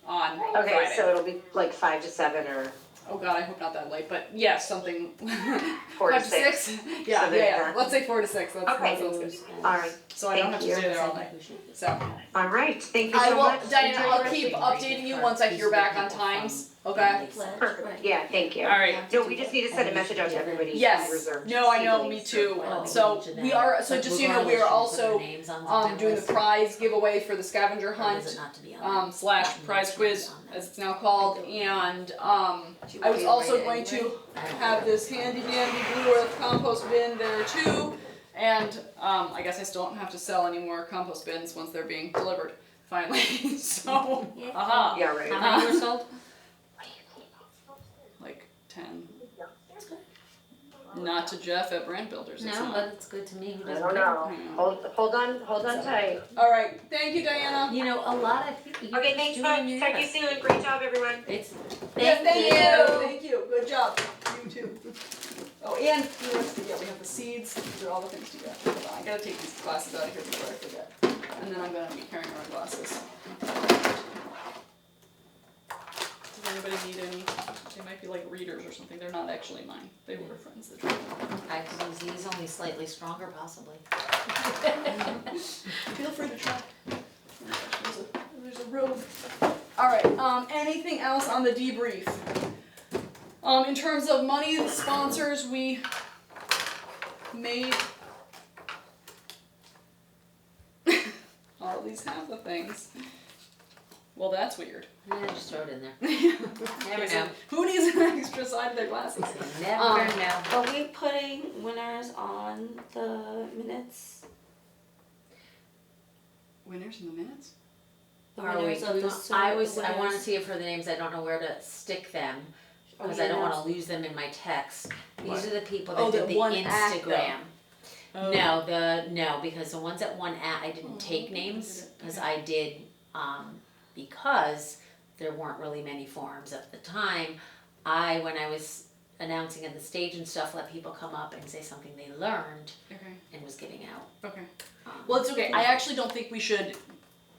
A: on
J: Okay,
A: Friday.
J: so it'll be like 5 to 7 or
A: Oh god, I hope not that late, but yes, something
J: 4 to
A: 5 to
J: 6.
A: 6?
J: So
A: Yeah,
J: then,
A: yeah. Let's say 4 to 6. That
J: Okay.
A: sounds good.
J: Alright,
A: So I don't have
J: Thank
A: to stay
J: you.
A: there all night. So
J: alright, thank you
A: I
J: so
A: will,
J: much.
A: Diana,
J: Enjoy
A: I'll
J: the rest
A: keep
J: of
A: updating you once I hear back on times. Okay.
J: Perfect, yeah, thank you.
A: All right.
J: No, we just need to send a message out to everybody who
A: Yes.
J: reserved
A: No, I know.
J: seedlings.
A: Me too.
G: Oh,
A: So we are. So
G: But
A: just so you know, we are
G: regardless, you put
A: also
G: their names on the
A: doing the
G: list.
A: prize giveaway for the scavenger
G: Or
A: hunt.
G: does it not to be on there?
A: Slash
G: That
A: prize
G: needs to
A: quiz,
G: be on there.
A: as it's now called, and I was also going to have this handy dandy Blue Earth compost bin there too, and I guess I still don't have to sell any more compost bins once they're being delivered finally. So,
G: Yeah.
A: aha,
J: Yeah, right.
G: How many were sold?
A: like 10. Not to Jeff at Brand Builders. It's
G: No,
A: not.
G: but it's good to me. Who
J: I
G: doesn't
J: don't
G: care?
J: know. Hold on tight.
A: All right, thank you, Diana.
G: You know, a lot of people. You
J: Okay,
G: just
J: thanks
G: do
J: folks,
G: it in your
J: talk to you
G: ear.
J: soon, great job everyone.
G: It's
A: Yeah,
G: thank you.
A: Thank you. Good job. You too. Oh, and we have the seeds. These are all the things to get. Hold on, I gotta take these glasses out of here before I forget. And then I'm gonna be carrying around glasses. Does anybody need any? They might be like readers or something. They're not actually mine. They were friends that tried them.
G: I could use these, only slightly stronger, possibly.
A: Feel free to try. There's a robe. All right. Anything else on the debrief? In terms of money, the sponsors we made. All these have the things. Well, that's weird.
G: Yeah, just throw it in there. Never know.
A: Who needs an extra side of their glasses?
G: Never
A: Um,
G: know.
B: Are we putting winners on the minutes?
A: Winners in the minutes?
B: The
G: Are we?
B: winners
G: Do
B: of
G: we
B: the
G: want-
B: sur-
G: I
B: the
G: want to
B: winners?
G: see it for the names. I don't know where to stick them
B: Are
G: because
B: we
G: I don't want to
B: announcing-
G: lose them in my text. These
A: What?
G: are the people
A: Oh,
G: that
A: the
G: did the
A: one act, though.
G: Instagram.
A: Oh.
G: No, because the ones at one at I didn't take names because I did because there weren't really many forums at the time. When I was announcing at the stage and stuff, let people come up and say something they learned
A: Okay.
G: and was giving out.
A: Okay.
G: Um,
A: Well, it's okay. I actually don't think we should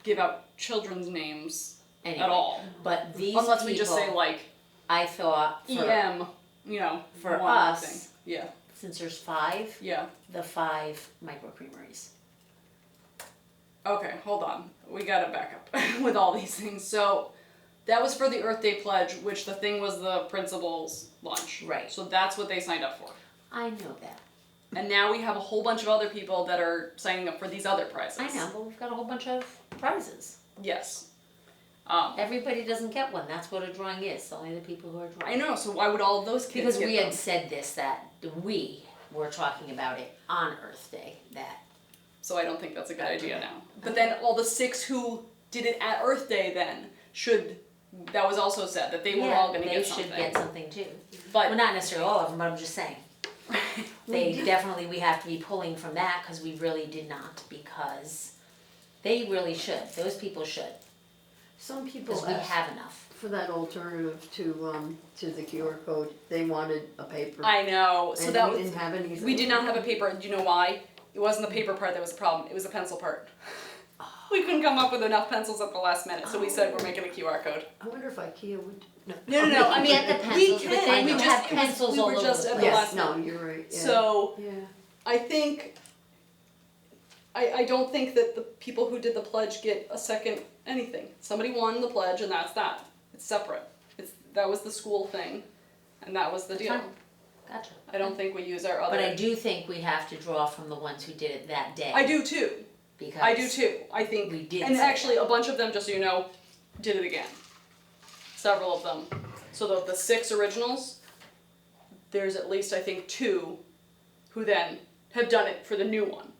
A: give out children's names
G: anyway,
A: at all,
G: But these
A: unless
G: people,
A: we just say like
G: I thought for,
A: EM. You know,
G: for
A: one
G: us,
A: thing. Yeah.
G: since there's 5,
A: Yeah.
G: the 5 micro creameries.
A: Okay, hold on. We gotta back up with all these things. So that was for the Earth Day pledge, which the thing was the principal's lunch.
G: Right.
A: So that's what they signed up for.
G: I know that.
A: And now we have a whole bunch of other people that are signing up for these other prizes.
G: I know, but we've got a whole bunch of prizes.
A: Yes.
G: Everybody doesn't get one. That's what a drawing is. Only the people who are drawing.
A: I know. So why would all of those kids
G: Because
A: get
G: we
A: them?
G: had said this, that we were talking about it on Earth Day, that
A: So I don't think that's a good idea now. But then all the 6 who did it at Earth Day then should. That was also said that they were all going to
G: they
A: get
G: should
A: something.
G: get something too.
A: But
G: Well, not necessarily all of them, but I'm just saying. definitely, we have to be pulling from that, cause we really did not, because they really should, those people should,
D: Some people
G: cause we
D: ask
G: have enough.
D: for that alternative to the QR code, they wanted a paper.
A: I know. So
D: And
A: that
D: we
A: was,
D: didn't have anything.
A: we did not have a paper. Do you know why? It wasn't the paper part that was the problem. It was the pencil part. We couldn't come up with enough pencils at the last minute, so we said we're making a QR code.
D: I wonder if IKEA would, no.
A: No. I mean,
G: Get the
A: we
G: pencils, but
A: can.
G: then
A: we
G: you
A: just
G: have
A: it was-
G: pencils
A: we
G: all
A: were
G: over
A: just
G: the
A: at the
G: place.
A: last
D: Yes, no,
A: minute.
D: you're right, yeah.
A: So
D: Yeah.
A: I think. I don't think that the people who did the pledge get a second anything. Somebody won the pledge, and that's that. It's separate. That was the school thing, and that was the deal.
G: Fine. Gotcha.
A: I don't think we use our other.
G: But I do think we have to draw from the ones who did it that day.
A: I do too.
G: Because
A: I do too. I think,
G: we did
A: and
G: say
A: actually a bunch of them, just so you know, did it again. Several of them. So the 6 originals, there's at least I think 2 who then have done it for the new one.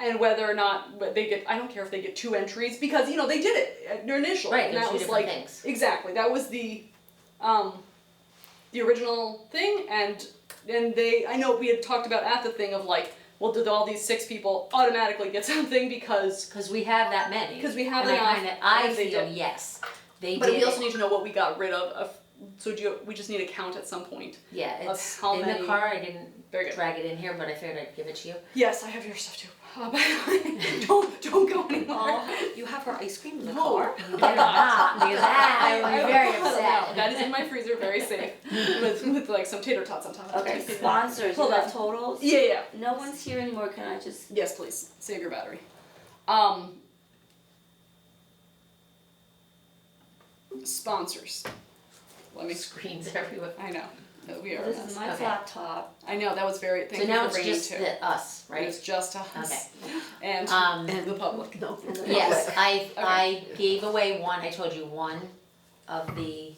A: And whether or not but they get, I don't care if they get 2 entries because they did it at their initial.
G: Right,
A: and
G: they're
A: that
G: two
A: was
G: different
A: like
G: things.
A: exactly that was the original thing, and I know we had talked about at the thing of like, well, did all these 6 people automatically get something because
G: we have that many.
A: Because we have
G: and
A: enough,
G: I
A: and they
G: feel
A: did.
G: yes, they
A: But
G: did.
A: we also
G: it.
A: need to know what we got rid of. So we just need a count at some point.
G: Yeah,
A: of
G: it's
A: how
G: in
A: many-
G: the car. I didn't
A: Very good.
G: drag it in here, but I figured I'd give it to you.
A: Yes, I have your stuff too. By the way, don't go anymore.
B: You have her ice cream in the
A: No.
B: car?
G: You better not, because that I would be very upset.
A: No, that is in my freezer, very safe, with like some tater tots on top of
B: Okay,
A: it.
B: sponsors,
A: Hold
B: you have
A: on.
B: totals?
A: Yeah.
B: No one's here anymore, can I just?
A: Yes, please save your battery. Sponsors. Let me.
G: Screens everywhere.
A: I know. No, we are.
B: This is my
G: Okay.
B: laptop.
A: I know that was very. Thank
G: So
A: you
G: now
A: for
G: it's
A: bringing
G: just
A: too.
G: us, right?
A: It's just us.
G: Okay.
A: And the public.
D: No.
G: Yes, I gave away one. I told you one of the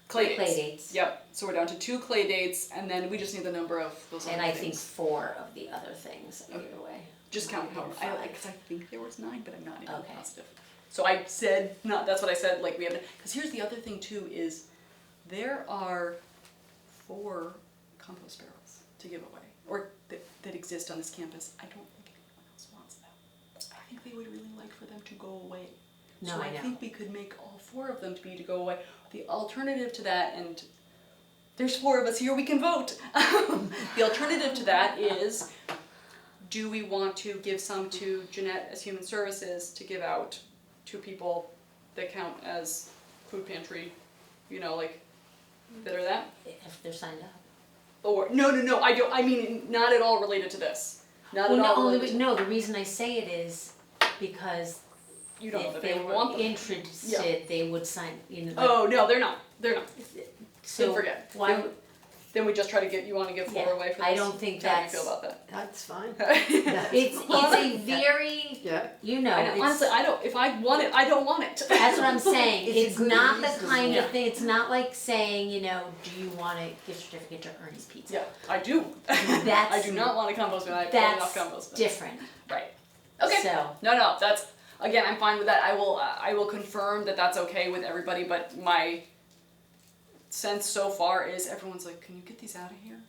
A: Clay
G: play
A: dates.
G: dates,
A: Yep. So we're down to 2 clay dates, and then we just need the number of those.
G: and
A: other
G: I think
A: things.
G: 4 of the other things I
A: Okay.
G: gave away.
A: Just count how.
G: Five.
A: Because I think there was 9, but I'm not even
G: Okay.
A: positive. So I said not. That's what I said. Like we have. Because here's the other thing too is, there are 4 compost barrels to give away, or that exist on this campus. I don't think anyone else wants them. I think they would really like for them to go away.
G: No,
A: So
G: I
A: I
G: know.
A: think we could make all 4 of them to go away. The alternative to that, and there's 4 of us here, we can vote. The alternative to that is, do we want to give some to Jeanette as Human Services to give out to people that count as food pantry, that are that?
G: If they're signed up.
A: Or, no, I mean, not at all related to this. Not
G: Well,
A: at all
G: no,
A: related to,
G: no, the reason I say it is because
A: you don't know
G: if
A: that
G: they
A: they
G: were
A: want them.
G: interested, they would sign,
A: Oh, no, they're not.
G: So
A: Then forget.
G: why,
A: Then we just try to you want to give 4
G: Yeah,
A: away for this?
G: I don't think
A: How do you
G: that's-
A: feel about that?
D: That's fine.
G: it's a very,
D: Yeah.
A: I know, honestly, if I want it, I don't want it.
G: that's what I'm saying,
D: It's a
G: it's
D: good
G: not the
D: reason.
G: kind
A: Yeah.
G: of thing, it's not like saying, do you want a gift certificate to Ernie's Pizza?
A: Yeah, I do.
G: That's-
A: I do not want a compost bin. I have enough
G: That's
A: compost bins.
G: different,
A: Right. Okay.
G: so,
A: No, that's, again, I'm fine with that. I will confirm that that's okay with everybody, but my sense so far is everyone's like, can you get these out of here?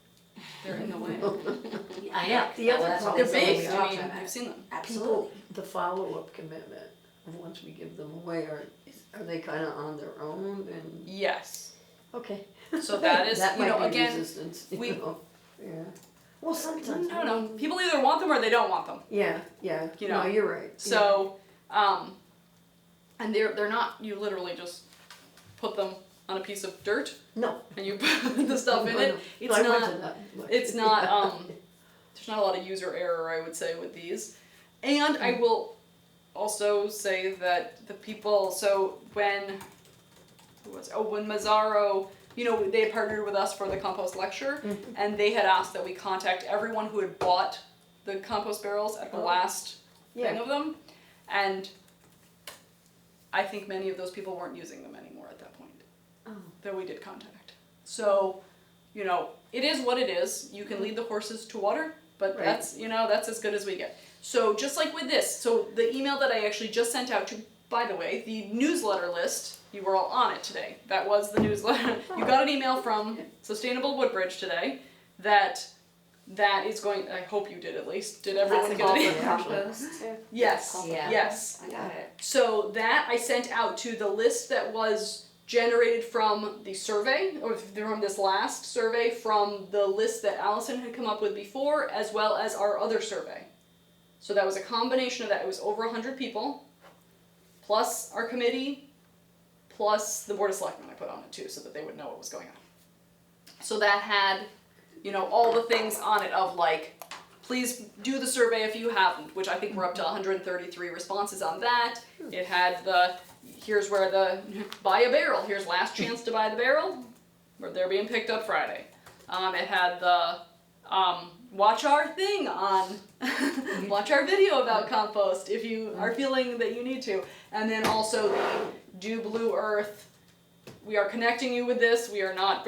A: They're in the way.
G: I know,
D: The other
G: that's what
A: They're
G: I'm
D: problem-
G: saying.
A: big,
D: we
A: I
D: talked
A: mean,
D: about
A: you've seen them.
G: Absolutely.
D: People, the follow-up commitment, once we give them away, are they kinda on their own and,
A: Yes.
D: okay.
A: So that is,
D: That
A: you know,
D: might be
A: again,
D: resistance,
A: we-
D: yeah. Well, sometimes.
A: no, people either want them or they don't want them.
D: Yeah,
A: You
D: no,
A: know,
D: you're right.
A: So, and they're not, you literally just put them on a piece of dirt
D: No.
A: and you put the stuff in it. It's
D: I went
A: not,
D: to that, but-
A: it's not, there's not a lot of user error, I would say, with these. And I will also say that the people, so when Mazzaro, they had partnered with us for the compost lecture, and they had asked that we contact everyone who had bought the compost barrels at the last thing
D: Yeah.
A: of them, and I think many of those people weren't using them anymore at that point.
D: Oh.
A: That we did contact. So, it is what it is. You can lead the horses to water, but
D: Right.
A: that's as good as we get. So just like with this, so the email that I actually just sent out to, by the way, the newsletter list, you were all on it today. That was the newsletter. You got an email from Sustainable Woodbridge today that that is going, I hope you did at least. Did
B: That's
A: everyone
B: a
A: get
B: call
A: it?
B: for compost.
A: Yes,
G: Yeah.
A: yes.
B: I got it.
A: So that I sent out to the list that was generated from the survey, or from this last survey, from the list that Allison had come up with before, as well as our other survey. So that was a combination of that. It was over 100 people, plus our committee, plus the Board of Selectmen I put on it too, so that they would know what was going on. So that had, all the things on it of like, please do the survey if you haven't, which I think we're up to 133 responses on that. It had here's where buy a barrel, here's last chance to buy the barrel, where they're being picked up Friday. It had the, watch our thing on, watch our video about compost if you are feeling that you need to. And then also the Do Blue Earth, we are connecting you with this, we are not,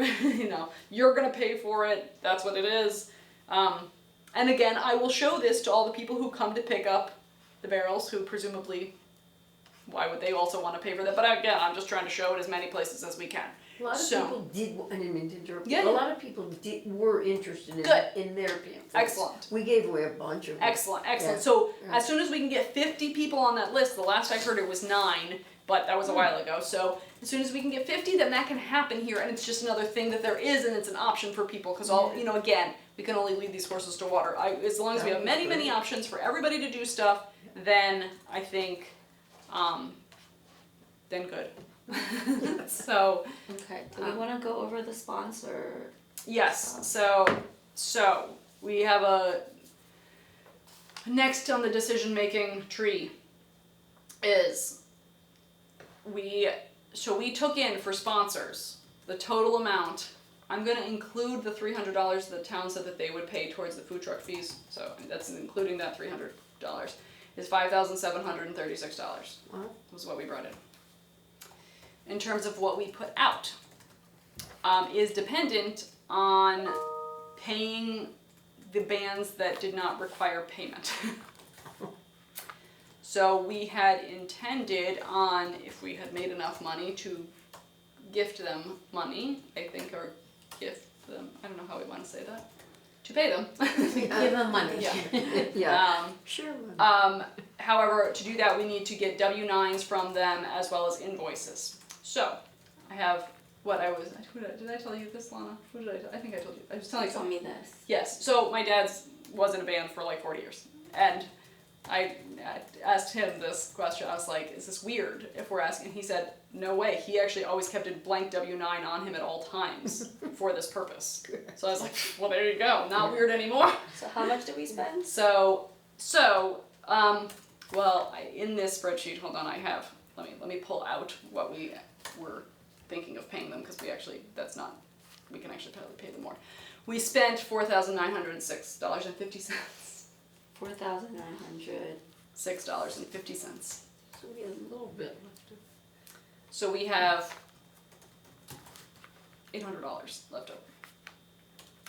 A: you're gonna pay for it, that's what it is. And again, I will show this to all the people who come to pick up the barrels, who presumably, why would they also want to pay for that? But again, I'm just trying to show it as many places as we can.
D: A lot of
A: So-
D: people did, I didn't mean to interrupt.
A: Yeah,
D: A
A: yeah.
D: lot of people were interested
A: Good.
D: in their pamphlets.
A: Excellent.
D: We gave away a bunch of them.
A: Excellent, excellent.
D: Yeah.
A: So
D: Yeah.
A: as soon as we can get 50 people on that list, the last I heard it was 9, but that was a while ago. So as soon as we can get 50, then that can happen here, and it's just another thing that there is, and it's an option for people, because again, we can only lead these horses to water. As long as we have many, many options for everybody to do stuff, then I think, then good. So,
B: Okay, do we wanna go over the sponsor?
A: yes, so we have next on the decision-making tree is we took in for sponsors the total amount. I'm gonna include the $300 the town said that they would pay towards the food truck fees, so that's including that $300, is $5,736.
D: Wow.
A: Was what we brought in. In terms of what we put out, is dependent on paying the bands that did not require payment. So we had intended on, if we had made enough money, to gift them money, I think, or gift them, I don't know how we want to say that, to pay them.
G: Give them money.
A: Yeah.
D: Yeah, sure. man.
A: However, to do that, we need to get W-9s from them as well as invoices. So, I have did I tell you this, Lana? Who did I think I told you. I was telling
B: You
A: you.
B: told me this.
A: Yes, so my dad's was in a band for like 40 years. And I asked him this question. I was like, is this weird if we're asking? He said, no way. He actually always kept a blank W-9 on him at all times for this purpose. So I was like, well, there you go. Not weird anymore.
B: So how much did we spend?
A: In this spreadsheet, hold on, I have, let me pull out what we were thinking of paying them, because we can actually probably pay them more. We spent $4,906.50.
B: 4,900.
A: $6.50.
D: So we had a little bit left.
A: So we have $800 left over.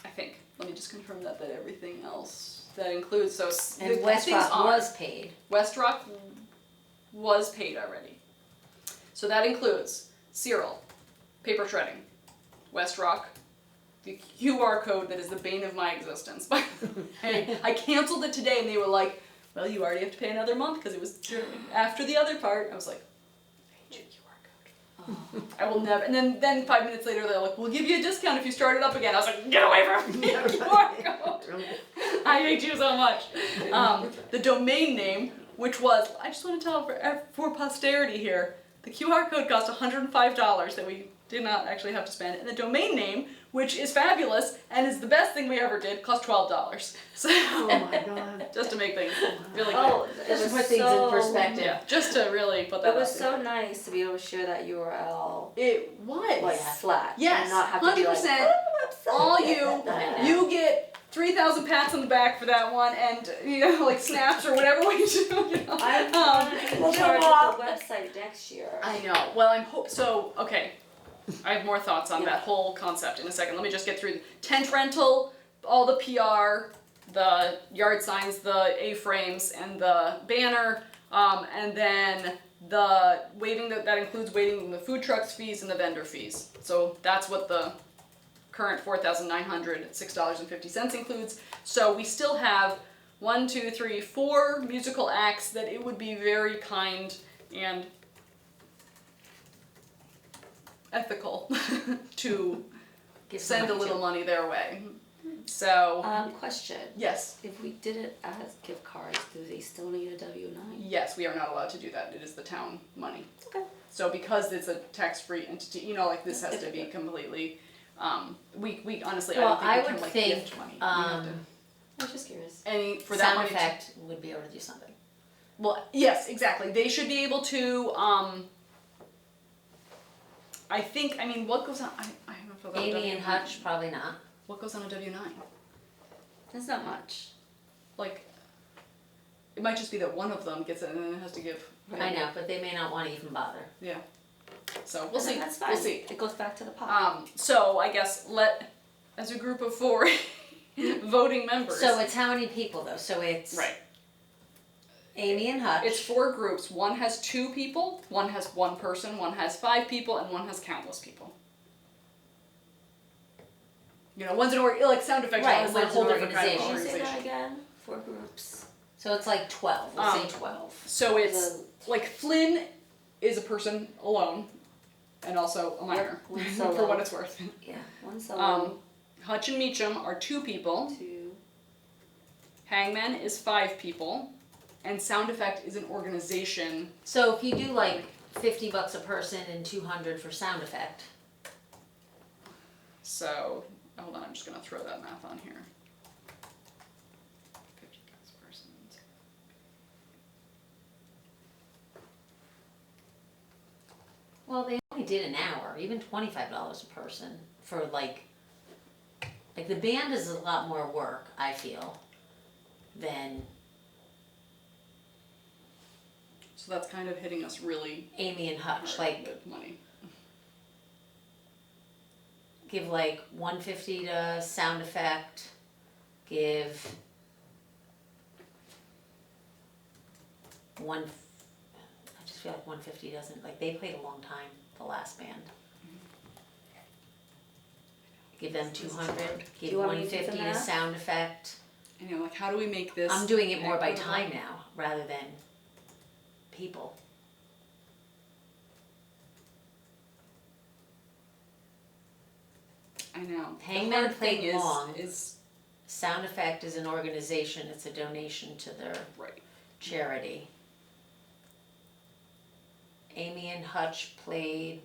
A: I think. Let me just confirm that everything else that includes
G: And West Rock was paid.
A: West Rock was paid already. So that includes Cyril, paper shredding, West Rock, the QR code that is the bane of my existence. I canceled it today and they were like, well, you already have to pay another month because it was after the other part. I was like, I hate your QR code. I will never. And then 5 minutes later, they're like, we'll give you a discount if you start it up again. I was like, get away from me, QR code. I hate you so much. The domain name, which was, I just want to tell for posterity here, the QR code cost $105 that we did not actually have to spend, and the domain name, which is fabulous and is the best thing we ever did, cost $12. So,
D: Oh my God.
A: just to make things really clear.
B: Oh,
G: Just to put things in perspective.
A: Yeah, just to really put that
B: It was
A: out
B: so nice to be able to share that URL
A: there. It was.
B: like flat.
A: Yes,
B: And not have to be like,
A: 100%. All you,
B: I know.
A: you get 3,000 pats on the back for that one, and like snaps or whatever we do.
B: I want to be in charge of the website next year.
A: I know. Well, so okay. I have more thoughts on that whole concept in a second. Let me just get through tent rental, all the PR, the yard signs, the A-frames, and the banner, and then the waiving that includes waiving the food trucks fees and the vendor fees. So that's what the current $4,900, $6.50 includes. So we still have 4 musical acts that it would be very kind and ethical to
B: Give some
A: send a
B: money
A: little
B: to.
A: money their way. So,
B: Question,
A: yes,
B: if we did it as gift cards, do they still need a W-9?
A: yes, we are not allowed to do that. It is the town money.
B: Okay.
A: So because it's a tax-free entity, you know, like this has to be completely, we honestly,
G: Well,
A: I
G: I
A: don't think we
G: would
A: can like
G: think,
A: gift money. We have to,
B: I was just curious.
A: any, for that
G: Sound
A: money to-
G: effect would be able to do something.
A: Well, yes, exactly. They should be able to, I think, I mean, what goes on, I haven't filled out a
G: Amy and
A: W-9.
G: Hutch, probably not.
A: What goes on a W-9?
B: That's not much.
A: Like, it might just be that one of them gets it and then it has to give.
G: I know, but they may not wanna even bother.
A: Yeah. So we'll see,
B: That's fine.
A: we'll see.
B: It goes back to the pot.
A: So I guess as a group of 4 voting members.
G: So it's how many people though? So it's
A: Right.
G: Amy and Hutch.
A: It's 4 groups. One has 2 people, one has 1 person, one has 5 people, and one has countless people. You know, one's like sound effects,
G: Right,
A: one's like a
G: one's
A: whole
G: an
A: different kind of
B: Can you
G: organization.
B: say that
A: organization.
B: again? 4 groups.
G: So it's like 12, we'll say 12.
A: So it's like Flynn is a person alone, and also a minor,
B: one
A: for
B: solo.
A: what it's worth.
B: Yeah, one solo,
A: Hutch and Meacham are 2 people.
B: 2.
A: Hangman is 5 people, and Sound Effect is an organization.
G: So if you do like $50 a person and 200 for sound effect,
A: So, hold on, I'm just gonna throw that math on here. 50 bucks a person.
G: well, they only did an hour, even $25 a person for like the band is a lot more work, I feel, than
A: So that's kind of hitting us really
G: Amy and Hutch.
A: hard
G: Like
A: with money.
G: give like $150 to sound effect, give I just feel like $150 doesn't, like they played a long time, the last band. Give them 200, give
B: you want me to do the
G: 150 to
B: math?
G: sound effect.
A: And you're like, how do we make this?
G: I'm doing it more by
A: equitable?
G: time now, rather than people.
A: I know. The
G: Hangman
A: hard thing
G: played long.
A: is
G: Sound effect is an organization, it's a donation to their
A: right.
G: charity. Amy and Hutch played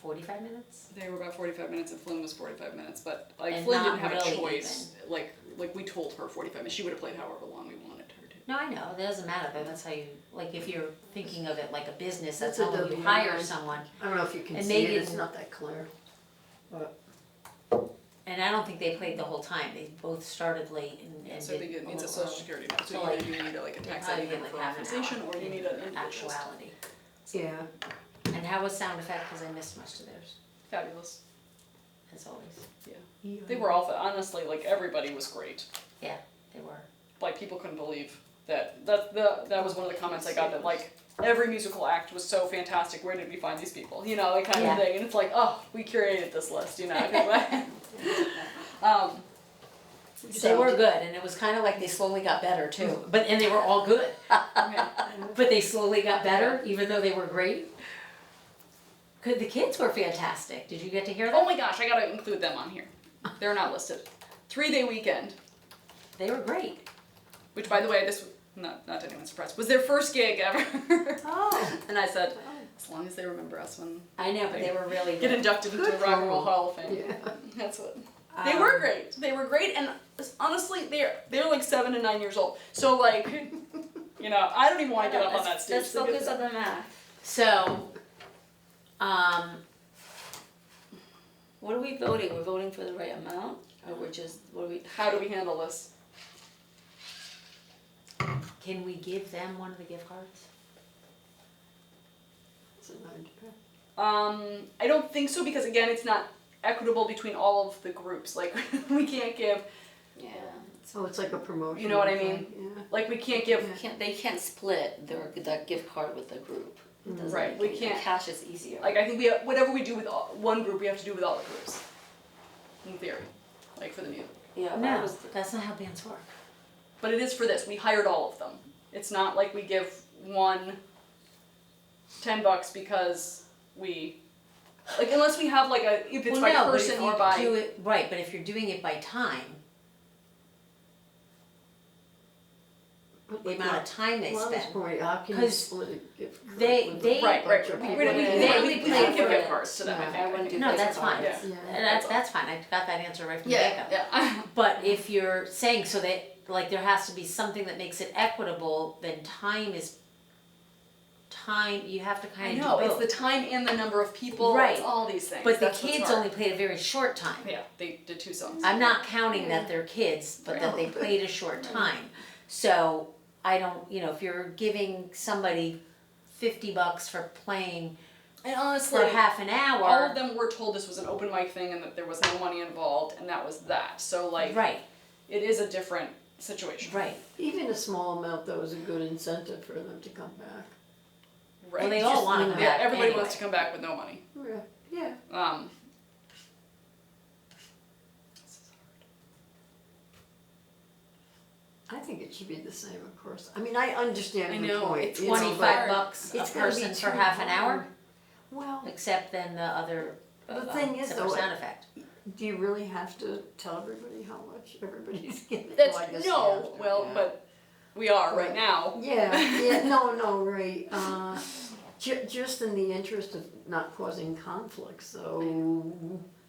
G: 45 minutes?
A: They were about 45 minutes, and Flynn was 45 minutes. But like
G: And
A: Flynn
G: not
A: didn't have
G: really
A: a choice. Like we told her 45 minutes. She would have played however long we wanted her to.
G: No, I know, that doesn't matter though, that's how you, like if you're thinking of it like a business, that's
D: That's a
G: how when you
D: W9.
G: hire someone.
D: I don't know if you can
G: And
D: see
G: they
D: it, it's
G: didn't-
D: not that clear.
G: And I don't think they played the whole time, they both started late and
A: So
G: did
A: it needs a
G: little
A: social
G: early.
A: security number. So
G: So,
A: either
G: like,
A: you need like a
G: They
A: tax
G: probably
A: ID
G: get
A: number
G: like
A: for
G: half an
A: organization,
G: hour
A: or you
G: in
A: need an individual.
G: actuality.
D: Yeah.
G: And how was sound effect, cause I missed most of theirs,
A: Fabulous.
G: as always.
A: They were all honestly like everybody was great.
G: Yeah, they were.
A: Like people couldn't believe that was one of the comments I got, that like every musical act was so fantastic. Where did we find these people? You know, like kind
G: Yeah.
A: of thing. And it's like, oh, we curated this list. You know.
G: They
A: So-
G: were good, and it was kinda like they slowly got better too, and they were all good. But they slowly got better, even though they were great. The kids were fantastic, did you get to hear
A: Oh
G: them?
A: my gosh, I gotta include them on here. They're not listed. 3-day weekend,
G: They were great.
A: which by the way, this not to anyone's surprise, was their first gig ever.
G: Oh.
A: And I said, as long as they remember us when
G: I know, but they were really
A: get
G: good.
A: inducted into the
D: Good
A: Rock and
D: for
A: Roll
D: them.
A: Hall of Fame.
D: Yeah.
A: That's what. They were great. They were great, and honestly, they're like 7 and 9 years old. So like, you know, I don't even want to get up on that stage.
B: Let's focus on the math.
G: So,
B: What are we voting? We're voting for the right amount, or we're just, what are we?
A: How do we handle this?
G: can we give them one of the gift cards?
D: It's an idea.
A: I don't think so, because again, it's not equitable between all of the groups. Like we can't give,
B: Yeah.
D: So it's like a promotion.
A: You know what I
D: thing,
A: mean?
D: Yeah.
A: like we can't give.
B: They can't split that gift card with the group. It doesn't
A: Right,
B: make
A: we
B: any-
A: can't-
B: Cash is easier.
A: Like I think whatever we do with one group, we have to do with all the groups. in theory, like for the music.
B: Yeah, but I
G: No,
B: was,
G: that's not how bands work.
A: But it is for this. We hired all of them. It's not like we give one $10 because we, like, unless we have like if it's
G: Well,
A: by
G: no, but
A: person
G: if
A: or
G: you
A: by.
G: do it, right, but if you're doing it by time, the amount of time they
D: Well, that's
G: spend.
D: great. How can you
G: 'Cause
D: split a gift card
G: they-
D: with
G: they-
D: a
A: Right,
D: bunch
A: right.
D: of
A: We
D: people?
A: only
G: They
A: give
G: play for
A: gift
G: it.
A: cards to them.
D: Yeah.
A: I think.
B: I wouldn't do
G: No,
B: that
G: that's
B: for
G: fine.
A: Yeah.
D: Yeah.
G: That's fine. I got that answer right from the
A: Yeah,
G: get-go.
A: yeah.
G: But if you're saying so that, like, there has to be something that makes it equitable, then time, you have to
A: I
G: kind of
A: know,
G: do
A: it's
G: both.
A: the time and the number of people,
G: Right.
A: it's all these things.
G: But the
A: That's what's
G: kids
A: hard.
G: only played a very short time.
A: Yeah, they did 2 songs.
G: I'm not counting that they're kids, but that they played a short time. So I don't, if you're giving somebody $50 for playing
A: And honestly,
G: for half an hour.
A: all of them were told this was an open mic thing and that there was no money involved, and that was that. So like,
G: Right,
A: it is a different situation.
G: right.
D: Even a small amount though is a good incentive for them to come back.
A: Right.
G: Well, they all
D: Just,
G: want to
D: you
G: come
D: know,
G: back
A: Everybody
G: anyway.
A: wants to come back with no money.
D: Yeah.
A: Um,
D: I think it should be the same, of course. I mean, I understand
A: I
D: your
A: know,
D: point.
A: it's
D: you know, but
G: $25 a
D: it's gonna be
G: person for
D: too
G: half an hour,
D: hard. Well,
G: except then the other,
D: The thing is,
G: except for
D: though,
G: sound effect.
D: do you really have to tell everybody how much everybody's getting?
A: that's
D: Well, I guess
A: no,
D: you have to,
A: well,
D: yeah.
A: but we are right
D: But-
A: now.
D: Yeah, no, right. Just in the interest of not causing conflict, so.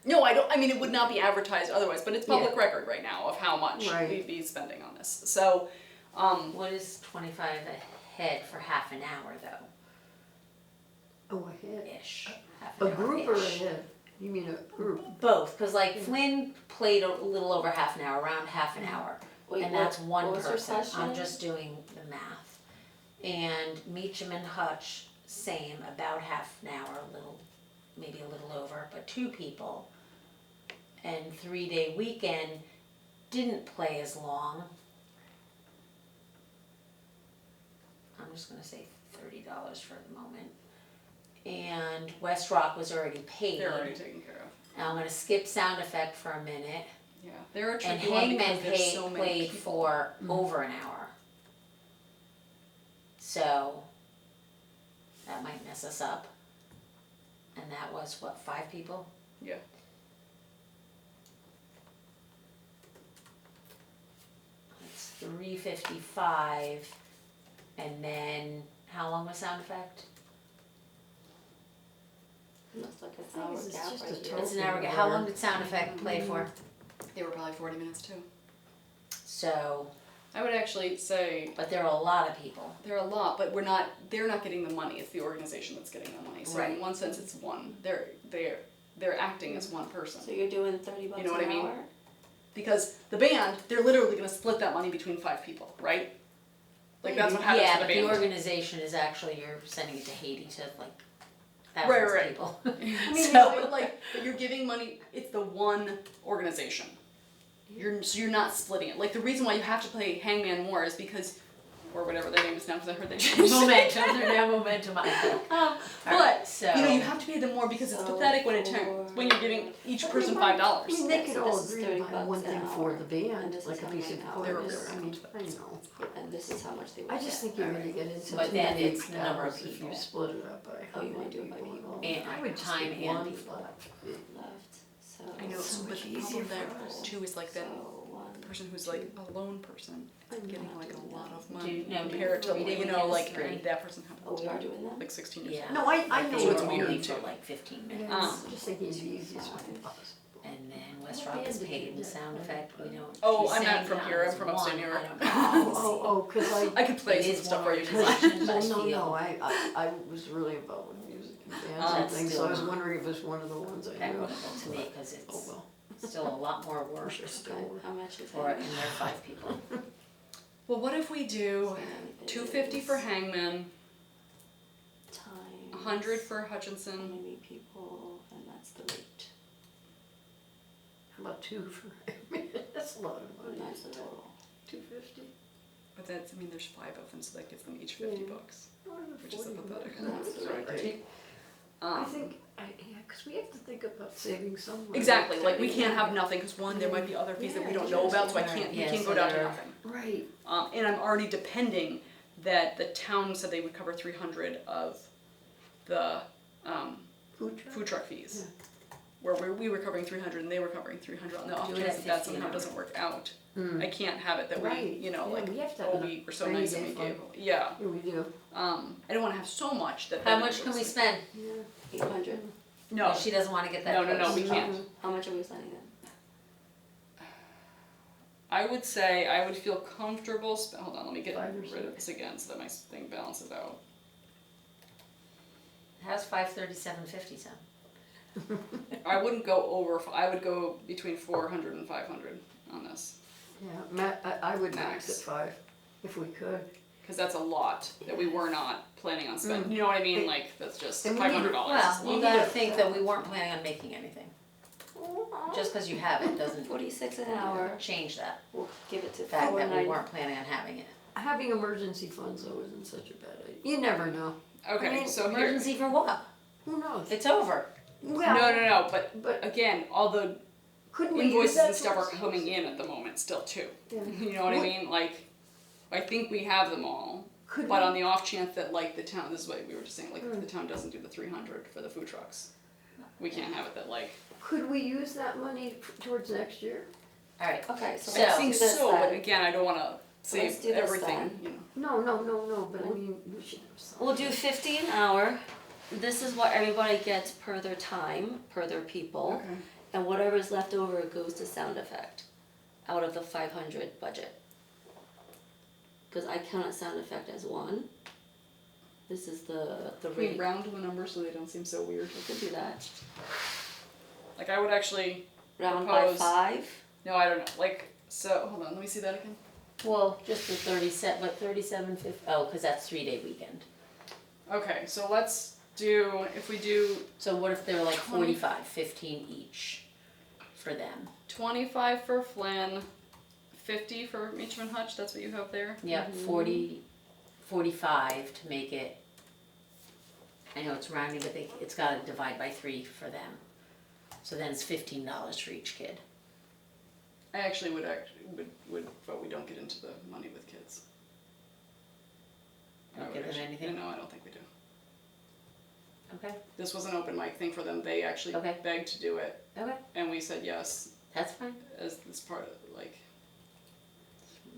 A: No, I don't. I mean, it would not be advertised otherwise, but it's public record right now of how much
D: Right.
A: we'd be spending on this. So,
G: What is 25 a head for half an hour though?
D: Oh, a head.
G: Ish. Half
D: A
G: an hour
D: group or a
G: ish.
D: head? You mean a group?
G: Both, because like Flynn played a little over half an hour, around half an hour.
B: wait,
G: And
B: what-
G: that's one
B: what was her
G: person.
B: question?
G: I'm just doing the math. And Meacham and Hutch, same, about half an hour, maybe a little over, but 2 people. And 3-day weekend didn't play as long. I'm just gonna say $30 for the moment. And West Rock was already paid.
A: they're already taken care of.
G: Now I'm gonna skip sound effect for a minute.
A: Yeah, they're a
G: And
A: tricky one because
G: Hangman
A: there's so many
G: played
A: people.
G: for over an hour. So that might mess us up. And that was what, 5 people?
A: Yeah.
G: It's $355. And then how long was sound effect?
B: That's like an
D: thing
B: hour
D: is, it's
B: gap
D: just
B: right
D: a
B: here.
D: total-
G: It's an hour ago. How long did sound effect play for?
A: They were probably 40 minutes too.
G: So,
A: I would actually say
G: but there are a lot of people.
A: they're a lot, but they're not getting the money. It's the organization that's getting the money. So
G: Right.
A: in one sense, it's one. They're acting as one person.
B: So you're doing $30
A: You know what
B: an
A: I mean?
B: hour?
A: Because the band, they're literally going to split that money between 5 people, right? Like that's what happens
G: Yeah,
A: to
G: but
A: the
G: the
A: band.
G: organization is actually, you're sending it to Haiti to like
A: Right,
G: thousands
A: right.
G: of people.
A: I mean,
G: So-
A: but you're giving money. It's the one organization. So you're not splitting it. Like the reason why you have to play Hangman more is because, or whatever their name is now, because I heard they changed.
G: Momentum, they're now Momentum, I think.
A: But
G: Alright, so.
A: you have to pay them more because it's
B: So
A: pathetic when you're giving each person $5.
D: I mean, they
B: Yeah,
D: could
B: so
D: all
B: this is
D: agree to buy
B: $30
D: one
B: an
D: thing for
B: hour,
D: the band,
B: and this
D: like
B: is
D: a
B: how
D: piece of
B: many
D: equipment.
B: hours.
D: I mean, I know.
B: And this is how much they would
D: I just think you're gonna get into
G: But
D: too
G: then
D: many
G: it's the number of
D: hours if
G: people.
D: you split it up by how
B: Oh, you
D: many
B: wanna do it by
D: people.
B: people?
G: And
D: I would just
G: time
D: pick
G: and
D: one
G: people.
D: flat fee.
B: left. So
A: I know,
D: so
A: but
D: much
A: the
D: easier
A: problem
D: for
A: there
D: us.
A: too is like then
B: one,
A: the person who's like a lone person getting like a lot of money
G: no, do
A: compared to
G: 3-day
A: like
G: weekends, 3.
A: that person
B: oh, we are
A: having
B: doing that?
A: like 16 years.
G: Yeah.
D: No, I know
A: So
D: it's
A: it's
D: weird.
A: weird.
G: For like 15 minutes.
D: Yeah, I'm just thinking it's the easiest way possible.
G: And then West Rock is paid in sound effect, we don't.
A: Oh,
G: she's
A: I'm not
G: saying
A: from
G: that
A: here, I'm
G: was
A: from upstate
G: one,
A: New York.
G: I don't know.
D: Oh, cause
A: I could play
G: It
A: some
G: is
A: stuff
G: one
A: for you.
G: organization.
D: well,
G: I
D: no,
G: feel-
D: I was really involved with music and bands and
G: That's
D: things, so
G: still
D: I was
G: not
D: wondering if it was one of the ones I knew.
G: equitable to me, cause
D: Oh,
G: it's
D: well.
G: still a lot more work
D: Sure, still.
B: Okay, how much is
G: for,
B: that?
G: and they're 5 people.
A: Well, what if we do $250 for Hangman,
B: Time.
A: 100 for
B: How
A: Hutchinson,
B: many people, and that's the rate,
D: How about 2 for, that's a lot of
B: and
D: money.
B: that's the total.
D: 250?
A: but there's 5 of them, so that gives them each $50, which is a pathetic.
B: That's the
A: Right.
B: rate.
D: I think, yeah, because we have to think about saving some. money.
A: Exactly, like we can't have nothing, because one, there might be other fees that we
D: Yeah,
A: don't know about, so I
B: right.
A: can't, we
B: Yeah,
A: can't
B: so
A: go down to
B: there-
A: nothing.
D: Right.
A: And I'm already depending that the town said they would cover 300 of the
D: Food truck?
A: food truck fees. Where we were covering 300 and they were covering 300 on the off
B: Do it
A: chance
B: at
A: that that
B: 50 an
A: somehow
B: hour.
A: doesn't work out.
D: Mm.
A: I can't have it that we,
D: Right.
A: you know,
D: Yeah,
A: like,
D: we have to
A: oh,
D: have
A: we were so
D: rainy
A: nice and
D: day
A: we
D: fund.
A: gave, yeah.
D: Yeah, we do.
A: I don't wanna have so much that
B: How
A: then
B: much
A: it
B: can we
A: was-
B: spend?
D: Yeah.
J: 800.
A: No,
B: She doesn't wanna get that
A: No, no, no,
B: close.
A: we can't.
J: How much are we spending then?
A: I would say I would feel comfortable, hold on, let me get
D: 5 or
A: rid of this again so that my thing balances out.
B: How's 537.50 sound?
A: I wouldn't go over, I would go between 400 and 500 on this,
D: Yeah, I would max
A: Max.
D: at 5, if we could.
A: cause that's a lot that we were not planning on spending, you know what I mean, like, that's just
D: And we need-
A: $500.
B: Well,
D: We
B: you
D: need
B: gotta
D: a-
B: think that we weren't planning on making anything. Just cause you have it doesn't
J: 46 an hour.
B: change that
J: We'll give it to
B: fact that we
J: 490.
B: weren't planning on having it.
D: Having emergency funds though isn't such a bad idea. You never know.
A: Okay,
D: I mean,
A: so here,
B: Emergency for what?
D: Who knows?
B: It's over.
D: Well,
A: no, but
D: but
A: again, all the
D: couldn't we use
A: invoices
D: that
A: and stuff are
D: towards
A: coming in at the moment still too.
D: Yeah.
A: You know what I
D: Would-
A: mean? Like, I think we have them all,
D: Could
A: but
D: we,
A: on the off chance that like the town, this is what we were just saying, like if the town doesn't do the 300 for the food trucks, we can't have it that like.
D: could we use that money towards next year?
B: Alright,
J: Okay, so
B: So-
A: I
J: let's
A: think
J: do this
A: so, but
J: then.
A: again, I don't wanna save
J: Let's do this
A: everything,
J: then.
A: you know.
D: No, but I mean, we should have some.
B: we'll do 50 an hour. This is what everybody gets per their time, per their people.
A: Okay.
B: And whatever's left over goes to sound effect out of the 500 budget. Cause I count sound effect as one. This is the
A: Can we
B: rate.
A: round the numbers so they don't seem so weird?
B: We could do that.
A: Like I would actually,
B: Round by
A: Propose.
B: 5.
A: no, I don't know, like, so, hold on, let me see that again.
B: Well, just the 37, but 37.50. Oh, cause that's 3-day weekend.
A: Okay, so let's do, if we do
B: So what if they were like
A: 20.
B: 45, 15 each for them?
A: 25 for Flynn, 50 for Meacham and Hutch, that's what you have there?
B: Yep, 40, 45 to make it. I know it's rounding, but it's gotta divide by 3 for them. So then it's $15 for each kid.
A: I actually would vote we don't get into the money with kids. I
B: Don't
A: would
B: give them
A: actually-
B: anything?
A: No, I don't think we do.
B: Okay,
A: This was an open mic thing for them, they actually
B: Okay.
A: begged to do it,
B: okay,
A: and we said yes,
B: that's fine.
A: as this part of, like,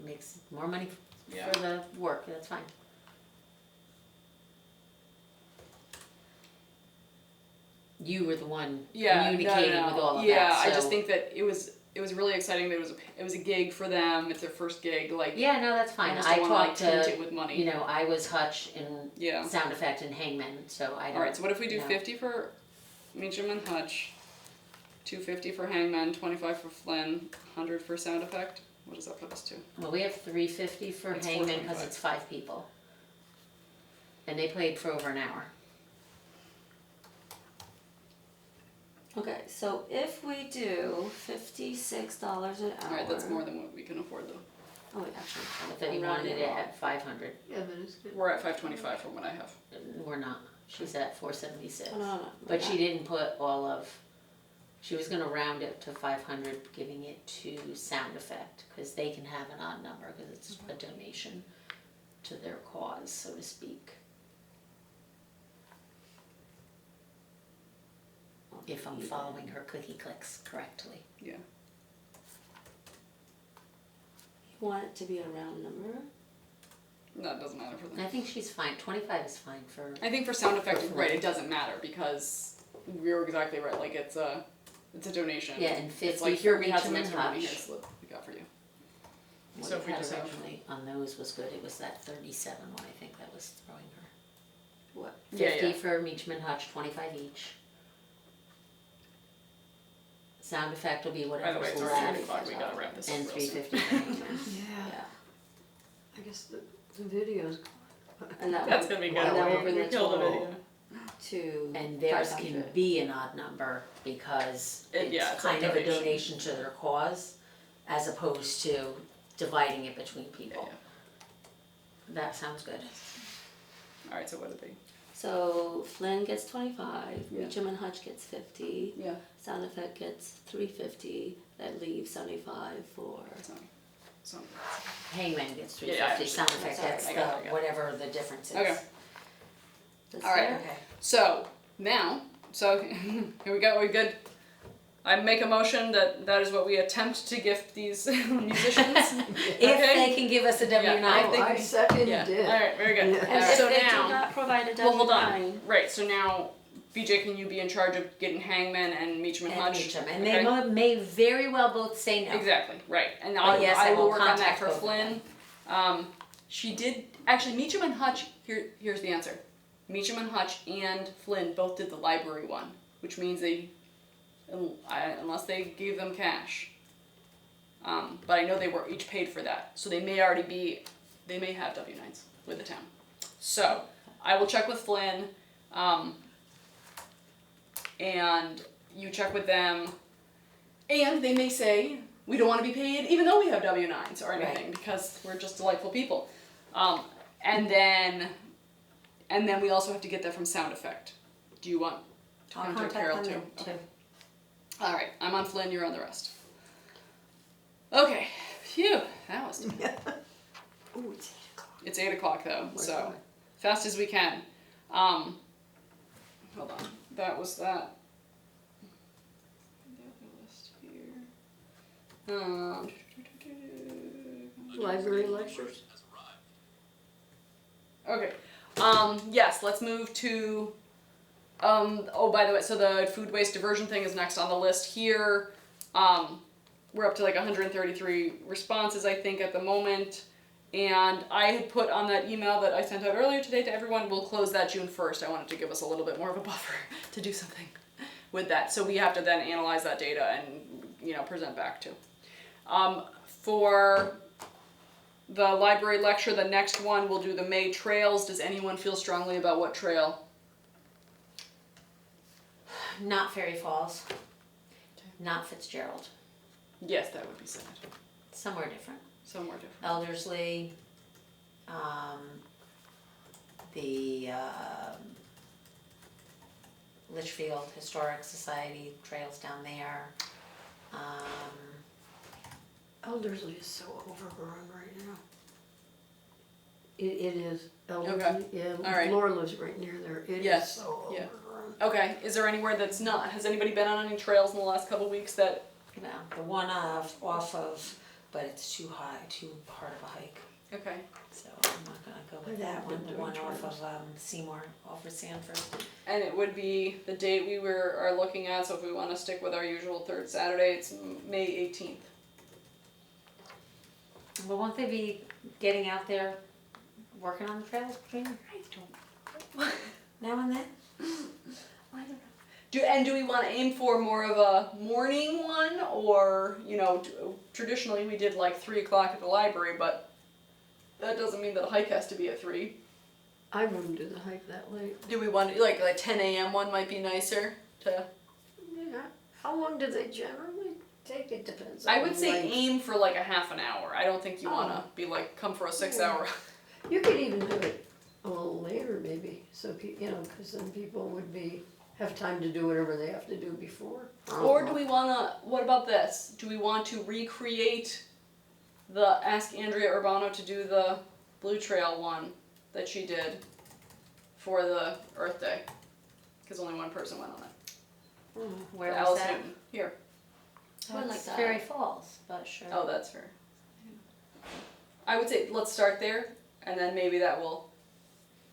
B: Makes more money
A: yeah.
B: for the work, that's fine. You were the one
A: Yeah,
B: communicating
A: no.
B: with all of
A: yeah,
B: that,
A: I just
B: so-
A: think that it was really exciting that it was a gig for them, it's their first gig, like,
B: Yeah, no, that's fine.
A: almost
B: I
A: don't wanna, like,
B: talked
A: taint
B: to,
A: it with money.
B: you know, I was Hutch and
A: Yeah.
B: Sound Effect and Hangman, so I don't.
A: Alright, so what if we do
B: know.
A: 50 for Meacham and Hutch, 250 for Hangman, 25 for Flynn, 100 for Sound Effect? What does that put us to?
B: Well, we have 350 for
A: It's
B: Hangman because
A: 425.
B: it's 5 people. And they played for over an hour.
J: Okay, so if we do $56 an hour.
A: Alright, that's more than what we can afford though.
J: Oh, wait, actually.
B: But then you
J: I'm rounding
B: wanted it
J: off.
B: at 500.
D: Yeah, that is good.
A: We're at 525 from what I have.
B: We're not. She's at 476.
J: Oh, no.
B: But she didn't put all of. She was gonna round it to 500, giving it to Sound Effect because they can have an odd number because it's a donation to their cause, so to speak. If I'm following her cookie clicks correctly.
A: Yeah.
J: You want it to be a round number?
A: No, it doesn't matter for
B: And
A: them.
B: I think she's fine. 25 is fine for.
A: I think for Sound Effect,
B: For
A: right,
B: Flynn.
A: it doesn't matter because you're exactly right, like it's a donation.
B: Yeah, and 50
A: It's like,
B: for
A: here we have some
B: Meacham and
A: extra money,
B: Hutch.
A: here's what we got for you.
B: What
A: So
B: we
A: if we
B: had
A: just have-
B: originally on those was good. It was that 37 one, I think that was throwing her.
J: What?
B: 50
A: Yeah.
B: for Meacham and Hutch, 25 each. Sound Effect will be
A: By the
B: whatever's
A: way, it's
B: left.
A: already 5 o'clock, we gotta wrap this up
B: And
A: real soon.
B: 350 for Hangman.
D: Yeah, I guess the video's.
J: And that
A: That's
J: will,
A: gonna be
J: and that will
A: good,
J: bring
A: we
J: the
A: killed the
J: total
A: video.
J: to
B: And theirs can
J: 500.
B: be an odd number because
A: Yeah,
B: it's
A: it's
B: kind
A: like
B: of a
A: donation.
B: donation to their cause as opposed to dividing it between people.
A: Yeah,
B: That sounds good.
A: Alright, so what did they?
B: So Flynn gets 25,
A: Yeah.
B: Meacham and Hutch gets 50,
A: Yeah.
B: Sound Effect gets 350, that leaves 75 for.
A: So,
G: Hangman gets
A: Yeah, I
G: 350, sound effect
A: Sorry,
G: gets
A: I
G: the,
A: got it.
G: whatever the difference is.
A: Okay.
B: That's
A: Alright.
B: fair?
G: Okay.
A: so now, here we go, we're good. I make a motion that is what we attempt to gift these musicians.
G: If
A: Okay.
G: they can give us a W-9.
A: I think
D: I
A: we-
D: seconded
A: Yeah,
D: it.
A: alright, very good.
D: Yeah.
B: And
A: So
B: if they
A: now,
B: do not provide a
A: well, hold on.
B: W-9,
A: Right, so now, BJ, can you be in charge of getting Hangman and Meacham and
G: And
A: Hutch?
G: Meacham, and
A: Okay?
G: they may very well both say no.
A: Exactly, right, and
G: But yes, I
A: I will
G: will
A: work on that
G: contact
A: for
G: both of
A: Flynn. She did, actually, Meacham and Hutch, here's the answer. Meacham and Hutch and Flynn both did the library one, which means they, unless they gave them cash. But I know they were each paid for that, so they may have W-9s with the town. So, I will check with Flynn, and you check with them, and they may say, we don't want to be paid even though we have W-9s or anything, because we're just delightful people. And then we also have to get that from Sound Effect. Do you want to
B: I'll
A: contact
B: contact
A: Carol
B: them
A: too?
B: too.
A: Alright, I'm on Flynn, you're on the rest. Okay, phew, that was
D: Ooh, it's 8 o'clock.
A: It's 8 o'clock though,
D: We're
A: so
D: fine.
A: fast as we can. Hold on, that was that. The other list here.
D: Library lectures.
A: Okay. Yes, let's move to. Oh, by the way, so the food waste diversion thing is next on the list here. We're up to like 133 responses, I think, at the moment. And I had put on that email that I sent out earlier today to everyone, we'll close that June 1st. I wanted to give us a little bit more of a buffer to do something with that. So we have to then analyze that data and, present back to. For the library lecture, the next one, we'll do the May trails. Does anyone feel strongly about what trail?
G: Not Fairy Falls. Not Fitzgerald.
A: Yes, that would be sad.
G: Somewhere different.
A: Somewhere different.
G: Elderslie, the Litchfield Historic Society trails down there.
D: Elderslie is so overrun right now. It is. Elderslie, yeah.
A: All right.
D: Laura lives right near there. It is
A: Yes,
D: so
A: yeah.
D: overrun.
A: Okay, is there anywhere that's not? Has anybody been on any trails in the last couple weeks that?
G: No, the one off of, but it's too high, too hard of a hike.
A: Okay.
G: So I'm not gonna go with
D: I
G: that
D: haven't
G: one.
D: been
G: The
D: doing
G: one off
D: trails.
G: of Seymour, off of Sanford.
A: And it would be the date we are looking at, so if we want to stick with our usual third Saturday, it's May 18th.
G: But won't they be getting out there, working on the trails between now and then?
A: I don't know. Do we want to aim for more of a morning one, or traditionally we did like 3 o'clock at the library, but that doesn't mean that a hike has to be at 3.
D: I wouldn't do the hike that late.
A: Do we want to, like a 10 a.m. one might be nicer to?
D: Yeah. How long do they generally take? It depends on
A: I would say
D: length.
A: aim for like a half an hour. I don't think you want to be like come for a 6 hour.
D: You could even do it a little later, maybe, so because then people would have time to do whatever they have to do before.
A: Or do we want to? What about this? Do we want to recreate the ask Andrea Urbano to do the Blue Trail one that she did for the Earth Day? Because only one person went on it.
G: Where
A: Alice
G: was that?
A: Newton. Here.
B: I would like
G: That's
B: that.
G: Fairy Falls, but sure.
A: Oh, that's fair. I would say let's start there, and then maybe that will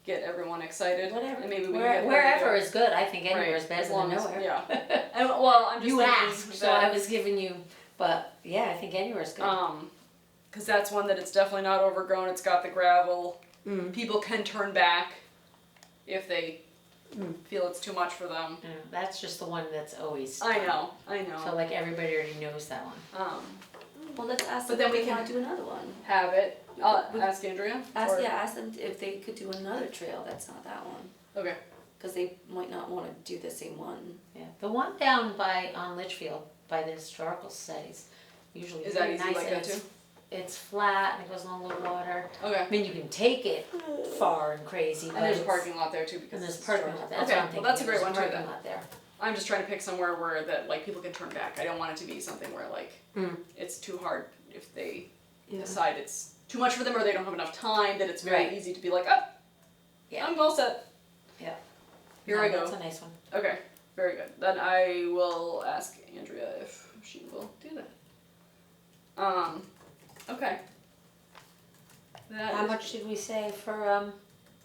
A: get everyone excited.
G: Whatever.
A: And maybe we can get her
G: Wherever
A: to-
G: is good. I think anywhere
A: Right,
G: is better
A: as
G: than
A: long as-
G: nowhere.
A: Yeah. And well, I'm just
G: You
A: thinking
G: asked, so
A: that,
G: I was giving you, but yeah, I think anywhere is good.
A: because that's one that it's definitely not overgrown. It's got the gravel.
D: Mm.
A: People can turn back if they feel it's too much for them.
G: Yeah, that's just the one that's always.
A: I know.
G: So like everybody already knows that one.
B: Well, let's ask
A: But
B: them
A: then
B: if
A: we
B: they
A: can-
B: want to do another one.
A: Have it. Ask Andrea. Or-
B: Ask them if they could do another trail that's not that one.
A: Okay.
B: Because they might not want to do the same one.
G: Yeah, the one down on Litchfield by the Historical Societies usually
A: Is
G: very
A: that easy
G: nice
A: like
G: and
A: that
G: it's
A: too?
G: it's flat and it goes along the water.
A: Okay.
G: I mean, you can take it far and crazy, but
A: And there's a
G: it's-
A: parking lot there too because
G: And there's
A: it's
G: parking
A: storage.
G: lot there, that's
A: Okay,
G: what I'm thinking.
A: well, that's a great
G: There's
A: one too
G: parking
A: then.
G: lot there.
A: I'm just trying to pick somewhere where that like people can turn back. I don't want it to be something where like
D: Mm.
A: it's too hard if they
D: Yeah.
A: decide it's too much for them or they don't have enough time, that it's very
G: Right.
A: easy to be like, oh,
G: Yeah.
A: I'm all set.
G: Yeah.
A: Here
G: No,
A: I go.
G: That's a nice one.
A: Okay, very good. Then I will ask Andrea if she will do that. Okay. That
G: How
A: is-
G: much did we say for,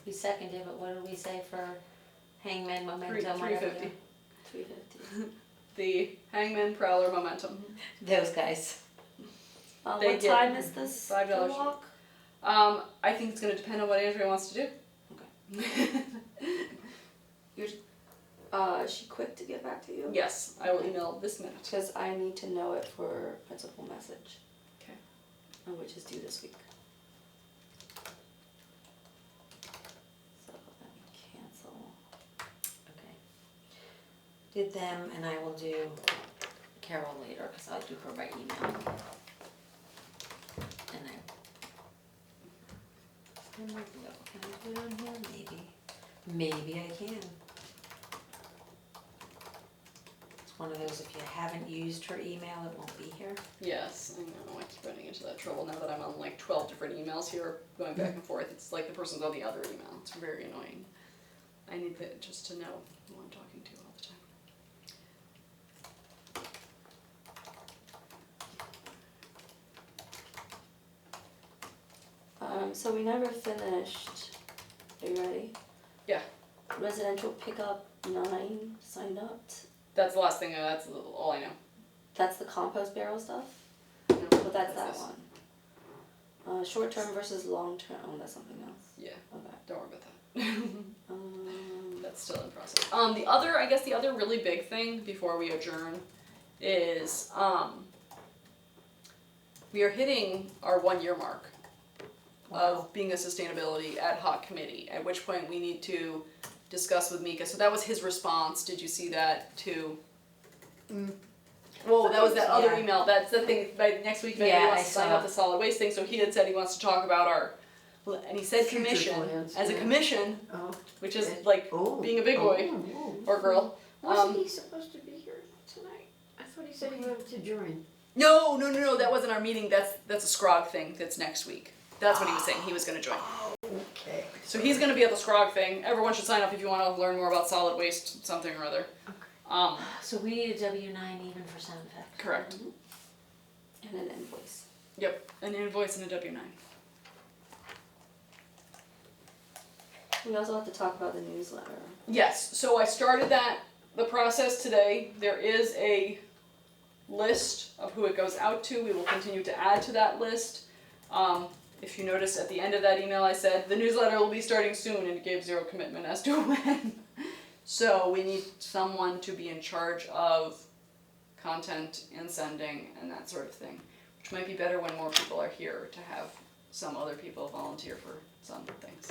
G: we seconded, but what did we say for Hangman Momentum, whatever?
A: 350.
B: 350.
A: The Hangman Prowler Momentum.
G: Those guys.
A: They
B: What
A: get
B: time is this?
A: $5.
B: the walk?
A: I think it's gonna depend on what Andrea wants to do. Okay.
B: Is she quick to get back to you?
A: Yes, I will email this minute.
B: Because I need to know it for principal message.
A: Okay.
B: Which is due this week. So let me cancel.
G: Okay. Did them, and I will do Carol later, cause I'll do her by email. And can I do it on here? Maybe I can. It's one of those, if you haven't used her email, it won't be here.
A: Yes, I know. I keep running into that trouble now that I'm on like 12 different emails here, going back and forth. It's like the person's on the other email. It's very annoying. I need just to know who I'm talking to all the time.
B: So we never finished. Are you ready?
A: Yeah.
B: Residential pickup 9 signed up.
A: That's the last thing. That's all I know.
B: That's the compost barrel stuff.
A: No,
B: But that's that
A: this.
B: one. Short term versus long term. Oh, that's something else.
A: Yeah.
B: Okay.
A: Don't worry about that.
B: Um,
A: That's still in process. The other really big thing before we adjourn is we are hitting our 1 year mark of being a sustainability ad hoc committee, at which point we need to discuss with Mika. So that was his response. Did you see that too? Well, that was that other
G: Yeah.
A: email. That's the thing. By next week, maybe
G: Yeah,
A: he wants
G: I
A: to sign
G: saw.
A: up the solid waste thing. So he had said he wants to talk about our, and he said
D: Future
A: commission
D: plans,
A: as a
D: yeah.
A: commission,
D: Oh.
A: which is
D: Okay.
A: like
D: Oh.
A: being a big boy
D: Oh.
A: or girl.
D: Wasn't he supposed to be here tonight? I thought he said he wanted to join.
A: No, that wasn't our meeting. That's a Scrog thing. That's next week. That's what he was saying. He was going to join.
D: Okay.
A: So he's going to be at the Scrog thing. Everyone should sign up if you want to learn more about solid waste, something or other.
G: So we need a W-9 even for sound effects.
A: Correct.
B: and an invoice.
A: Yep, an invoice and a W-9.
B: We also have to talk about the newsletter.
A: Yes, so I started the process today. There is a list of who it goes out to. We will continue to add to that list. If you notice at the end of that email I said, the newsletter will be starting soon, and it gave zero commitment as to when. So we need someone to be in charge of content and sending and that sort of thing, which might be better when more people are here to have some other people volunteer for some things.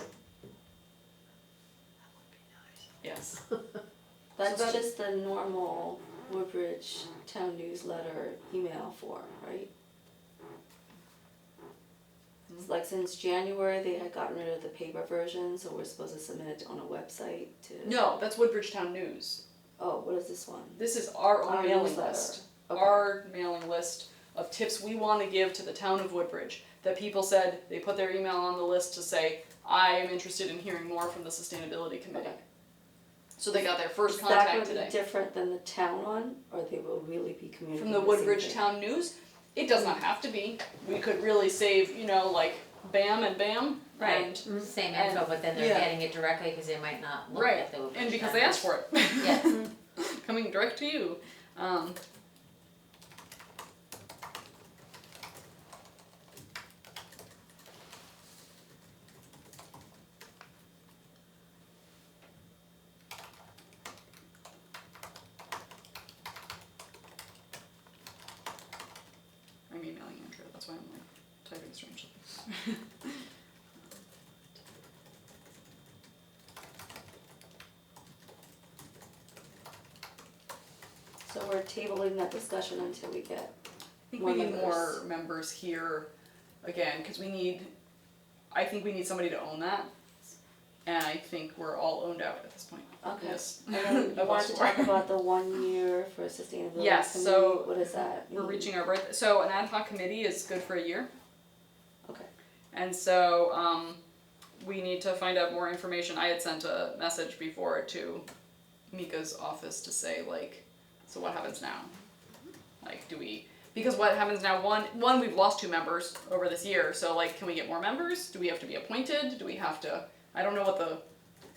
A: Yes.
B: That's
A: So that-
B: just the normal Woodbridge Town newsletter email form, right? It's like since January they had gotten rid of the paper version, so we're supposed to submit it on a website to.
A: No, that's Woodbridge Town News.
B: Oh, what is this one?
A: This is our own
B: Our
A: mailing
B: newsletter.
A: list.
B: Okay.
A: Our mailing list of tips we want to give to the town of Woodbridge. That people said, they put their email on the list to say, I am interested in hearing more from the sustainability committee.
B: Okay.
A: So they got their first
B: Is
A: contact
B: that gonna
A: today.
B: be different than the town one, or they will really be communicating
A: From the
B: same
A: Woodbridge
B: thing?
A: Town News, it does not have to be. We could really save, like, bam and bam.
G: Right,
A: And,
G: same
A: and-
G: info, but then they're
A: yeah.
G: getting it directly because they might not look
A: right,
G: at the.
A: and because they asked for it.
G: Yeah.
A: Coming direct to you. I'm emailing Andrea, that's why I'm like typing strangely.
B: So we're tabling that discussion until we get
A: I think
B: More
A: we need
B: members.
A: more members here. again, because I think we need somebody to own that. And I think we're all owned out at this point.
B: Okay.
A: Yes.
B: And then you
A: Of
B: wanted
A: us
B: to
A: four.
B: talk about the 1 year for sustainability
A: Yes,
B: committee.
A: so
B: What is that?
A: We're reaching our birthday. So an ad hoc committee is good for a year.
B: Okay.
A: And so we need to find out more information. I had sent a message before to Mika's office to say like, so what happens now? Like, because what happens now, one, we've lost 2 members over this year, so like, can we get more members? Do we have to be appointed? Do we have to, I don't know what the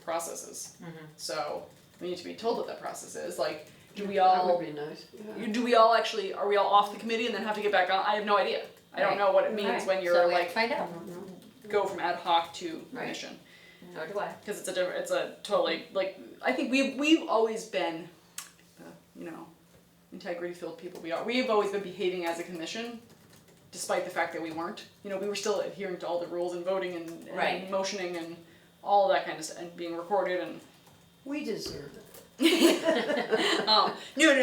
A: process is. So we need to be told what that process is. Like, do we
D: That
A: all,
D: would be nice, yeah.
A: do we all actually, are we all off the committee and then have to get back on? I have no idea. I don't
G: Right.
A: know what it means
G: Alright,
A: when you're
G: so we have
A: like,
G: to find out.
A: go from ad hoc to
G: Right.
A: commission.
G: Nor do I.
A: Because it's a totally, like, I think we've always been, integrity-filled people we are. We've always been behaving as a commission, despite the fact that we weren't. We were still adhering to all the rules and voting and
G: Right.
A: motioning and all of that kind of stuff, and being recorded and.
D: We deserve it.
A: No,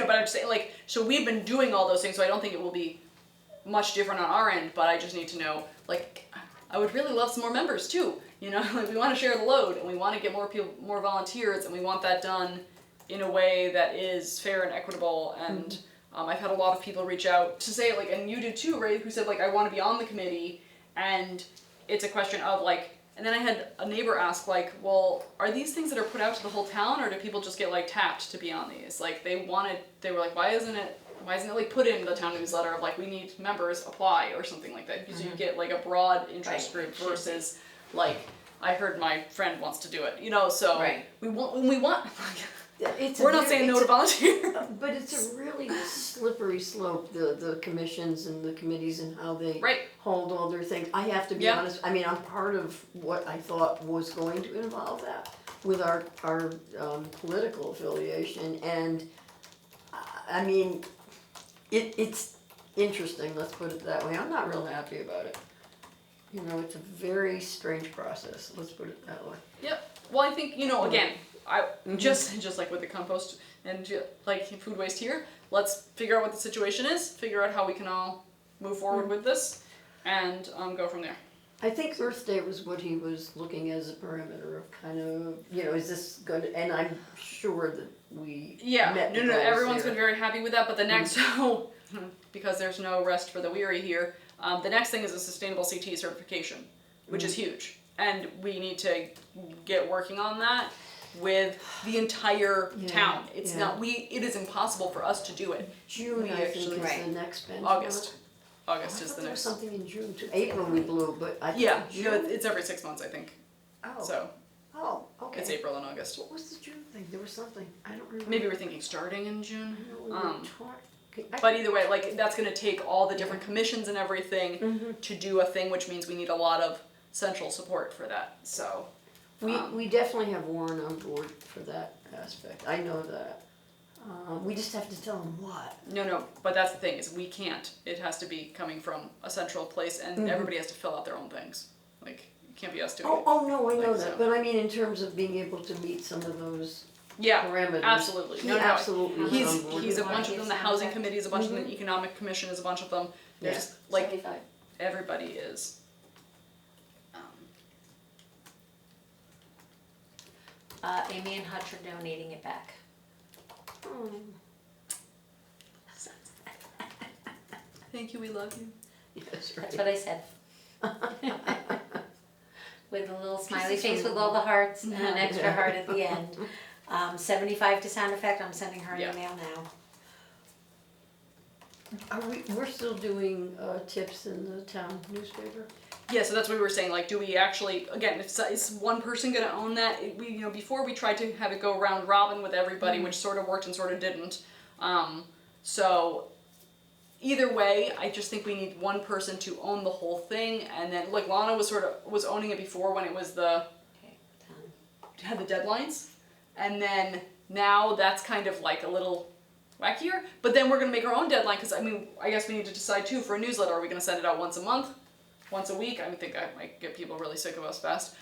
A: but I'm just saying, like, so we've been doing all those things, so I don't think it will be much different on our end, but I just need to know, like, I would really love some more members too, like, we want to share the load, and we want to get more people, more volunteers, and we want that done in a way that is fair and equitable, and I've had a lot of people reach out to say, like, and you did too, Ray, who said, like, I want to be on the committee, and it's a question of, like, and then I had a neighbor ask, like, well, are these things that are put out to the whole town, or do people just get, like, tapped to be on these? Like, they were like, why isn't it, like, put in the town newsletter of, like, we need members, apply, or something like that, because you get, like, a broad interest
G: Right.
A: group versus, like, I heard my friend wants to do it, so
G: Right.
A: we want,
D: It's a
A: we're not
D: very-
A: saying no
D: it's
A: to volunteer.
D: But it's a really slippery slope, the commissions and the committees and how they
A: Right.
D: hold all their things. I have to be
A: Yeah.
D: honest, I mean, I'm part of what I thought was going to involve that with our political affiliation, and I mean, it's interesting, let's put it that way. I'm not real happy about it. It's a very strange process, let's put it that way.
A: Yep. Well, I think, again, I just like with the compost and like food waste here, let's figure out what the situation is, figure out how we can all move forward with this, and go from there.
D: I think Earth Day was what he was looking as a parameter of kind of, is this good, and I'm sure that we
A: Yeah.
D: met the
A: No.
D: goals
A: Everyone's
D: there.
A: been very happy with that, but the next, because there's no rest for the weary here, the next thing is a sustainable CT certification, which is huge, and we need to get working on that with the entire town. It's
D: yeah.
A: not, it is impossible for us to do it.
D: June,
A: We
D: I think,
A: actually-
D: is
G: Right.
D: the next benchmark.
A: August
D: I
A: is
D: thought
A: the
D: there was
A: next.
D: something in June too. April we blew, but I think
A: Yeah,
D: June.
A: it's every 6 months, I think.
D: Oh,
A: So
D: oh, okay.
A: it's April and August.
D: What was the June thing? There was something. I don't remember.
A: Maybe we're thinking starting in June.
D: I know we were talking.
A: But either way, like, that's gonna take all the different commissions and everything
D: Mm-hmm.
A: to do a thing, which means we need a lot of central support for that, so.
D: We definitely have Warren on board for that aspect. I know that. We just have to tell him what.
A: No, but that's the thing, is we can't. It has to be coming from a central place, and everybody has to fill out their own things. Like, it can't be us doing it.
D: Oh, no, I know
A: Like,
D: that.
A: so.
D: But I mean, in terms of being able to meet some of those
A: Yeah,
D: parameters.
A: absolutely.
D: He
A: No,
D: absolutely is on board
A: he's a
D: with that.
A: bunch of them, the housing committee is a bunch of them, the economic commission is a bunch of them. There's
D: Yeah.
A: just, like,
B: 75.
A: everybody is.
G: Amy and Hutch are donating it back.
D: Oh,
A: Thank you, we love you.
D: yes,
G: That's
D: right.
G: what I said. With a little smiley
D: Kisses
G: face
D: from
G: with all the hearts and an
D: Yeah.
G: extra heart at the end. 75 to sound effect, I'm sending her an
A: Yeah.
G: email now.
D: We're still doing tips in the town newspaper?
A: Yeah, so that's what we were saying, like, do we actually, again, is one person gonna own that? Before we tried to have it go round robin with everybody, which sort of worked and sort of didn't. So either way, I just think we need one person to own the whole thing, and then, like, Lana was owning it before when it was
G: Okay,
A: had the deadlines, and then now that's kind of like a little wackier, but then we're gonna make our own deadline, because I guess we need to decide too, for a newsletter, are we gonna send it out once a month, once a week? I think I might get people really sick of us fast.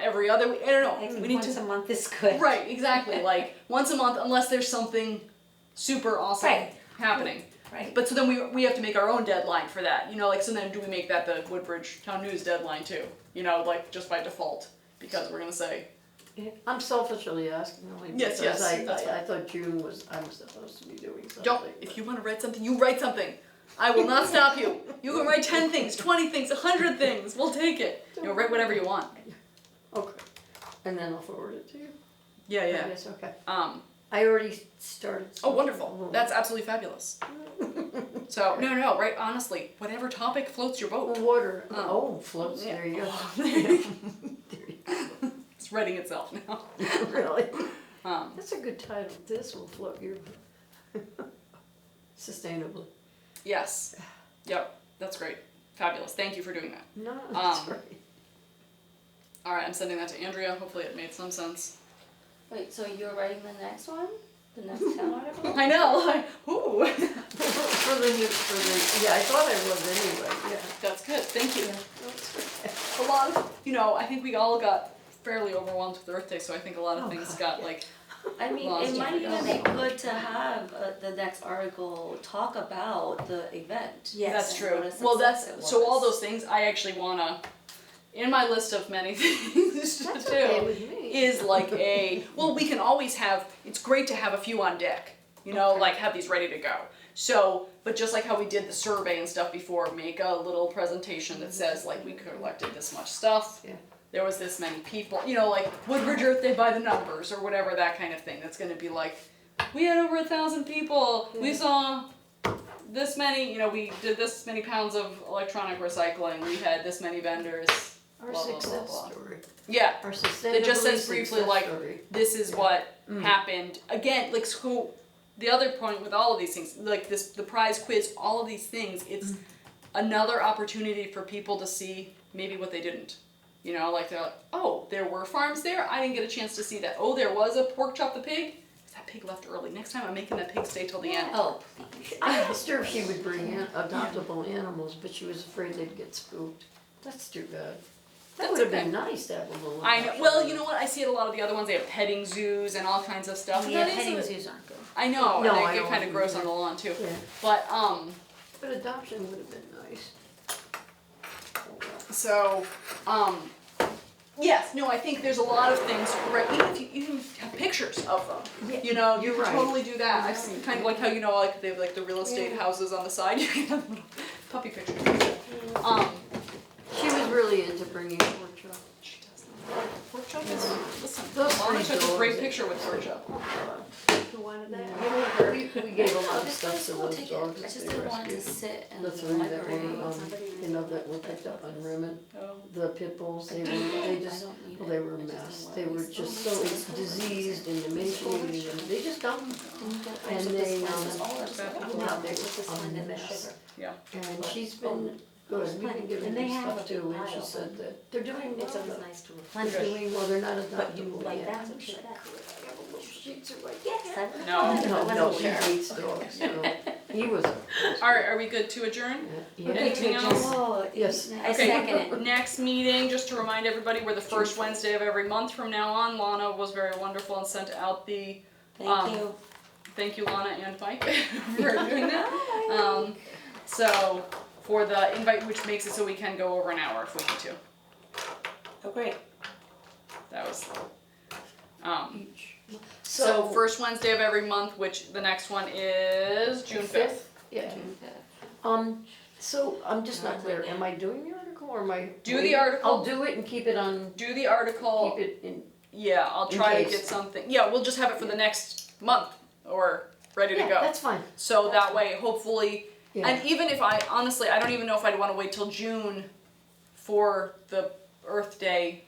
A: Every other week, I don't know,
G: I think
A: we need
G: once
A: to,
G: a month is good.
A: right, exactly, like, once a month, unless there's something super awesome
G: Right.
A: happening.
G: Right.
A: But so then we have to make our own deadline for that, you know, like, so then do we make that the Woodbridge Town News deadline too? You know, like, just by default, because we're gonna say,
D: I'm selfishly asking only
A: Yes,
D: because
A: yes, that's
D: I thought June was, I'm supposed to be doing something.
A: don't, if you wanna write something, you write something. I will not stop you. You can write 10 things, 20 things, 100 things, we'll take it. You know, write whatever you want.
D: Okay, and then I'll forward it to you.
A: Yeah, yeah.
D: Yes, okay.
A: Um,
D: I already started.
A: oh, wonderful, that's absolutely fabulous. So, no, right, honestly, whatever topic floats your boat.
D: Water,
A: Oh.
D: floats,
A: Yeah.
D: there you go.
A: It's writing itself now.
D: Really?
A: Um,
D: That's a good title, this will float your, sustainably.
A: yes, yep, that's great, fabulous, thank you for doing that.
D: No, that's
A: Um,
D: right.
A: Alright, I'm sending that to Andrea, hopefully it made some sense.
B: Wait, so you're writing the next one? The next town article?
A: I know, ooh.
D: For the, yeah, I thought I was anyway, yeah.
A: That's good, thank you.
D: That's okay.
A: A lot of, you know, I think we all got fairly overwhelmed with Earth Day, so I think a lot of
D: Oh,
A: things
D: God,
A: got
D: yeah.
A: like,
B: I mean,
A: Lost
B: it might
A: it.
B: even be good to have the next article talk about the event.
G: Yes.
A: that's
B: and
A: true.
B: what a
A: Well,
B: success
A: that's,
B: it
A: so all
B: was.
A: those things, I actually wanna, in my list of many things to
D: That's
A: do,
D: okay with me.
A: is like well, we can always have, it's great to have a few on deck, you know,
B: Okay.
A: like have these ready to go. So, but just like how we did the survey and stuff before, make a little presentation that says like we collected this much stuff.
D: Yeah.
A: There was this many people, you know, like Woodbridge Earth Day by the numbers or whatever, that kind of thing. That's gonna be like, we had over 1,000 people, we saw this many, you know, we did this many pounds of electronic recycling, we had this many vendors.
D: Our
A: Blah, blah, blah,
D: success
A: blah.
D: story.
A: Yeah,
D: Our
A: It just says
D: sustainability
A: briefly,
D: success
A: like,
D: story.
A: this is what happened. Again, like, so the other point with all of these things, like this, the prize quiz, all of these things, it's another opportunity for people to see maybe what they didn't. You know, like they're like, oh, there were farms there, I didn't get a chance to see that. Oh, there was a pork chop the pig. That pig left early. Next time I'm making that pig stay till the end.
B: Oh, please.
D: I asked her if she would bring in adoptable animals, but she was afraid they'd get spooked. That's too bad. That
A: That's
D: would have
A: okay.
D: been nice to have a little.
A: I know. Well, you know what? I see it a lot of the other ones. They have petting zoos and all kinds of stuff. And
G: Yeah,
A: that is
G: petting
A: a-
G: zoos aren't good.
A: I know.
D: No,
A: and
D: I
A: they get
D: don't
A: kind of gross
D: either.
A: on the lawn too.
D: Yeah,
A: But
D: but adoption would have been nice.
A: so yes, no, I think there's a lot of things, right, even if you even have pictures of them,
D: Yeah,
A: you know, you
D: you're
A: can
D: right.
A: totally do that. I've seen, kind of like how, you know, like they have like the real estate houses on the side, you can have little puppy pictures.
D: She was really into bringing pork chop.
A: She does. Pork chop is, listen,
D: Those
A: Lana
D: three
A: took a great
D: dogs.
A: picture with pork chop.
D: Who wanted that? We gave a lot
B: Oh,
D: of
B: this
D: stuff
B: guy's
D: to
B: cool,
D: those
B: take
D: dogs
B: it. I
D: that
B: just
D: they
B: didn't want it to
D: rescued.
B: sit in
D: The
B: the
D: three that
B: library.
D: were, you know, that were picked up on Rimmon,
A: Oh.
D: the pit bulls, they just, well, they were a mess. They were just so diseased and emaciated, and they just dumped them. And they, yeah, they were a mess.
A: Yeah.
D: And she's been good, we've been giving
G: And they
D: her
G: have
D: stuff
G: a
D: too, and she
G: pile.
D: said that they're doing
G: It's
D: well.
G: always nice to
D: They're
G: replenish.
D: doing, well, they're not
G: But you
D: adoptable
G: like
D: yet.
G: that, so take that.
D: Sheets are like,
G: Yes, I
A: No.
D: no, he hates dogs, so, he was a.
A: Alright, are we good to adjourn?
D: Yeah.
A: Anything else?
B: Oh,
D: Yes.
G: I second it.
A: Next meeting, just to remind everybody, we're the first Wednesday of every month from now on. Lana was very wonderful and sent out the,
B: Thank you.
A: thank you Lana and Mike for doing that. So, for the invite, which makes it so we can go over an hour if we need to.
B: Oh, great.
A: That was, so first Wednesday of every month, which the next one is June 5th.
D: Yeah, so I'm just not clear, am I doing the article or am I?
A: Do the article.
D: I'll do it and keep it on,
A: Do the article.
D: keep it in,
A: Yeah, I'll
D: In
A: try to
D: case.
A: get something. Yeah, we'll just have it for the next month or ready to
D: yeah,
A: go.
D: that's fine,
A: So that way, hopefully,
D: yeah.
A: and even if I, honestly, I don't even know if I'd wanna wait till June for the Earth Day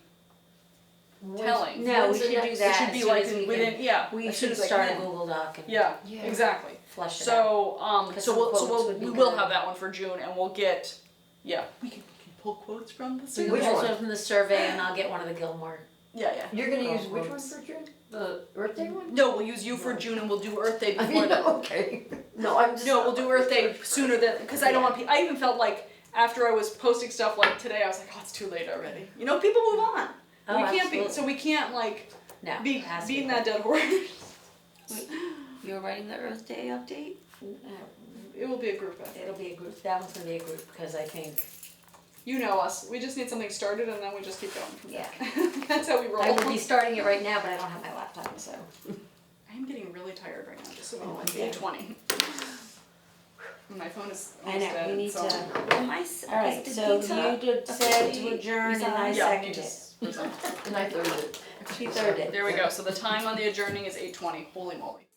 A: telling.
G: No, we
D: When's the
G: should do
D: next-
A: It
G: that
A: should
G: as
A: be
G: soon
A: like
G: as we
A: within,
G: can.
A: yeah,
G: We
A: as soon
G: should
A: as I
G: start a
A: can.
G: Google Doc and
A: Yeah,
D: Yeah.
A: exactly.
G: flush it out.
A: So,
G: Cause
A: so
G: some
A: we'll,
G: quotes would
A: we
G: be
A: will
G: good.
A: have that one for June and we'll get, yeah, we can pull quotes from the
G: We
A: survey.
G: can
D: Which
G: pull
D: one?
G: some from the survey and I'll get one of the Gilmore.
A: Yeah, yeah.
D: You're gonna
G: Oh,
D: use which one
G: quotes.
D: for June? The Earth Day one?
A: No, we'll use you for June and we'll do Earth Day
D: I
A: before
D: mean,
A: that.
D: okay, no, I'm just.
A: No, we'll do Earth Day sooner than, because I don't want people, I even felt like after I was posting stuff like today, I was like, oh, it's too late already. You know, people move on.
G: Oh,
A: We can't be,
G: absolutely.
A: so we can't like
G: No,
A: be
G: it has to be
A: beating that dead horse.
B: You're writing the Earth Day update?
A: It will be a group effort.
G: It'll be a group, that one's gonna be a group, because I think,
A: You know us. We just need something started and then we just keep going from there. That's how we roll.
G: I would be starting it right now, but I don't have my laptop, so.
A: I am getting really tired right now, just so we know,
G: Oh,
A: it's
G: yeah.
A: 8:20. My phone is
G: I
A: almost
G: know,
A: dead,
G: we need
A: so.
G: to,
B: Alright,
G: alright, so you said to adjourn and I
A: Yeah, you
G: seconded it.
A: just resign.
D: And I thirded it.
G: She thirded.
A: There we go. So the time on the adjourning is 8:20. Holy moly.